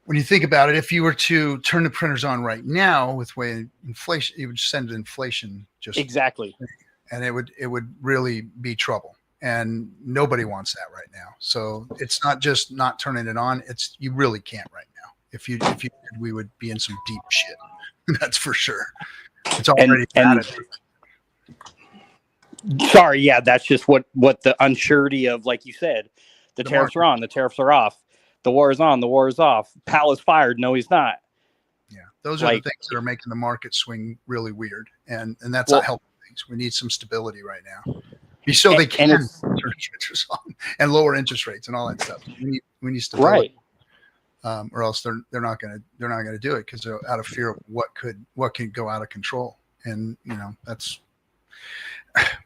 when you think about it, if you were to turn the printers on right now with way inflation, you would send inflation just exactly. And it would really be trouble. And nobody wants that right now. So it's not just not turning it on. It's, you really can't right now. If you did, we would be in some deep shit. That's for sure. It's already bad. Sorry, yeah, that's just what the unsurety of, like you said, the tariffs are on, the tariffs are off, the war is on, the war is off. Powell is fired. No, he's not. Yeah, those are the things that are making the market swing really weird, and that's not helping things. We need some stability right now, so they can turn interest on and lower interest rates and all that stuff. We need stability, right? Or else they're not gonna do it because they're out of fear of what can go out of control, and that's.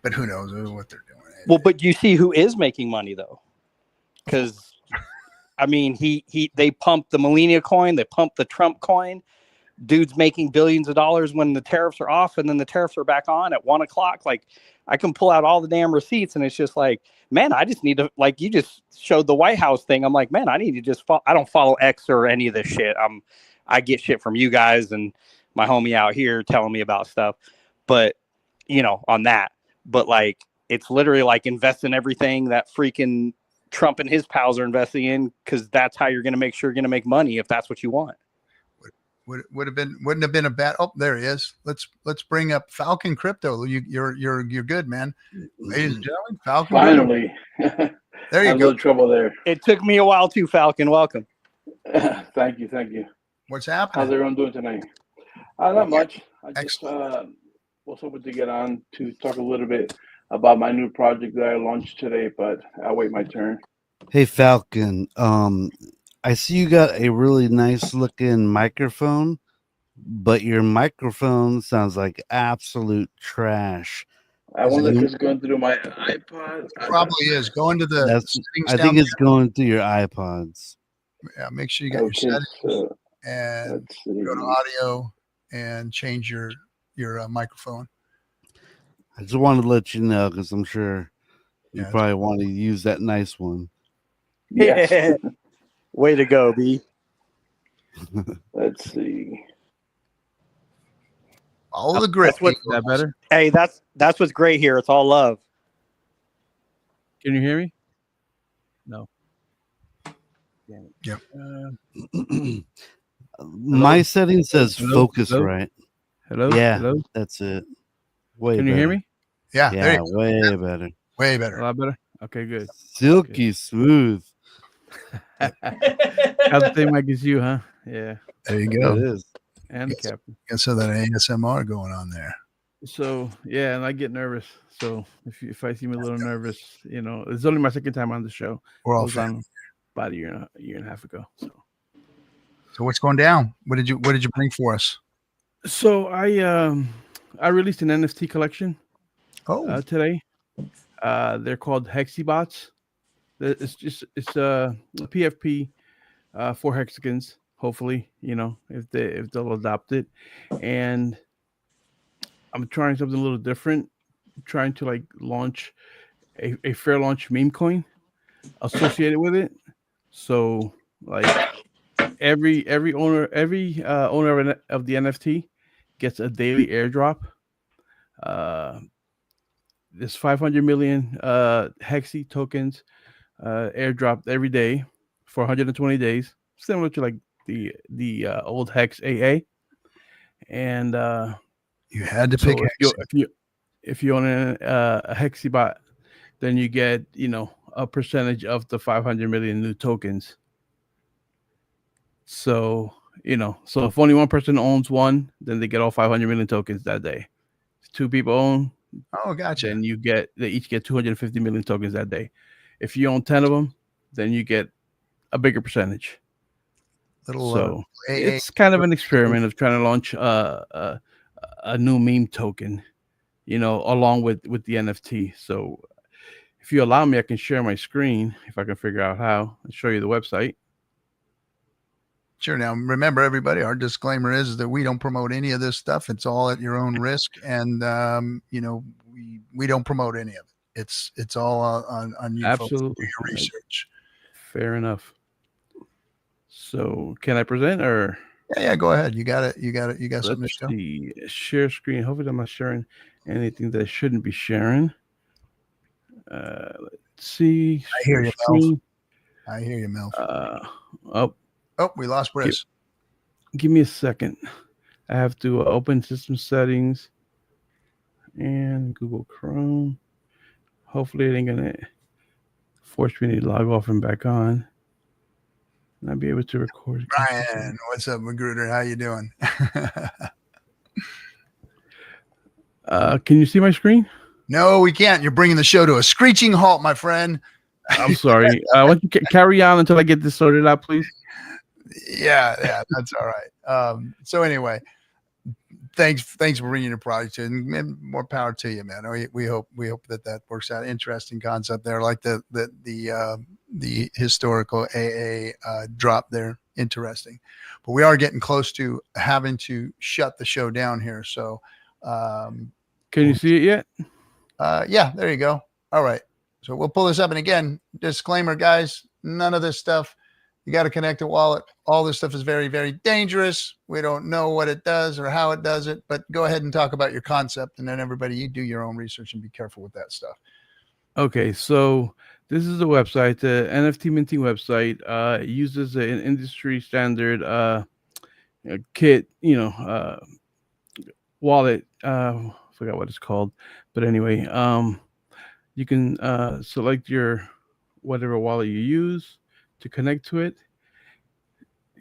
But who knows what they're doing? Well, but you see who is making money though, because I mean, they pumped the Melania coin, they pumped the Trump coin. Dude's making billions of dollars when the tariffs are off, and then the tariffs are back on at 1:00. Like, I can pull out all the damn receipts, and it's just like, man, I just need to, like, you just showed the White House thing. I'm like, man, I need to just I don't follow X or any of this shit. I get shit from you guys and my homie out here telling me about stuff, but on that. But like, it's literally like invest in everything that freaking Trump and his pals are investing in, because that's how you're going to make sure you're going to make money if that's what you want. Wouldn't have been a bad. Oh, there he is. Let's bring up Falcon Crypto. You're good, man. Ladies and gentlemen, Falcon. Finally, there you go. A little trouble there. It took me a while too, Falcon. Welcome. Thank you. What's happening? How's everyone doing tonight? Not much. I just was hoping to get on to talk a little bit about my new project that I launched today, but I'll wait my turn. Hey, Falcon. I see you got a really nice looking microphone, but your microphone sounds like absolute trash. I wonder if it's going through my iPod. It probably is. Going to the settings. I think it's going through your iPods. Yeah, make sure you got your settings and go to audio and change your microphone. I just wanted to let you know, because I'm sure you probably want to use that nice one. Yeah. Way to go, B. Let's see. All the great. Is that better? Hey, that's what's great here. It's all love. Can you hear me? No. Yep. My setting says focus right. Hello? Yeah, Hello? that's it. Way Can you hear me? Yeah. Yeah, way better. Way better. A lot better? Okay, good. Silky smooth. Got the same mic as you, huh? Yeah. There you go. It is. And the captain. Guess so that ASMR going on there. So, yeah, and I get nervous. So if I seem a little nervous, it's only my second time on the show. We're all on about a year and a half ago. So what's going down? What did you bring for us? So I released an NFT collection today. They're called Hexibots. It's a PFP for Hexicans. Hopefully, if they'll adopt it, and I'm trying something a little different. Trying to like launch a fair launch meme coin associated with it. So like every owner of the NFT gets a daily airdrop. Uh, there's 500 million Hexi tokens airdropped every day for 120 days, similar to like the old Hex AA. And You had to pick so if you own a Hexi bot, then you get a percentage of the 500 million new tokens. So so if only one person owns one, then they get all 500 million tokens that day. If two people own, Oh, gotcha. then they each get 250 million tokens that day. If you own 10 of them, then you get a bigger percentage. So it's kind of an experiment of trying to launch a new meme token, along with the NFT. So if you allow me, I can share my screen if I can figure out how and show you the website. Sure. Now, remember, everybody, our disclaimer is that we don't promote any of this stuff. It's all at your own risk, and we don't promote any of it. It's all on you. Absolutely. Folks to do your research. Fair enough. So, can I present or? Yeah. Go ahead. You got it. You got something to show? Let's see. Share screen. Hopefully, I'm not sharing anything that I shouldn't be sharing. Let's see. I hear you, Melf. I hear you, Melf. Oh, we lost Briss. Give me a second. I have to open system settings and Google Chrome. Hopefully it ain't gonna force me to log off and back on. And I'll be able to record. Brian, what's up, Magruder? How you doing? Can you see my screen? No, we can't. You're bringing the show to a screeching halt, my friend. I'm sorry. Why don't you carry on until I get this sorted out, please? Yeah, that's all right. So anyway, thanks for bringing your product to, and more power to you, man. We hope that works out. Interesting concept there, like the historical AA drop there. Interesting, but we are getting close to having to shut the show down here. So, can you see it yet? Yeah, there you go. All right, so we'll pull this up, and again, disclaimer, guys, none of this stuff. You got to connect a wallet. All this stuff is very, very dangerous. We don't know what it does or how it does it, but go ahead and talk about your concept, and then everybody, you do your own research and be careful with that stuff. Okay, so this is the website, the NFT minting website. It uses an industry standard kit, wallet. Forgot what it's called, but anyway, you can select your whatever wallet you use to connect to it.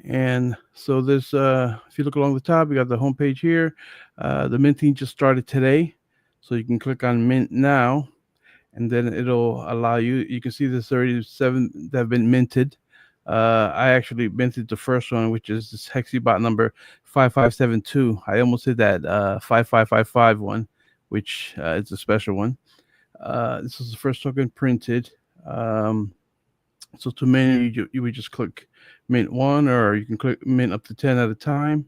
And so this, if you look along the top, we got the homepage here. The minting just started today, so you can click on mint now, and then it'll allow you can see there's 37 that have been minted. I actually minted the first one, which is this Hexibot number 5572. I almost did that 5555 one, which is a special one. This is the first token printed. So to mint, you would just click mint 1, or you can click mint up to 10 at a time.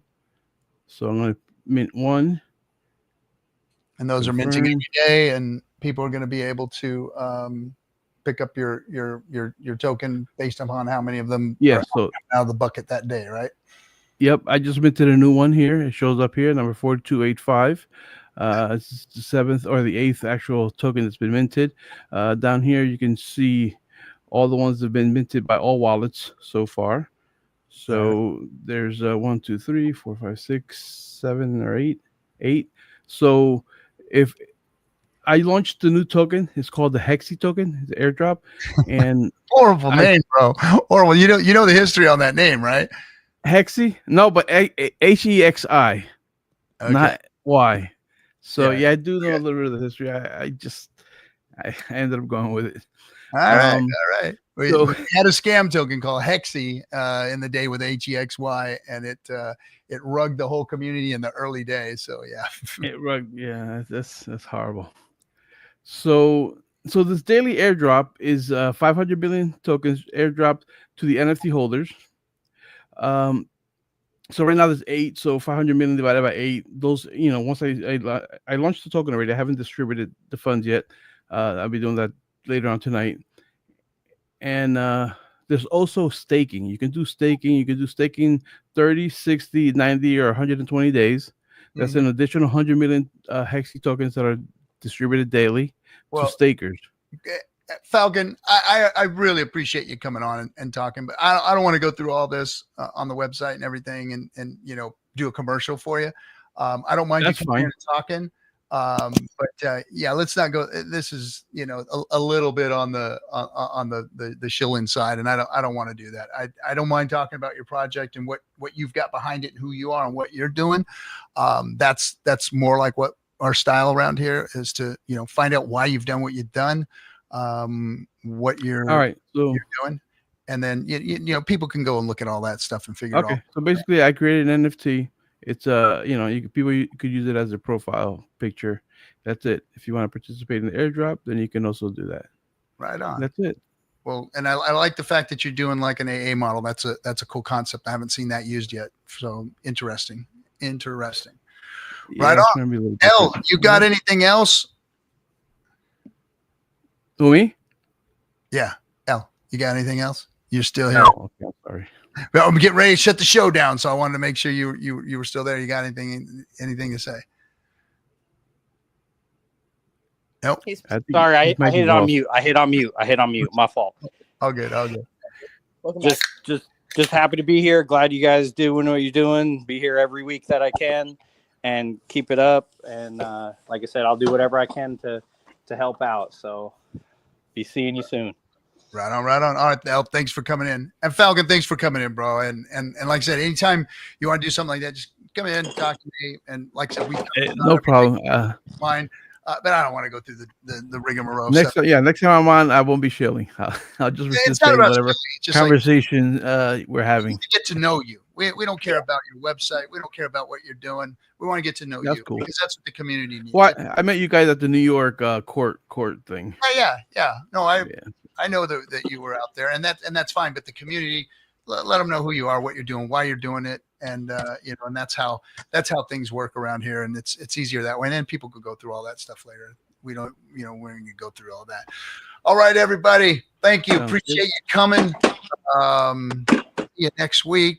So I'm going to mint 1. And those are minting every day, and people are going to be able to pick up your token based upon how many of them are out of the bucket that day, right? Yep, I just minted a new one here. It shows up here, number 4285. It's the 7th or the 8th actual token that's been minted. Down here, you can see all the ones that have been minted by all wallets so far. So there's 1, 2, 3, 4, 5, 6, 7, or 8. So if I launched the new token, it's called the Hexi token, the airdrop, and horrible name, bro. Horrible. You know the history on that name, right? Hexi? No, but HEXI, not Y. So yeah, I do know a little bit of the history. I ended up going with it. All right. We had a scam token called Hexi in the day with HEXY, and it rugged the whole community in the early days. So yeah, it rugged. Yeah, that's horrible. So this daily airdrop is 500 billion tokens airdropped to the NFT holders. So right now there's 8. So 500 million divided by 8. Those, once I launched the token already. I haven't distributed the funds yet. I'll be doing that later on tonight. And there's also staking. You can do staking. You can do staking 30, 60, 90, or 120 days. That's an additional 100 million Hexi tokens that are distributed daily to stakers. Falcon, I really appreciate you coming on and talking, but I don't want to go through all this on the website and everything and do a commercial for you. I don't mind That's you coming fine. in and talking. But yeah, let's not go. This is a little bit on the shill-in side, and I don't want to do that. I don't mind talking about your project and what you've got behind it and who you are and what you're doing. That's more like what our style around here is, to find out why you've done what you've done. What you're doing, and then people can go and look at all that stuff and figure it out. So basically, I created an NFT. It's you could use it as a profile picture. That's it. If you want to participate in the airdrop, then you can also do that. Right on. That's it. Well, and I like the fact that you're doing like an AA model. That's a cool concept. I haven't seen that used yet. So interesting. Yeah, right on. L, you got anything else? To me? Yeah. L, you got anything else? You're still here. Oh, okay, I'm sorry. Well, I'm getting ready to shut the show down, so I wanted to make sure you were still there. You got anything to say? Nope. Sorry, I hit it on mute. I hit on mute. My fault. All good. Just happy to be here. Glad you guys doing what you're doing. Be here every week that I can, and keep it up. And like I said, I'll do whatever I can to help out. So be seeing you soon. Right on. All right, El, thanks for coming in. And Falcon, thanks for coming in, bro. And like I said, anytime you want to do something like that, just come in, talk to me. And like I said, no problem. Fine. But I don't want to go through the rigmarole. Next time I'm on, I won't be shilling. I'll just participate in whatever conversation we're having. To get to know you. We don't care about your website. We don't care about what you're doing. We want to get to know you, cool. Because that's what the community needs. Well, I met you guys at the New York court thing. Yeah. No, I know that you were out there, and that's fine. But the community, let them know who you are, what you're doing, why you're doing it, and and that's how things work around here. And it's easier that way. And then people could go through all that stuff later. We don't, we're going to go through all that. All right, everybody. Thank you. Appreciate you coming. See you next week.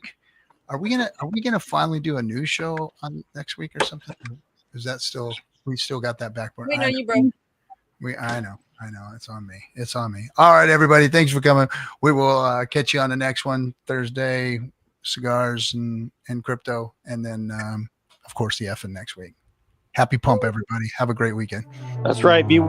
Are we gonna finally do a news show on next week or something? Is that still, we still got that backboard? Wait, no, you broke. I know. It's on me. All right, everybody. Thanks for coming. We will catch you on the next one Thursday, cigars and crypto. And then, of course, the FN next week. Happy pump, everybody. Have a great weekend. That's right. Be